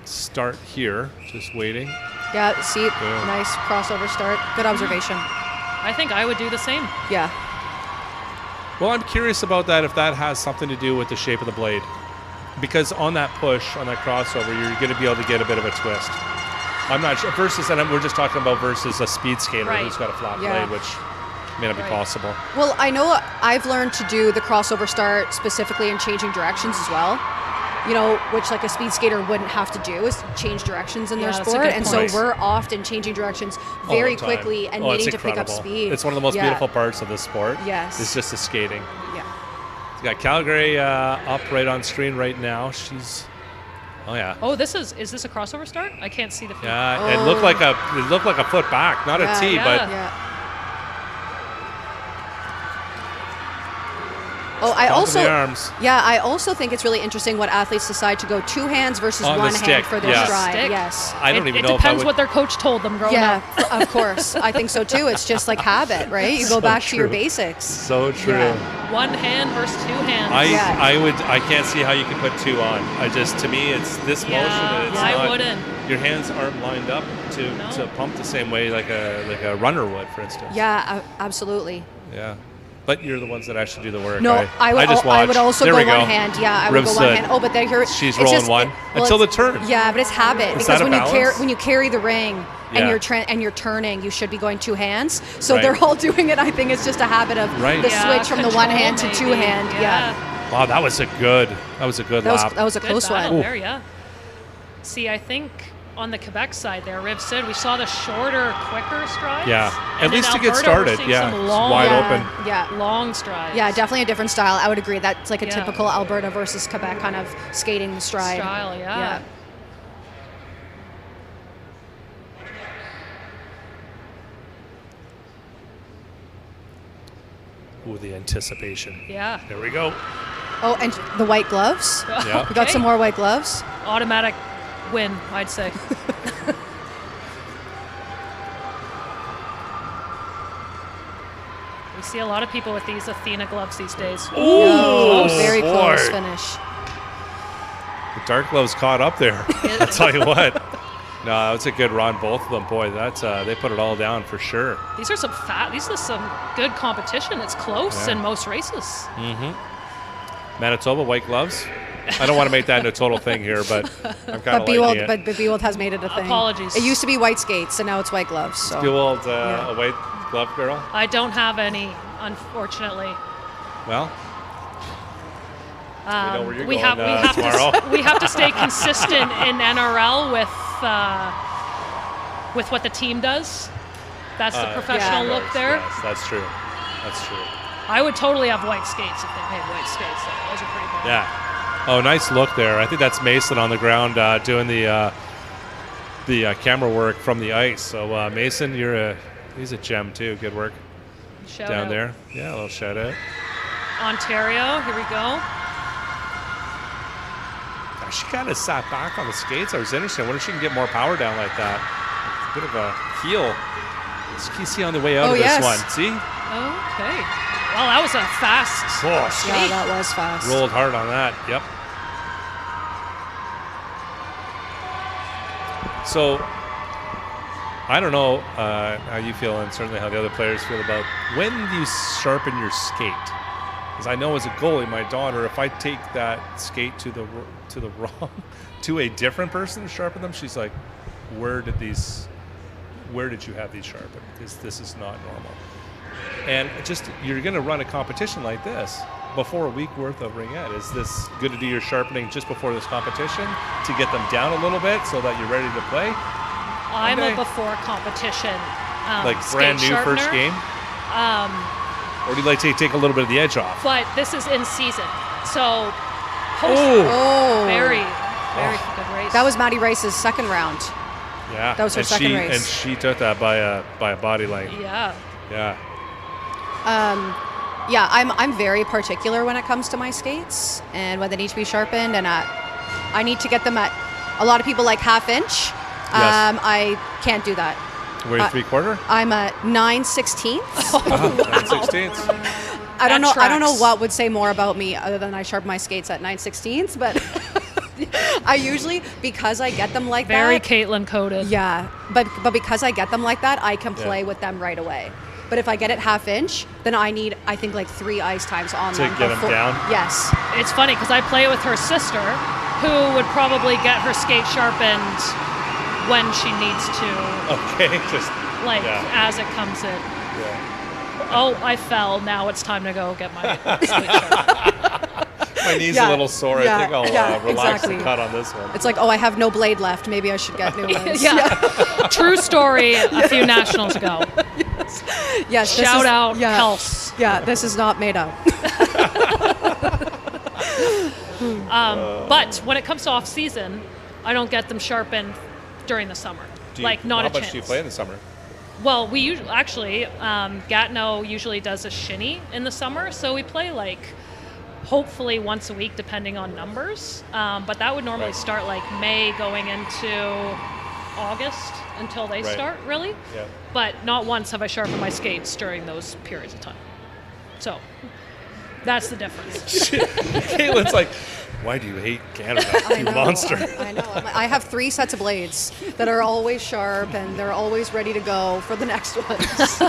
start here, just waiting. Yeah, see, nice crossover start. Good observation. I think I would do the same. Yeah. Well, I'm curious about that, if that has something to do with the shape of the blade. Because on that push, on that crossover, you're going to be able to get a bit of a twist. I'm not sure. We're just talking about versus a speed skater who's got a flat blade, which may not be possible. Well, I know I've learned to do the crossover start specifically in changing directions as well. Which like a speed skater wouldn't have to do is change directions in their sport. And so we're often changing directions very quickly and needing to pick up speed. It's one of the most beautiful parts of this sport. Yes. It's just the skating. Yeah. You got Calgary up right on screen right now. She's, Oh, is this a crossover start? I can't see the feet. Yeah, it looked like a foot back, not a T, but. Yeah. Oh, I Top also, of the arms. yeah, I also think it's really interesting what athletes decide to go 2 hands versus On the 1 stick, hand for their yeah. stride. Stick. Yes. I don't even It know if I depends would. what their coach told them growing Yeah, up. of course. I think so too. It's just like habit, right? You go So back to your true. basics. So true. Yeah. 1 hand versus 2 hands. I can't see how you can put 2 on. To me, it's this motion. And it's I not, wouldn't. Your hands aren't lined up to pump the same way like a runner would, for instance. Yeah, absolutely. Yeah. But you're the ones that actually do the work. No, I just watch. I would also There go we go. 1 hand. Yeah, I would Rib go 1 stood. hand. Oh, but then here She's it's rolling just, 1 until the turn. Yeah, but it's habit Is because that a balance? when you carry the ring Yeah. and you're turning, you should be going 2 hands. So Right. they're all doing it. I think it's just a habit of Right. the Yeah, switch from the 1 control hand to 2 maybe. hand. Yeah. Wow, that was a good lap. That was a Good close battle one. there, yeah. See, I think on the Quebec side there, Riv said we saw the shorter, quicker strides. Yeah, And at least in to get Alberta, started. we're seeing Yeah, some it's long, wide open. Yeah. long strides. Yeah, definitely a different style. I would agree. That's like a Yeah. typical Alberta versus Quebec kind of skating stride. Style, yeah. Ooh, the anticipation. Yeah. There we go. Oh, and the white gloves. Yeah. We got some more white gloves. Automatic win, I'd say. We see a lot of people with these Athena gloves these days. Ooh, very boy. close finish. The dark gloves caught up there. I'll tell you what. No, that's a good run, both of them. Boy, that's they put it all down for sure. These are some good competition. It's close Yeah. in most races. Mm-hmm. Manitoba white gloves. I don't want to make that into a total thing here, but I'm kind of liking it. But Bewald has made it a thing. Apologies. It used to be white skates, and now it's white gloves. So. Bewald, a white glove girl. I don't have any, unfortunately. Well, we know where you're we going have tomorrow. we have to stay consistent in NRL with what the team does. That's the professional look there. Yes, that's true. That's true. I would totally have white skates if they made white skates. Those are pretty cool. Yeah. Oh, nice look there. I think that's Mason on the ground doing the camera work from the ice. So Mason, he's a gem too. Good work Shout down out. there. Yeah, a little shout out. Ontario, here we go. She kind of sat back on the skates. I was interested. I wonder if she can get more power down like that. A bit of a heel. See on the way out of this one. See? Okay. Well, that was a fast skate. Yeah, that was fast. Rolled hard on that. Yep. So, I don't know how you feel, and certainly how the other players feel about when do you sharpen your skate? Because I know as a goalie, my daughter, if I take that skate to the wrong, to a different person to sharpen them, she's like, where did you have these sharpened? Because this is not normal. And you're going to run a competition like this before a week worth of ringette. Is this good to do your sharpening just before this competition to get them down a little bit so that you're ready to play? I'm a before competition like skate brand new sharpener. first game? Or do you like to take a little bit of the edge off? But this is in season, so very good race. That was Maddie Rice's second round. Yeah, That was her second race. And she took that by a body length. Yeah. Yeah. Yeah, I'm very particular when it comes to my skates and when they need to be sharpened, and I need to get them at. A lot of people like half inch. Yes. I can't do that. Were you 3/4? I'm a 9/16. 9/16. I don't know. I don't know tracks. what would say more about me other than I sharpen my skates at 9/16, but I usually, because I get them like Very that. Caitlin coded. Yeah, but because I get them like that, I can play Yeah. with them right away. But if I get it half inch, then I need, I think, like 3 ice times on To them. get 'em before- down? Yes. It's funny because I play with her sister, who would probably get her skate sharpened when she needs to, Okay, just as it comes in. Yeah. Oh, I fell. Now it's time to go get my skate sharpened. My knee's Yeah, a little sore. yeah, I think I'll yeah, relax exactly. the cut on this one. It's like, oh, I have no blade left. Maybe I should get new ones. Yeah. True story a few nationals ago. Yes. this Shout is- out yeah, Kels. Yeah, this is not made up. But when it comes to off season, I don't get them sharpened during the summer. Not how a much chance. do you play in the summer? Well, we usually Gatineau usually does a shinny in the summer, so we play like hopefully once a week, depending on numbers. But that would normally start like May going into August until they start, really. Yeah. But not once have I sharpened my skates during those periods of time. So that's the difference. Caitlin's like, why do you hate Canada, you monster? I know. I have 3 sets of blades that are always sharp and they're always ready to go for the next ones.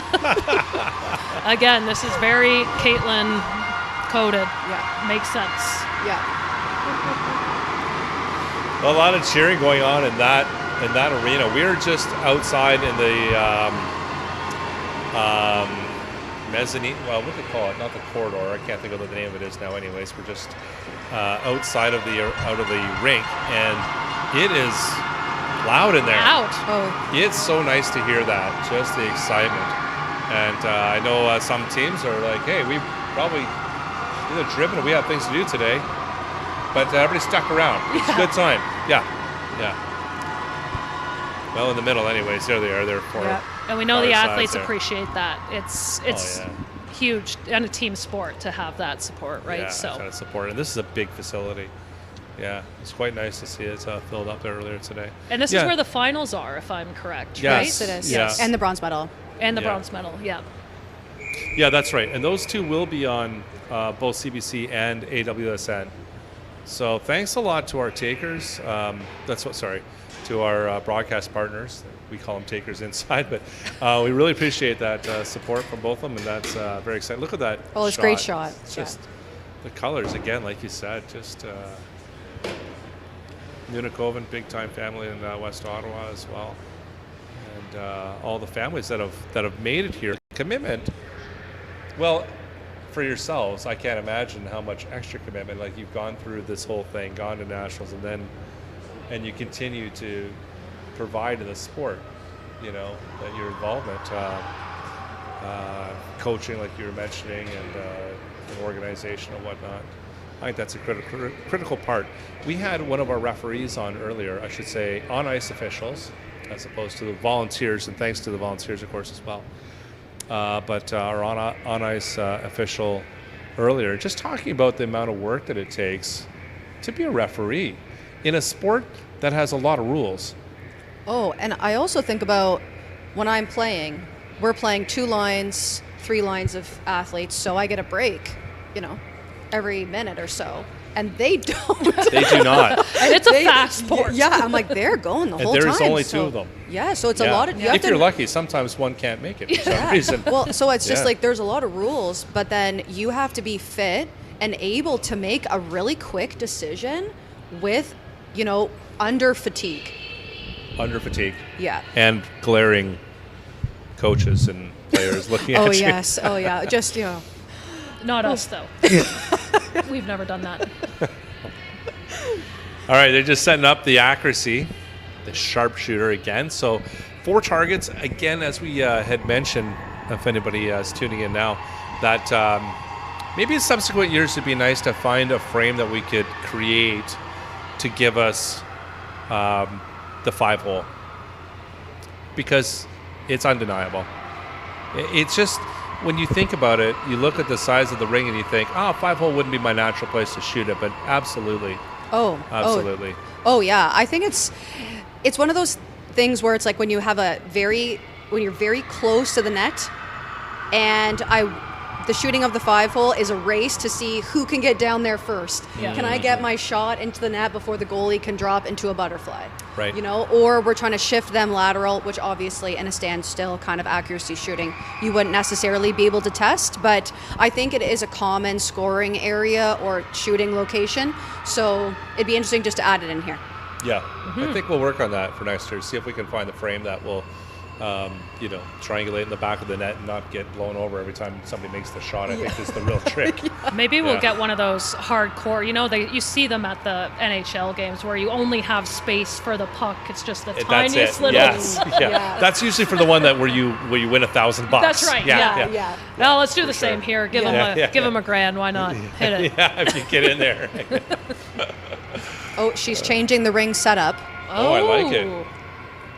Again, this is very Caitlin coded. Yeah. Makes sense. Yeah. Well, a lot of cheering going on in that arena. We were just outside in the mezzanine. Well, what do they call it? Not the corridor. I can't think of what the name of it is now. Anyways, we're just outside of the rink, and it is loud in there. Loud. Oh. It's so nice to hear that. Just the excitement. And I know some teams are like, hey, we probably either driven or we have things to do today, but everybody stuck around. It's a good time. Yeah. Well, in the middle, anyways. There they are. They're for. Yeah. And we know the our athletes sides there. appreciate that. It's huge and a team sport to have that support, right? Yeah, So kind of support. And this is a big facility. Yeah, it's quite nice to see it filled up there earlier today. And this is where the finals are, if I'm correct, Yes. right? Yes, it is. Yeah. And the bronze medal. And the bronze medal, yeah. Yeah, that's right. And those two will be on both CBC and AWSN. So thanks a lot to our takers. To our broadcast partners. We call them takers inside, but we really appreciate that support from both of them, and that's very exciting. Look at that. Oh, it's a great shot. It's just the colors again, like you said, just Nunikovan, big time family in West Ottawa as well, and all the families that have made it here. Commitment. Well, for yourselves, I can't imagine how much extra commitment. Like you've gone through this whole thing, gone to nationals, and you continue to provide to the sport. You know, that your involvement, coaching, like you were mentioning, and an organization and whatnot. I think that's a critical part. We had one of our referees on earlier, I should say, on-ice officials, as opposed to the volunteers, and thanks to the volunteers, of course, as well. But our on-ice official earlier, just talking about the amount of work that it takes to be a referee in a sport that has a lot of rules. Oh, and I also think about when I'm playing, we're playing 2 lines, 3 lines of athletes, so I get a break, every minute or so. And they don't. They do not. And it's a fast sport. Yeah, I'm like, they're going the whole time. And there's only 2 of them. Yeah, so it's a lot of... If you're lucky, sometimes one can't make it for some reason. Well, so it's just like there's a lot of rules, but then you have to be fit and able to make a really quick decision with, under fatigue. Under fatigue. Yeah. And glaring coaches and players looking at you. Oh, yes. Oh, yeah. Just, Not us, though. We've never done that. All right, they're just setting up the accuracy, the sharpshooter again. So 4 targets, again, as we had mentioned, if anybody is tuning in now, that maybe in subsequent years it'd be nice to find a frame that we could create to give us the 5-hole, because it's undeniable. It's just, when you think about it, you look at the size of the ring and you think, 5-hole wouldn't be my natural place to shoot it, but absolutely. Absolutely. Oh yeah, I think it's one of those things where it's like when you're very close to the net, and the shooting of the 5-hole is a race to see who can get down there first. Yeah. Can I get my shot into the net before the goalie can drop into a butterfly? Right. Or we're trying to shift them lateral, which obviously in a standstill kind of accuracy shooting, you wouldn't necessarily be able to test, but I think it is a common scoring area or shooting location. So it'd be interesting just to add it in here. Yeah, I think we'll work on that for next year. See if we can find the frame that will, triangulate in the back of the net and not get blown over every time somebody makes the shot. I think is the real trick. Maybe we'll get one of those hardcore. You see them at the NHL games where you only have space for the puck. It's just the tiniest little. Yes. Yeah. That's usually for the one where you win $1,000. That's right. Yeah. Well, let's do the same here. Give them a $1,000. Why not? Hit it. Yeah, if you get in there. Oh, she's changing the ring setup. Oh, I like it.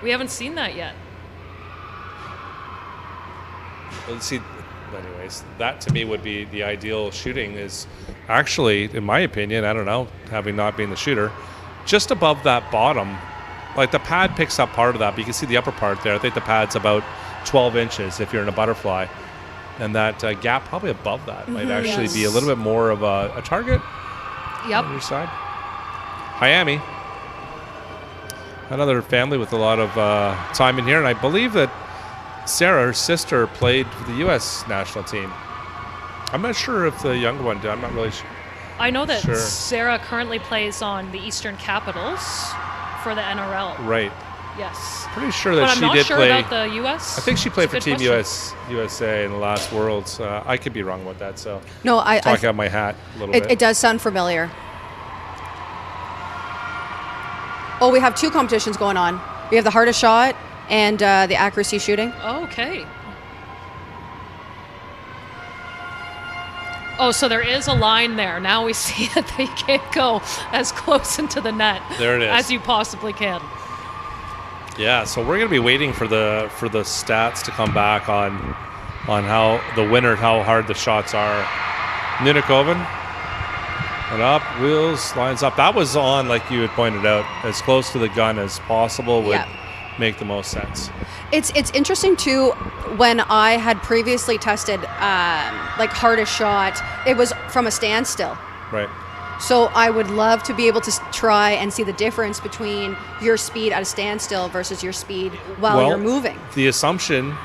We haven't seen that yet. Let's see, anyways, that to me would be the ideal shooting. Is actually, in my opinion, I don't know, having not been the shooter, just above that bottom. Like the pad picks up part of that, but you can see the upper part there. I think the pad's about 12 inches if you're in a butterfly. And that gap probably above that might actually be a little bit more of a target on your side. Miami. Another family with a lot of time in here. And I believe that Sarah, her sister, played for the U.S. national team. I'm not sure if the younger one did. I'm not really sure. I know that Sarah currently plays on the Eastern Capitals for the NRL. Right. Yes. Pretty sure that but she did play. I'm not sure about the U.S. I think she played for Team question. USA in the last Worlds. I could be wrong about that. So No, talk out my hat a little bit. It does sound familiar. Oh, we have two competitions going on. We have the hardest shot and the accuracy shooting. Okay. Oh, so there is a line there. Now we see that they can't go as close into the net there it is. as you possibly can. Yeah, so we're going to be waiting for the stats to come back on how the winner, how hard the shots are. Nunikoven, and up, wheels, lines up. That was on, like you had pointed out, as close to the gun as possible would make the most sense. It's interesting too. When I had previously tested like hardest shot, it was from a standstill. Right. So I would love to be able to try and see the difference between your speed at a standstill versus your speed while you're moving. The assumption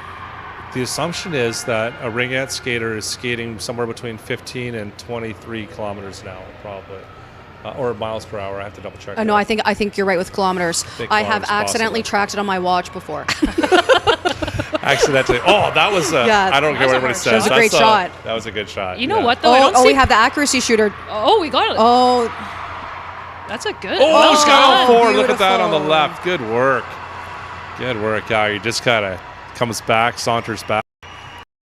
is that a ringette skater is skating somewhere between 15 and 23 kilometers an hour, probably, or miles per hour. I have to double check. No, I think you're right with kilometers. I have accidentally tracked it on my watch before. Accidentally. Oh, that was. I don't care what everybody says. That was a great shot. That was a good shot. You know what though? We have the accuracy shooter. Oh, we got it. Oh, that's a good. Oh, she's got all four. Look at that on the left. Good work. Good work. Yeah, he just kind of comes back, saunters back.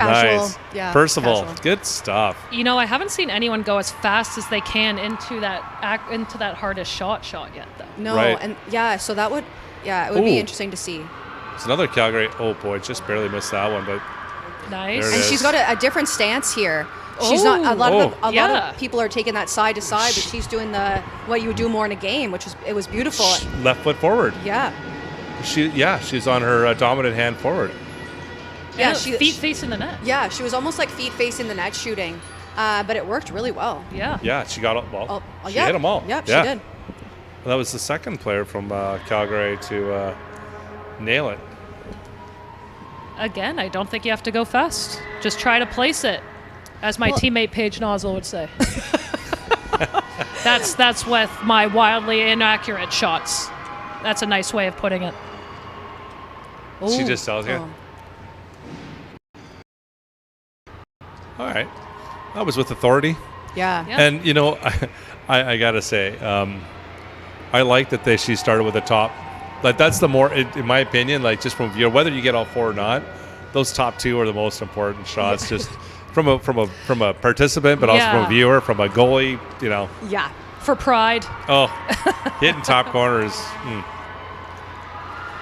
Casual. Nice. Yeah, Percival. casual. Good stuff. You know, I haven't seen anyone go as fast as they can into that hardest shot yet, though. No, Right. and so that would, it would be interesting to see. It's another Calgary. Oh boy, just barely missed that one, but nice. there it And is. she's got a different stance here. She's not a lot of people are taking that side to side, but she's doing what you would do more in a game, which was beautiful. left foot forward. Yeah. She's on her dominant hand forward. Yeah, feet facing the net. Yeah, she was almost like feet facing the net shooting, but it worked really well. Yeah. Yeah, she got it. Well, she yeah. hit them all. Yep, yeah, she did. Well, that was the second player from Calgary to nail it. Again, I don't think you have to go fast. Just try to place it, as my teammate Paige Nozzle would say. That's with my wildly inaccurate shots. That's a nice way of putting it. She just tells you. All right. That was with authority. Yeah. And, you know, I got to say, I like that she started with the top. Like, that's the more, in my opinion, like, just from viewer, whether you get all four or not, those top two are the most important shots, just from a participant, but also from a viewer, from a goalie, you know. Yeah. For pride. Oh, hitting top corners.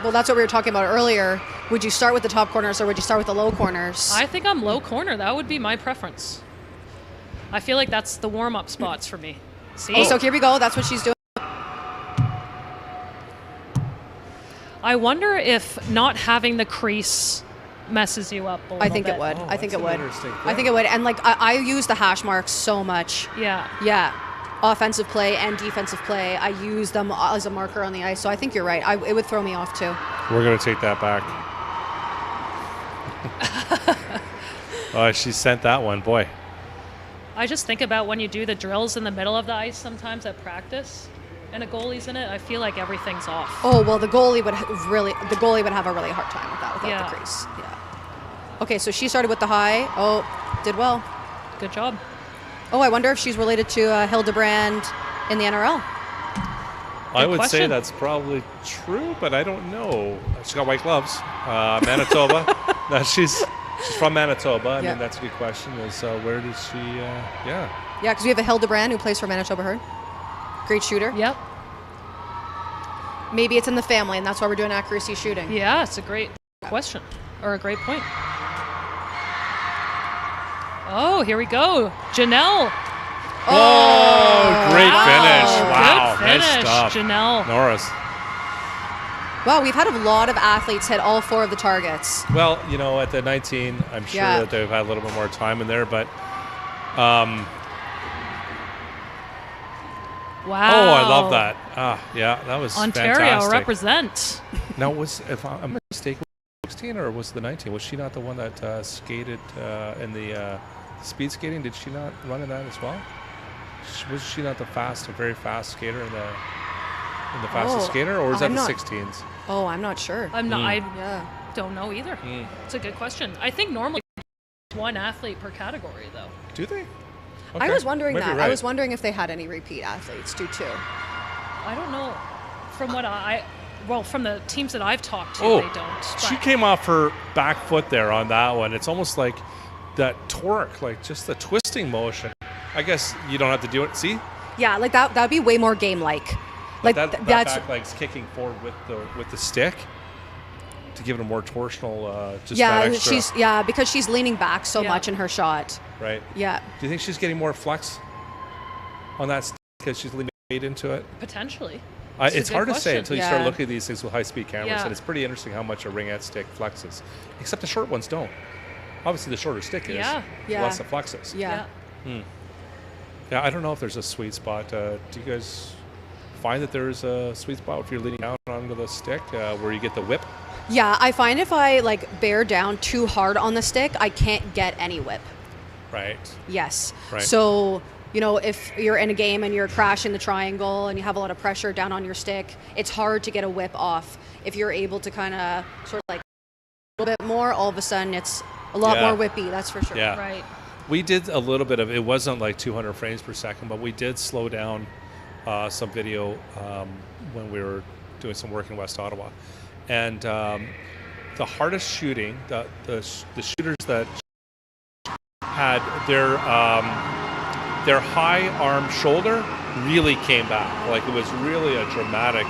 Well, that's what we were talking about earlier. Would you start with the top corners or would you start with the low corners? I think I'm low corner. That would be my preference. I feel like that's the warm-up spots for me. See? So here we go. That's what she's doing. I wonder if not having the crease messes you up a little I think bit. it would. I think it would. interesting I think it would. And like I use the hash marks so much. Yeah. Yeah. Offensive play and defensive play. I use them as a marker on the ice. So I think you're right. It would throw me off too. We're going to take that back. Oh, she sent that one. Boy. I just think about when you do the drills in the middle of the ice sometimes at practice and a goalie's in it, I feel like everything's off. Oh, well, the goalie would have a really hard time with that without the crease. Yeah. Okay, so she started with the high. Oh, did well. Good job. Oh, I wonder if she's related to Hildebrand in the NRL. I would say that's probably true, but I don't know. She's got white gloves. Manitoba. No, she's from Manitoba. I mean, that's a good question. Is where did she? Yeah, because we have a Hildebrand who plays for Manitoba Herd. Great shooter. Yep. Maybe it's in the family, and that's why we're doing accuracy shooting. Yeah, it's a great question or a great point. Oh, here we go. Janelle. Oh, great finish. Wow, Good finish, nice stuff. Janelle. Norris. Wow, we've had a lot of athletes hit all 4 of the targets. Well, at the 19, I'm sure that they've had a little bit more time in there, but Wow. Oh, I love that. Yeah, that was Ontario fantastic. represent. Now, if I'm mistaken, 16 or was the 19? Was she not the one that skated in the speed skating? Did she not run in that as well? Was she not the very fast skater in the fastest skater, or was that the 16s? Oh, I'm not sure. I'm not. I don't know either. It's a good question. I think normally one athlete per category, though. Do they? I was wondering Maybe that. right. I was wondering if they had any repeat athletes too. I don't know. From what from the teams that I've talked to, they don't. She but- came off her back foot there on that one. It's almost like that torque, like just the twisting motion. I guess you don't have to do it. See? Yeah, like that'd be way more game-like. Like that that's back leg's kicking forward with the stick to give it a more torsional. Just that extra. because she's leaning back so much in her shot. Right. Yeah. Do you think she's getting more flex on that stick because she's leaning weight into it? Potentially. It's hard to say until you start Yeah. looking at these things with high-speed cameras, Yeah. and it's pretty interesting how much a ringette stick flexes. Except the short ones don't. Obviously, the shorter stick is, Yeah. Yeah. less it flexes. Yeah. Yeah, I don't know if there's a sweet spot. Do you guys find that there's a sweet spot if you're leaning down onto the stick where you get the whip? Yeah, I find if I bear down too hard on the stick, I can't get any whip. Right. Yes. Right. So, if you're in a game and you're crashing the triangle and you have a lot of pressure down on your stick, it's hard to get a whip off. If you're able to kind of sort of a little bit more, all of a sudden it's a lot more whippy, that's for sure. Yeah. Right. We did a little bit of, it wasn't like 200 frames per second, but we did slow down some video when we were doing some work in West Ottawa. And the hardest shooting, the shooters that had their high arm shoulder really came back. Like it was really a dramatic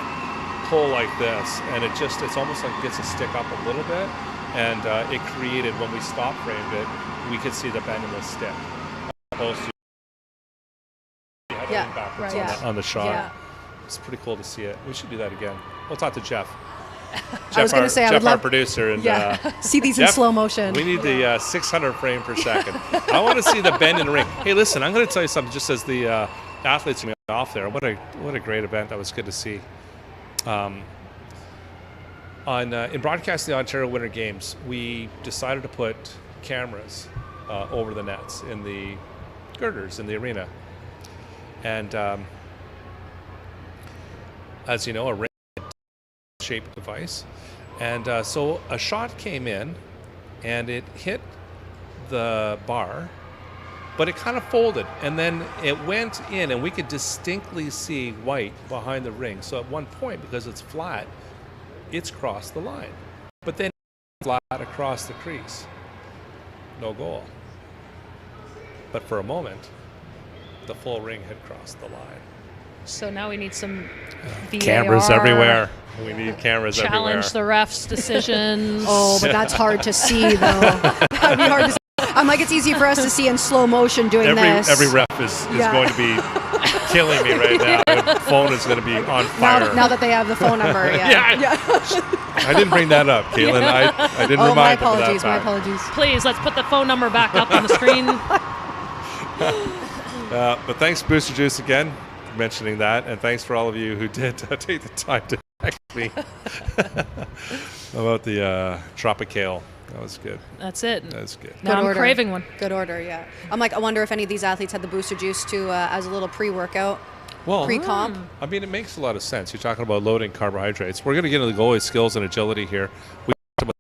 pull like this, and it's almost like it gets a stick up a little bit, and it created, when we stop framed it, we could see the bend in the stick, as opposed to backwards on the shot. Yeah. It's pretty cool to see it. We should do that again. We'll talk to Jeff. I was going to say, I would Jeff, love our producer, and see these in Jeff, slow motion. We need the 600 frame per second. I want to see the bend in the ring. Hey, listen, I'm going to tell you something. Just as the athletes are off there, what a great event. That was good to see. In broadcasting the Ontario Winter Games, we decided to put cameras over the nets in the girders in the arena, and as you know, a ring-shaped device, and so a shot came in, and it hit the bar, but it kind of folded, and then it went in, and we could distinctly see white behind the ring. So at one point, because it's flat, it's crossed the line, but then flat across the crease. No goal. But for a moment, the full ring had crossed the line. So now we need some VAR. Cameras everywhere. We need cameras Challenge everywhere. the ref's decisions. Oh, but that's hard to see, though. That'd be hard to see. I'm like, it's easy for us to see in slow motion doing this. Every ref is going to be killing me right now. The phone is going to be on fire. Now that they have the phone number, yeah. I didn't bring that up, Caitlin. I didn't remind my them of apologies, that my fact. apologies. Please, let's put the phone number back up on the screen. But thanks, Booster Juice, again, for mentioning that. And thanks for all of you who did take the time to text me about the Tropicale. That was good. That's it. That was good. Now I'm order. craving one. Good order, yeah. I'm like, I wonder if any of these athletes had the booster juice too as a little pre-workout, pre-comp. I mean, it makes a lot of sense. You're talking about loading carbohydrates. We're going to get into the goalie skills and agility here. We talked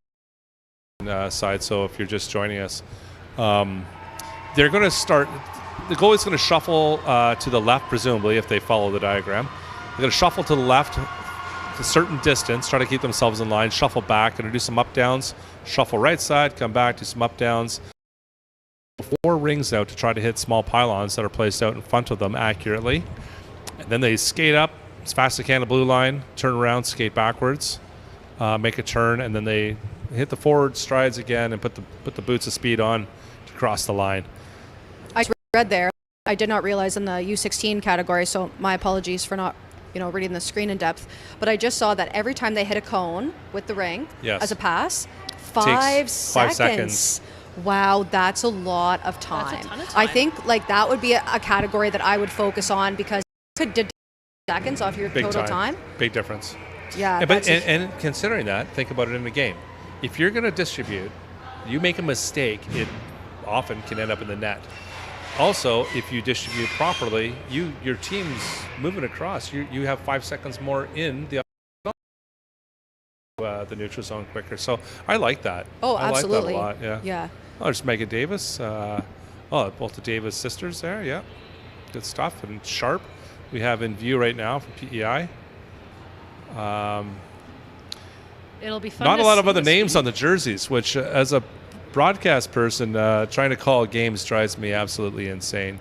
about the side, so if you're just joining us, they're going to start. The goalie's going to shuffle to the left, presumably, if they follow the diagram. They're going to shuffle to the left a certain distance, try to keep themselves in line, shuffle back, going to do some up downs, shuffle right side, come back, do some up downs. 4 rings out to try to hit small pylons that are placed out in front of them accurately. And then they skate up as fast as they can to blue line, turn around, skate backwards, make a turn, and then they hit the forward strides again and put the boots of speed on to across the line. I read there. I did not realize in the U16 category, so my apologies for not, reading the screen in depth. But I just saw that every time they hit a cone with the ring as a pass, 5 seconds. Wow, that's a lot of time. That's a ton of time. I think that would be a category that I would focus on, because it could deduct seconds off your total time. Big difference. Yeah. And considering that, think about it in the game. If you're going to distribute, you make a mistake, it often can end up in the net. Also, if you distribute properly, your team's moving across. You have 5 seconds more in the neutral zone quicker. So I like that. Oh, I absolutely. like that a lot. Yeah. Oh, there's Megan Davis. Both the Davis sisters there. Yeah, good stuff. And Sharp, we have in view right now for PEI. It'll be fun. Not a lot of other names on the jerseys, which as a broadcast person, trying to call games drives me absolutely insane.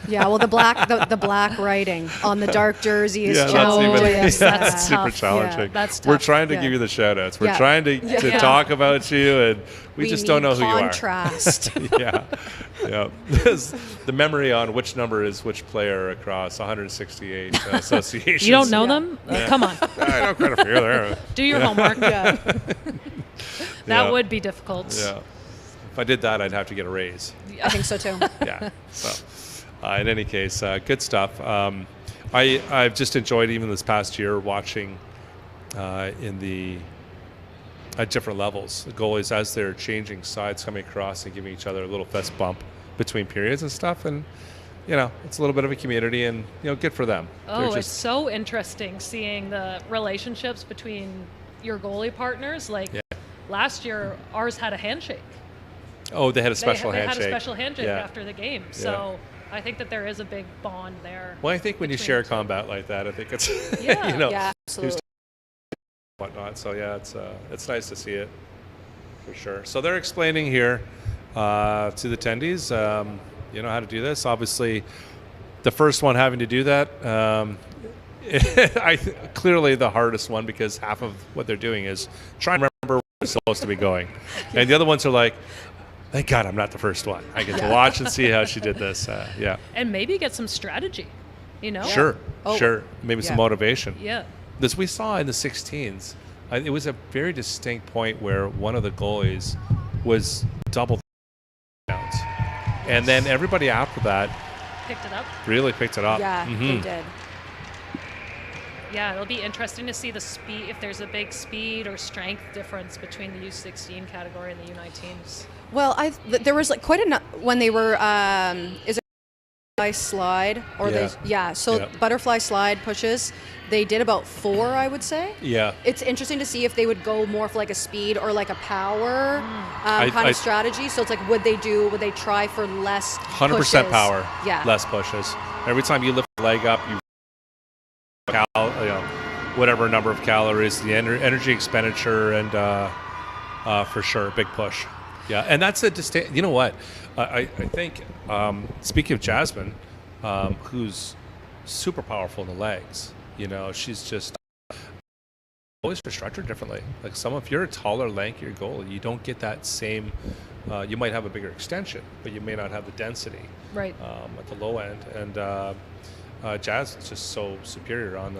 Yeah, well, the black writing on the dark jersey is that's super challenging. Yeah, that's tough. We're trying to give you the shout outs. We're trying to talk about you, and we just don't know who you are. Contrast. Yeah. The memory on which number is which player across 168 associations. You don't know them? Come on. I know quite a few there. Do your homework. That would be difficult. Yeah. If I did that, I'd have to get a raise. I think so too. Yeah. So, in any case, good stuff. I've just enjoyed even this past year watching at different levels the goalies as they're changing sides, coming across and giving each other a little fist bump between periods and stuff. And it's a little bit of a community, and good for them. Oh, it's so interesting seeing the relationships between your goalie partners. Last year, ours had a handshake. Oh, they had a special handshake. They had a special handshake after the game. So I think that there is a big bond there. Well, I think when you share combat like that, I think it's absolutely. Whatnot. So it's nice to see it for sure. So they're explaining here to the attendees, how to do this. Obviously, the first one having to do that, clearly the hardest one, because half of what they're doing is trying to remember where it's supposed to be going, and the other ones are like, thank God I'm not the first one. I get to watch and see how she did this. And maybe get some strategy, Sure. Maybe some motivation. Yeah. This we saw in the 16s. It was a very distinct point where one of the goalies was double downs. And then everybody after that really picked it up. Yeah, they did. Yeah, it'll be interesting to see the speed, if there's a big speed or strength difference between the U16 category and the U19s. Well, there was quite when they were is it butterfly slide or butterfly slide pushes. They did about 4, I would say. Yeah. It's interesting to see if they would go more for a speed or a power kind of strategy. So it's would they try for less 100% pushes? power, yeah, less pushes. Every time you lift the leg up, you whatever number of calories, the energy expenditure, and for sure, big push. Yeah, and that's a distinct. You know what? I think speaking of Jasmine, who's super powerful in the legs. She's just always structured differently. If you're a taller, lankier goalie, you don't get that same. You might have a bigger extension, but you may not have the density. Right. At the low end, and Jazz is just so superior on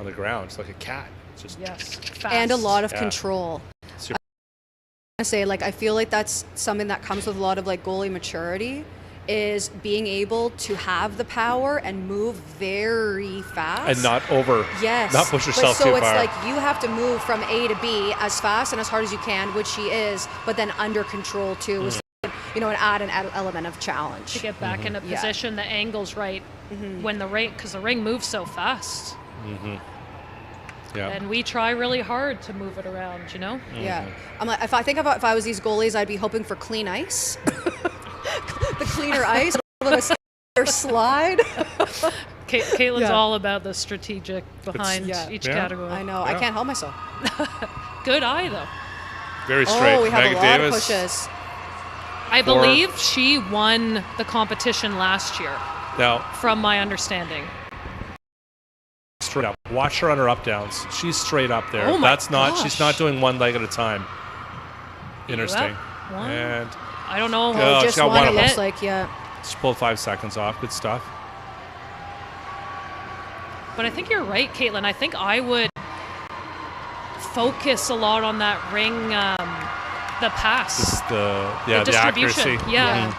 the ground. It's like a cat. It's just fast. And a lot of control. I say I feel like that's something that comes with a lot of goalie maturity, is being able to have the power and move very fast and not push yourself too far. So it's you have to move from A to B as fast and as hard as you can, which she is, but then under control too. And add an element of challenge to get back in a position, the angle's right when because the ring moves so fast. Yeah. And we try really hard to move it around, Yeah. I'm if I was these goalies, I'd be hoping for clean ice. The cleaner ice, a little bit slide. Caitlin's all about the strategic behind each category. I know. I can't help myself. Good eye, though. Very straight. Oh, we have Megan a lot Davis. of pushes. I believe she won the competition last year. Now, from my understanding. Straight up. Watch her on her up downs. She's straight up there. Oh my gosh. She's not doing one leg at a time. Interesting. One. And I don't know. Oh, just she got one, one it of looks them. like, yeah. She pulled 5 seconds off. Good stuff. But I think you're right, Caitlin. I think I would focus a lot on that ring, the pass. Just the distribution. accuracy. Yeah.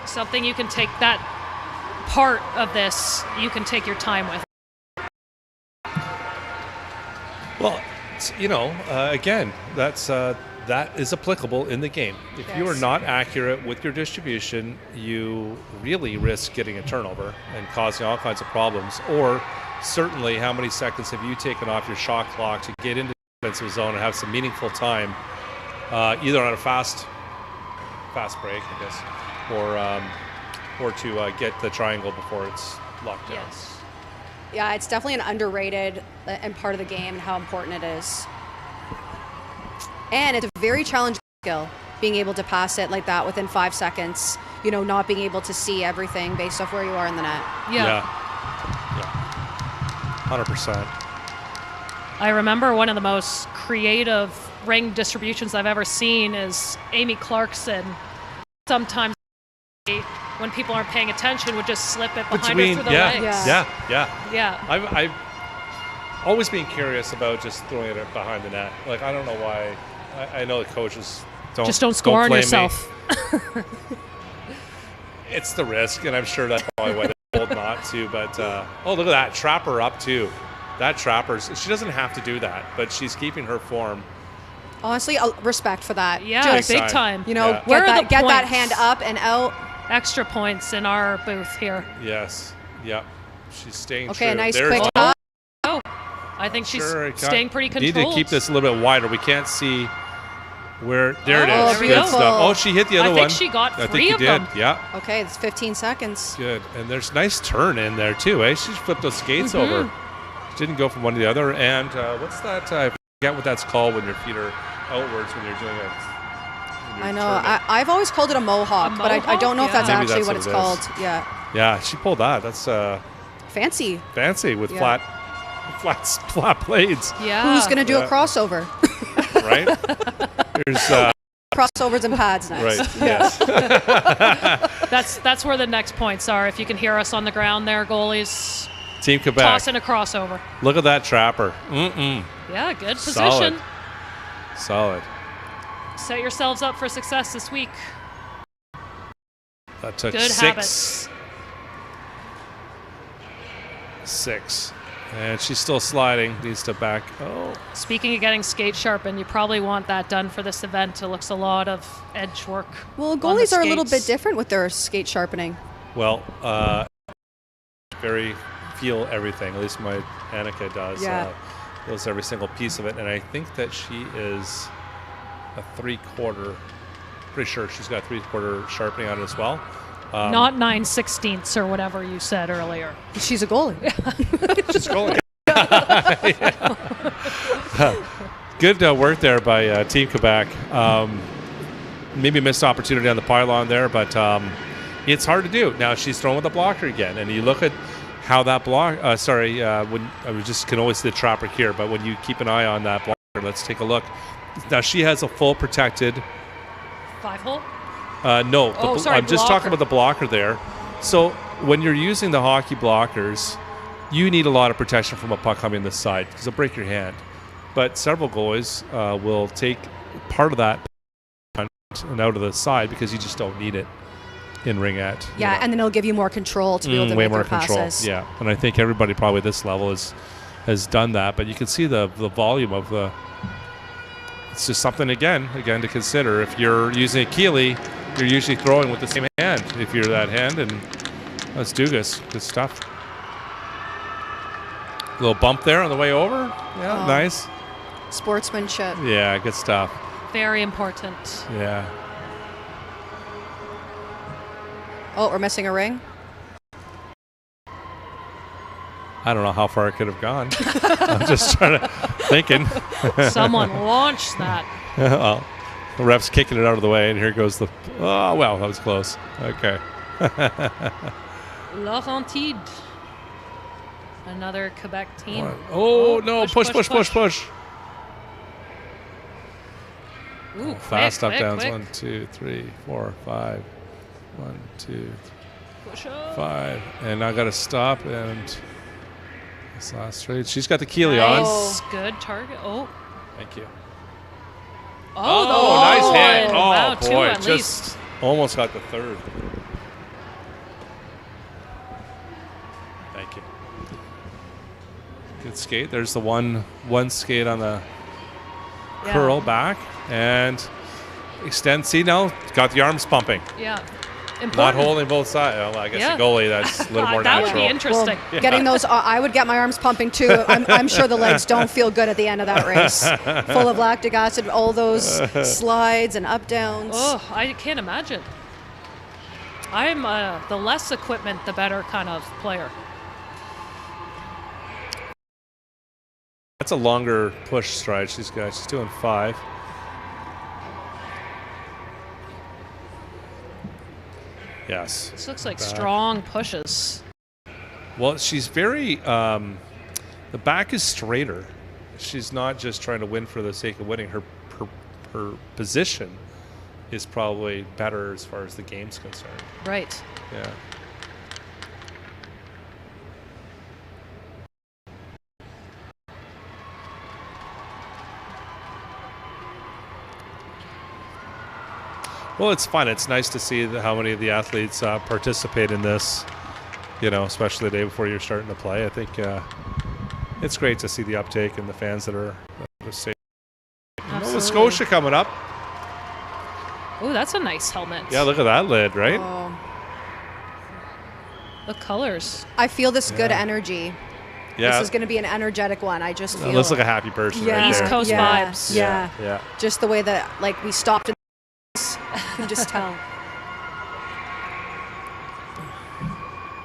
Something you can take that part of this, you can take your time with. Well, again, that is applicable in the game. If you are not accurate with your distribution, you really risk getting a turnover and causing all kinds of problems. Or certainly, how many seconds have you taken off your shot clock to get into the defensive zone and have some meaningful time, either on a fast break, I guess, or to get the triangle before it's locked down. Yes. Yeah, it's definitely an underrated and part of the game and how important it is. And it's a very challenging skill, being able to pass it like that within 5 seconds, not being able to see everything based off where you are in the net. Yeah. 100%. I remember one of the most creative ring distributions I've ever seen is Amy Clarkson. Sometimes when people aren't paying attention would just slip it behind her through the legs. Yeah. I've always been curious about just throwing it behind the net. Like, I don't know why. I know the coaches don't score on blame yourself. It's the risk, and I'm sure that's probably why they're told not to. But look at that, trap her up too. That trappers. She doesn't have to do that, but she's keeping her form. Honestly, respect for that. Yeah, Just, big time. get that hand up and out. Extra points in our booth here. Yes. Yep. She's staying Okay, true. a nice There's quick one. Oh, I think she's staying pretty Need controlled. to keep this a little bit wider. We can't see where. There it is. Beautiful. Good stuff. Oh, she hit the other one. I think she got three of them. Yeah. Okay, it's 15 seconds. Good. And there's nice turn in there too, eh? She flipped those skates over. Didn't go from one to the other. And what's that? I forget what that's called when your feet are outwards when you're doing it. I know. I've always called it a mohawk, but I don't know if that's actually what it's called. Yeah. Yeah, she pulled that. That's fancy. Fancy with flat blades. Yeah. Who's gonna do a crossover? Right. There's crossovers and pads next. Right. Yes. That's where the next points are. If you can hear us on the ground there, goalies. Team Quebec. Tossing a crossover. Look at that trapper. Yeah, good position. Solid. Set yourselves up for success this week. That took good habits. 6. And she's still sliding. Needs to back. Oh. Speaking of getting skate sharpened, you probably want that done for this event. It looks a lot of edge work. Well, goalies are a little bit different with their skate sharpening. Well, very feel everything. At least my Annika does. Yeah. Feels every single piece of it. And I think that she is a 3/4. Pretty sure she's got 3/4 sharpening on it as well. Not 9/16 or whatever you said earlier. She's a goalie. She's a goalie. Good work there by Team Quebec. Maybe a missed opportunity on the pylon there, but it's hard to do. Now she's throwing with the blocker again, and you look at how that block. When I just can always see the trapper here, but when you keep an eye on that blocker, let's take a look. Now she has a full protected 5-hole. No, I'm just blocker. talking about the blocker there. So when you're using the hockey blockers, you need a lot of protection from a puck coming this side because it'll break your hand. But several goalies will take part of that and out of the side because you just don't need it in ringette. Yeah, and then it'll give you more control to be able to make your passes. Yeah, and I think everybody probably at this level has done that. But you can see the volume of the. It's just something again to consider. If you're using a Keeley, you're usually throwing with the same hand. If you're that hand, and that's Dugas. Good stuff. A little bump there on the way over. Yeah, nice. Sportsmanship. Yeah, good stuff. Very important. Yeah. Oh, we're missing a ring. I don't know how far it could have gone. I'm just thinking. Someone launched that. Well, the ref's kicking it out of the way, and here goes the. Oh, well, that was close. Okay. Laurentide. Another Quebec team. Oh, no. Push. Ooh, Fast quick, up downs. quick. 1, 2, 3, 4, 5. 1, 2, Push up. 5. And I got to stop and this last straight. She's got the Keeley on. Nice. Good target. Oh. Thank you. Oh, nice hit. Oh, wow, 2 boy. at Just least. almost got the third. Thank you. Good skate. There's the one skate on the curl back and extend. See now, got the arms pumping. Yeah. Not Important. holding both sides. Well, I guess Yeah. the goalie, that's a little more That natural. would be interesting. Well, getting those, I would get my arms pumping too. I'm sure the legs don't feel good at the end of that race. Full of lactic acid, all those slides and up downs. Oh, I can't imagine. I'm the less equipment, the better kind of player. That's a longer push stride she's got. She's doing 5. Yes. This looks like Back. strong pushes. Well, she's very, the back is straighter. She's not just trying to win for the sake of winning. Her position is probably better as far as the game's concerned. Right. Yeah. Well, it's fun. It's nice to see how many of the athletes participate in this, especially the day before you're starting to play. I think it's great to see the uptake and the fans that are staying. Nova Scotia coming up. Oh, that's a nice helmet. Yeah, look at that lid, right? Oh. The colors. I feel this good Yeah. energy. Yeah. This is going to be an energetic one. I just feel Looks like a happy person yeah. right East there. Coast yeah. vibes. Yeah. Yeah. Just the way that we stopped. You can just tell.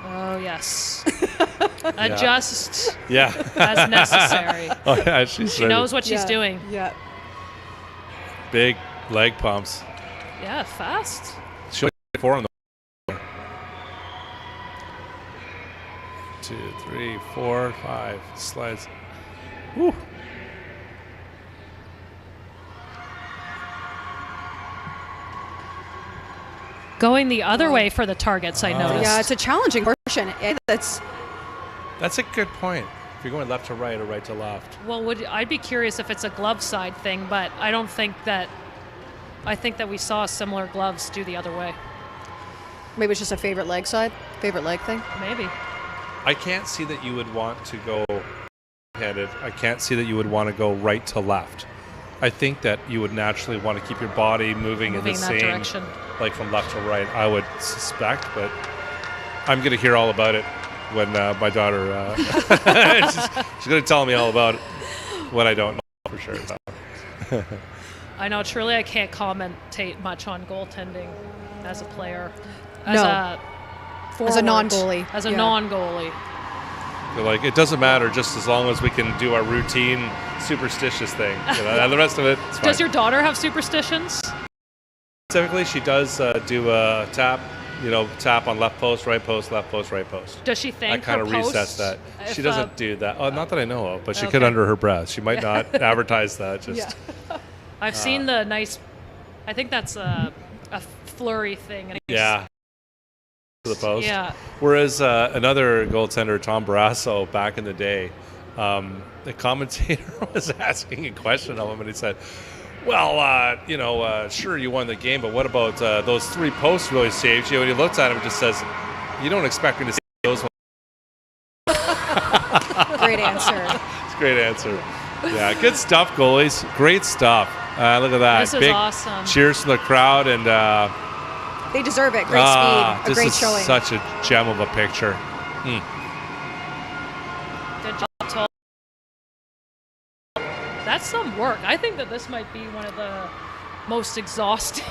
Oh, yes. Adjust Yeah. as necessary. Oh, yeah, she knows what she's doing. Yeah. Big leg pumps. Yeah, fast. She'll 4 on the 2, 3, 4, 5 slides. Woo. Going the other way for the targets, I noticed. Yeah, it's a challenging portion. That's a good point. If you're going left to right or right to left. Well, I'd be curious if it's a glove side thing, but I don't think that. I think that we saw similar gloves do the other way. maybe it's just a favorite leg thing. Maybe. I can't see that you would want to go handed. I can't see that you would want to go right to left. I think that you would naturally want to keep your body moving in the that same direction. like from left to right, I would suspect, but I'm going to hear all about it when my daughter, she's going to tell me all about it when I don't know for sure. So. I know, truly, I can't commentate much on goaltending as a player. No. As a non-goalie. As a Yeah. non-goalie. They're like, it doesn't matter just as long as we can do our routine superstitious thing. And the rest of it, it's fine. Does your daughter have superstitions? Typically, she does do a tap, tap on left post, right post, left post, right post. Does she thank I kind her of post resets that. if, She doesn't do that. Oh, not that I know of, but she could Okay. under her breath. She might not advertise that. Just I've seen the nice. I think that's a flurry thing. yeah. To the post. Yeah. Whereas another goaltender, Tom Barrasso, back in the day, the commentator was asking a question of him, and he said, "Well, sure you won the game, but what about those 3 posts really saved you?" And he looks at him and just says, "You don't expect me to see those ones." Great answer. It's a great answer. Yeah, good stuff, goalies. Great stuff. Look at that. This is Big awesome. cheers from the crowd, and They deserve it. Great speed. A this great is showing. such a gem of a picture. Good job, Tom. That's some work. I think that this might be one of the most exhausting.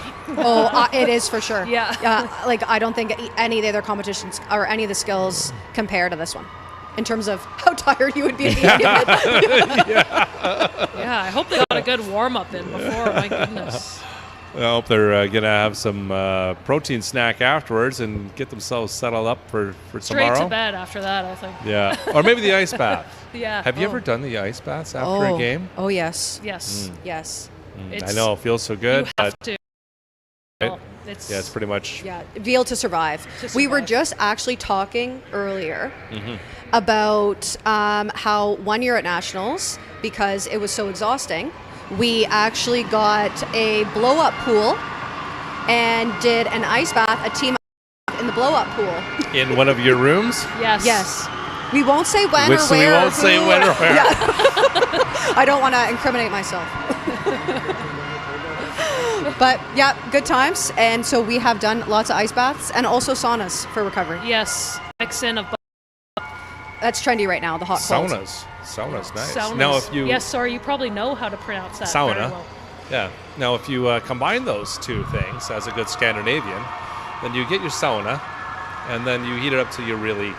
It is for sure. Yeah. I don't think any of the other competitions or any of the skills compare to this one in terms of how tired you would be at the end of it. Yeah, I hope they got a good warm-up in before. My goodness. I hope they're going to have some protein snack afterwards and get themselves settled up for Straight tomorrow. to bed after that, I think. Yeah, or maybe the ice bath. Yeah. Have you ever done the ice baths after a game? Oh, yes. Yes. Yes. I know, it feels so good. You have but to. Right? It's pretty much. Yeah, be able to survive. We were just actually talking earlier about how 1 year at Nationals, because it was so exhausting, we actually got a blow-up pool and did an ice bath, a team in the blow-up pool. In one of your rooms? Yes. Yes. We won't say when or So where. we won't say when or where. Yeah. I don't want to incriminate myself. But yeah, good times. And so we have done lots of ice baths and also saunas for recovery. Yes. Mix in of That's trendy right now, the hot cold. Saunas, nice. saunas. Now, if you Yes, sorry, you probably know how to pronounce that. sauna, very well. yeah. Now, if you combine those two things as a good Scandinavian, then you get your sauna, and then you heat it up till you're really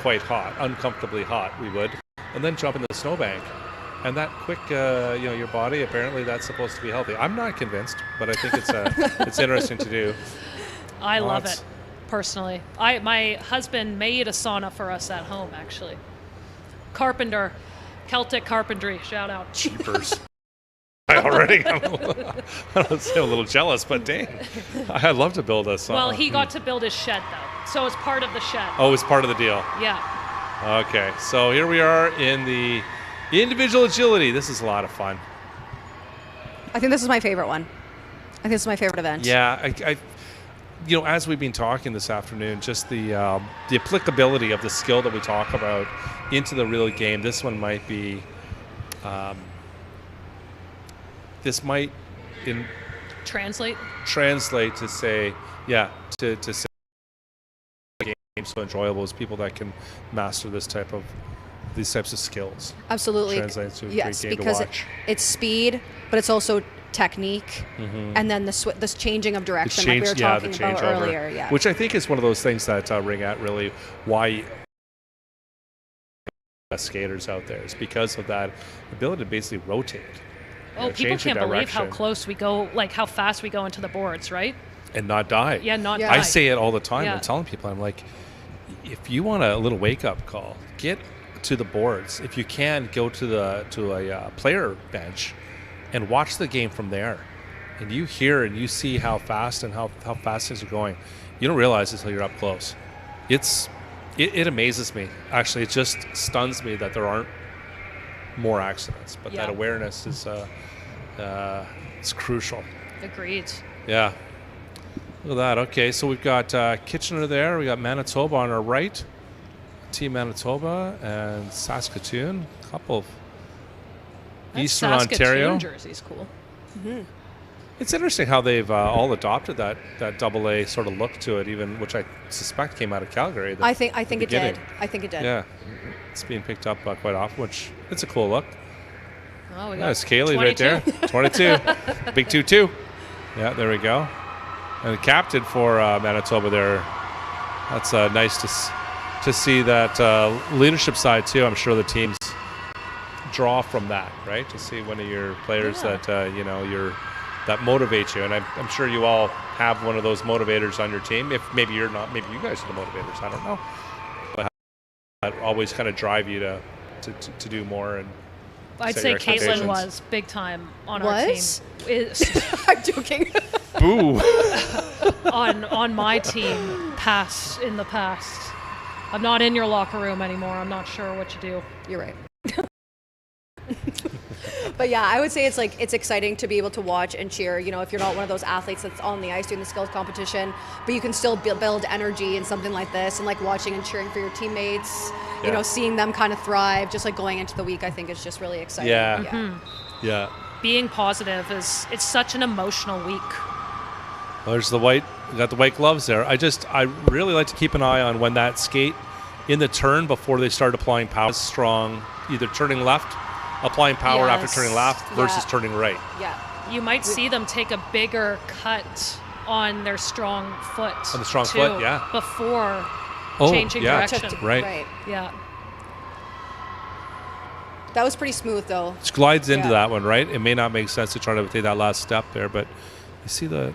quite hot, uncomfortably hot. We would, and then jump in the snowbank. And that quick, your body, apparently that's supposed to be healthy. I'm not convinced, but I think it's interesting to do. I love it, personally. My husband made a sauna for us at home, actually. Carpenter, Celtic carpentry, shout out. Cheapers. I'm a little jealous, but dang, I'd love to build a sauna. Well, he got to build his shed, though, so it's part of the shed. Oh, it's part of the deal. Yeah. Okay, so here we are in the individual agility. This is a lot of fun. I think this is my favorite one. I think this is my favorite event. Yeah, I as we've been talking this afternoon, just the applicability of the skill that we talk about into the real game. This one might be, Translate to say, to say the game so enjoyable as people that can master these types of skills. Absolutely. Translates to a yes, great game because to watch. it's speed, but it's also technique, and then this changing of direction, like we were talking about earlier. Yeah. Which I think is one of those things that Ringette really why best skaters out there is because of that ability to basically rotate. Oh, people can't believe how close we go, like how fast we go into the boards, right? And not die. Yeah, not die. I say it all the time. Yeah. I'm telling people, I'm like, if you want a little wake-up call, get to the boards. If you can, go to a player bench and watch the game from there. And you hear and you see how fast things are going. You don't realize until you're up close. It amazes me. Actually, it just stuns me that there aren't more accidents. But that awareness is it's crucial. Agreed. Yeah. Look at that. Okay, so we've got Kitchener there. We got Manitoba on our right. Team Manitoba and Saskatoon. A couple of Eastern Ontario. Jersey's cool. Mm-hmm. It's interesting how they've all adopted that AA sort of look to it, even which I suspect came out of Calgary. I think it did. I think it did. Yeah, it's being picked up quite often, which it's a cool look. Oh, we got it's Kaylee right there, 22, big 2-2. Yeah, there we go. And the captain for Manitoba there. That's nice to see that leadership side too. I'm sure the teams draw from that, right? To see one of your players that that motivates you, and I'm sure you all have one of those motivators on your team. If maybe you're not, maybe you guys are the motivators. I don't know, but that always kind of drive you to do more. And I'd say Caitlin was big time on our team. I'm joking. Boo. on my team, in the past. I'm not in your locker room anymore. I'm not sure what you do. You're right. But yeah, I would say it's exciting to be able to watch and cheer. You know, if you're not one of those athletes that's on the ice doing the skills competition, but you can still build energy in something like this, and like watching and cheering for your teammates. Yeah. You know, seeing them kind of thrive, just like going into the week, I think is just really exciting. Yeah. Mm-hmm. Yeah. Being positive it's such an emotional week. Well, there's we got the white gloves there. I really like to keep an eye on when that skate in the turn before they start applying power strong, either turning left, applying power after turning left versus turning right. Yeah. You might see them take a bigger cut on their strong foot. On the strong too, foot, yeah. Before changing direction. Right. Yeah. That was pretty smooth though. It glides into that one, right? It may not make sense to try to take that last step there, but you see the...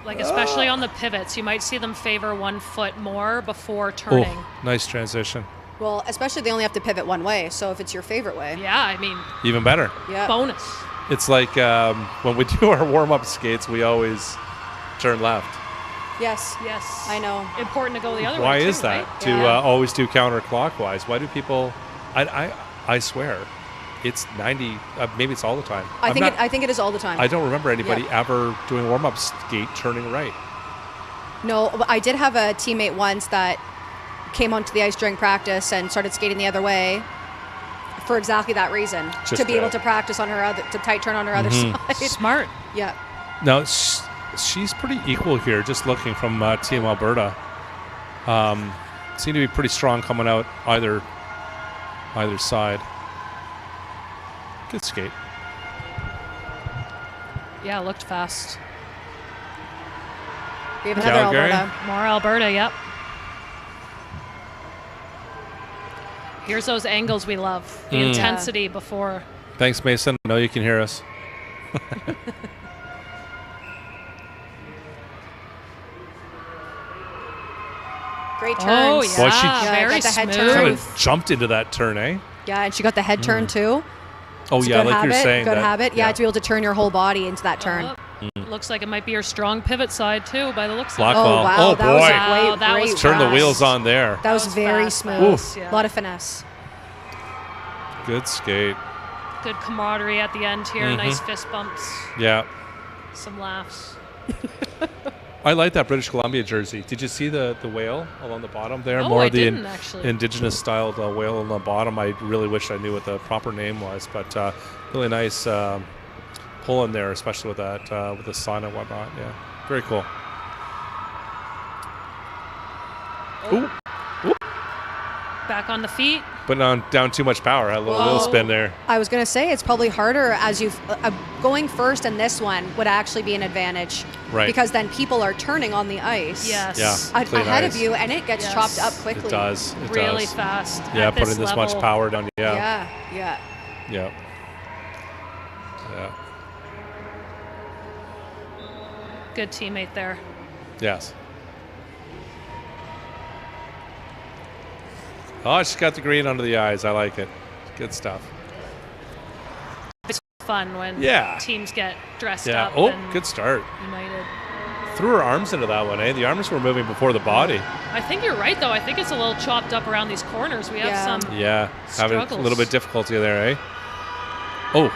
Like especially on the pivots, you might see them favor one foot more before turning. Oh, nice transition. Well, especially they only have to pivot one way, so if it's your favorite way. Yeah, I mean... Even better. Yeah. Bonus. It's like when we do our warm-up skates, we always turn left. Yes. Yes. I know. Important to go the other Why way. is too, that? right? To always do counterclockwise. Why do people? I swear, it's 90. Maybe it's all the time. I think it is all the time. I don't remember anybody ever doing warm-up skate turning right. No, I did have a teammate once that came onto the ice during practice and started skating the other way for exactly that reason. Just to be able to practice on her to tight turn on her other side. Smart. Yeah. Now she's pretty equal here. Just looking from Team Alberta, seem to be pretty strong coming out either side. Good skate. Yeah, looked fast. We have another Calgary. Alberta. More Alberta, yep. Here's those angles we love. The intensity before. Thanks, Mason. I know you can hear us. Great turns. Oh, yeah. Boy, she very got the head smooth. kind turn. of jumped into that turn, eh? Yeah, and she got the head turn too. Oh It's a yeah, good like habit, you're saying. Good that, habit. Yeah, to be able to turn your whole body into that turn. Looks like it might be your strong pivot side too, by the looks of it. Blackwell. Oh, wow. Oh, that was boy. a great, That was great Turn the pass. wheels on there. That was very fast, smooth. fast, yeah. A lot of finesse. Good skate. Good camaraderie at the end here. Mhm. Nice fist bumps. Yeah. Some laughs. I like that British Columbia jersey. Did you see the whale along the bottom there? Oh, More I of the didn't, actually. indigenous styled whale on the bottom. I really wish I knew what the proper name was, but really nice pull in there, especially with that with the sun and whatnot. Yeah, very cool. Ooh. Ooh. Back on the feet. Putting down too much power. Had a little wheel spin there. I was going to say it's probably harder as you've going first in this one would actually be an advantage. Right. Because then people are turning on the ice. Yes. Yeah, clean ahead ice. of you, and it gets chopped up quickly. It does. It Really does. fast. Yeah, at putting this much level. power down. Yeah. Yeah. Yeah. Yeah. Good teammate there. Yes. Oh, she's got the green under the eyes. I like it. Good stuff. It's fun when Yeah. teams get dressed Yeah. up. Oh, and good start. United. Threw her arms into that one, eh? The arms were moving before the body. I think you're right, though. I think it's a little chopped up around these corners. We have some. Yeah. Having a Struggles. little bit of difficulty there, eh? Oh.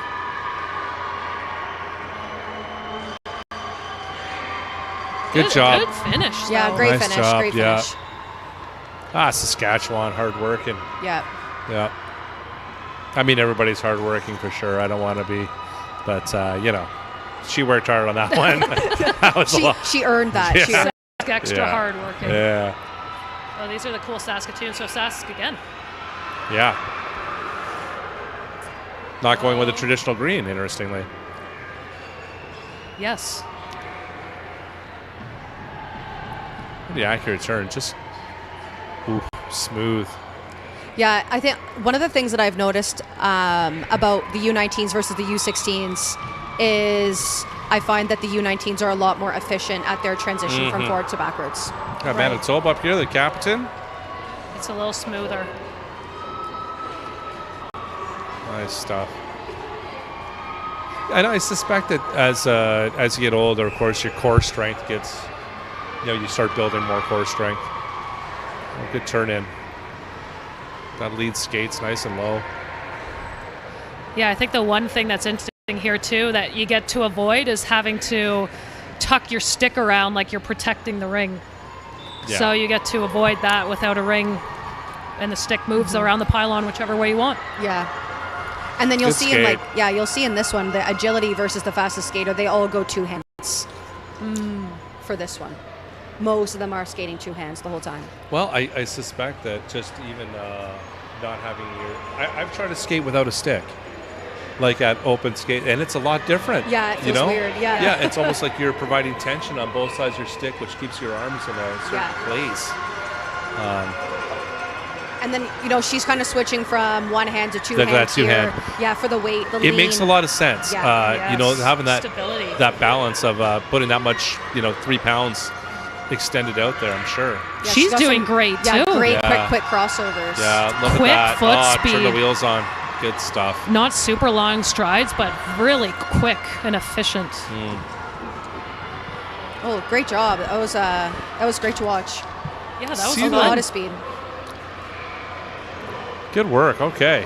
Good job. Good finish. Yeah, though. great Nice finish. job, Great yeah. finish. Saskatchewan, hard working. Yeah. Yeah. I mean, everybody's hard working for sure. I don't want to be, but she worked hard on that one. That was a lot. She earned that. Yeah. She earned Extra Yeah. hard working. Yeah. Oh, these are the cool Saskatoon. So Sask again. Yeah. Not going with a traditional green, interestingly. Yes. The accurate turn, just smooth. Yeah, I think one of the things that I've noticed about the U19s versus the U16s is I find that the U19s are a lot more efficient at their transition from forward to backwards. Got Manitoba up here, the captain. It's a little smoother. Nice stuff. And I suspect that as you get older, of course, your core strength gets, you start building more core strength. Good turn in. That lead skates nice and low. Yeah, I think the one thing that's interesting here too that you get to avoid is having to tuck your stick around like you're protecting the ring. Yeah. So you get to avoid that without a ring, and the stick moves around the pylon whichever way you want. Yeah. And then you'll Good see skate. you'll see in this one, the agility versus the fastest skater, they all go two hands for this one. Most of them are skating two hands the whole time. Well, I suspect that just even not having I've tried to skate without a stick, like at open skate, and it's a lot different. Yeah, it feels weird, yeah. Yeah, it's almost like you're providing tension on both sides of your stick, which keeps your arms in a certain place. And then, she's kind of switching from one hand to two That hands two here. hand. Yeah, for the weight, the It lean. makes a lot of sense. Yeah. Having that Stability. that balance of putting that much, 3 pounds extended out there. I'm sure. Yeah, She's got doing some- great yeah, too. Great, Yeah. quick crossovers. Yeah, look Quick at that. foot Turn the speed. wheels on. Good stuff. Not super long strides, but really quick and efficient. Oh, great job. That was great to watch. Yeah, that was a lot of speed. Good work. Okay.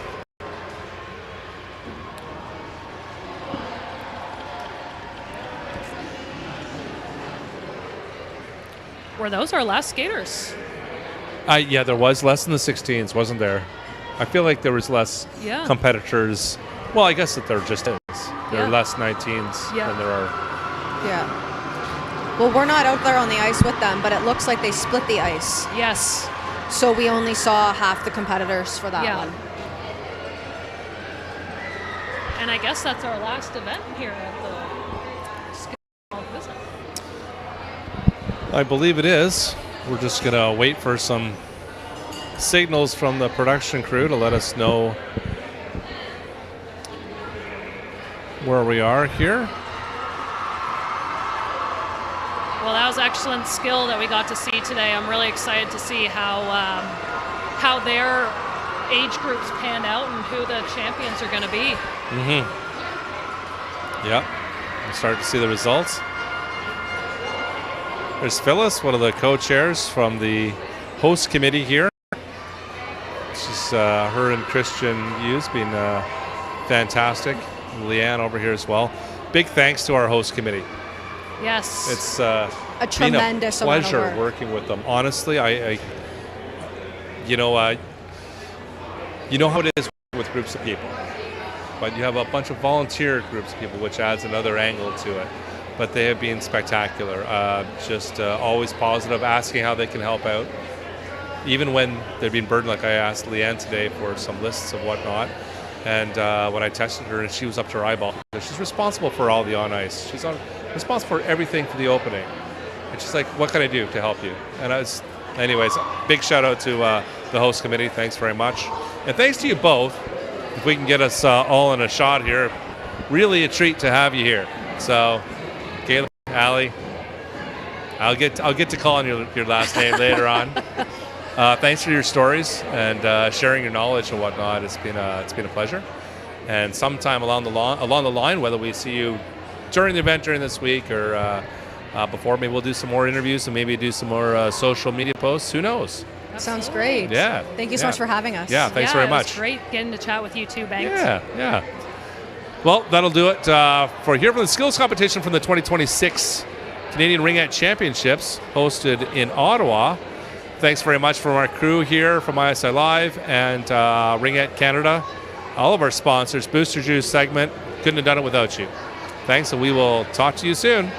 Were those our last skaters? Yeah, there was less in the 16s, wasn't there? I feel like there was less Yeah. competitors. Well, I guess that there just is. There Yeah. are less 19s Yeah. than there are. Yeah. Well, we're not out there on the ice with them, but it looks like they split the ice. Yes. So we only saw half the competitors for that one. And I guess that's our last event here at the skill visit. I believe it is. We're just going to wait for some signals from the production crew to let us know where we are here. Well, that was excellent skill that we got to see today. I'm really excited to see how their age groups pan out and who the champions are going to be. Yep. We'll start to see the results. There's Phyllis, one of the co-chairs from the host committee here. She's her and Christian Hughes being fantastic. Leanne over here as well. Big thanks to our host committee. Yes. It's a tremendous amount of pleasure work. working with them. Honestly, I you know how it is with groups of people, but you have a bunch of volunteer groups of people, which adds another angle to it. But they have been spectacular. Just always positive, asking how they can help out. Even when they're being burdened, like I asked Leanne today for some lists of whatnot. And when I texted her, and she was up to her eyeball. She's responsible for all the on ice. She's responsible for everything for the opening. And she's like, what can I do to help you? And anyways, big shout out to the host committee. Thanks very much. And thanks to you both. If we can get us all in a shot here, really a treat to have you here. So, Galen, Allie, I'll get to calling your last name later on. Thanks for your stories and sharing your knowledge and whatnot. It's been a pleasure. And sometime along the line, whether we see you during the event during this week or before, maybe we'll do some more interviews and maybe do some more social media posts. Who knows? Sounds great. Yeah. Thank you so much for having us. Yeah, thanks very much. It was great getting to chat with you too, Banks. Yeah. Well, that'll do it for here from the skills competition from the 2026 Canadian Ringette Championships hosted in Ottawa. Thanks very much from our crew here from ISI Live and Ringette Canada. All of our sponsors, Booster Juice segment, couldn't have done it without you. Thanks, and we will talk to you soon.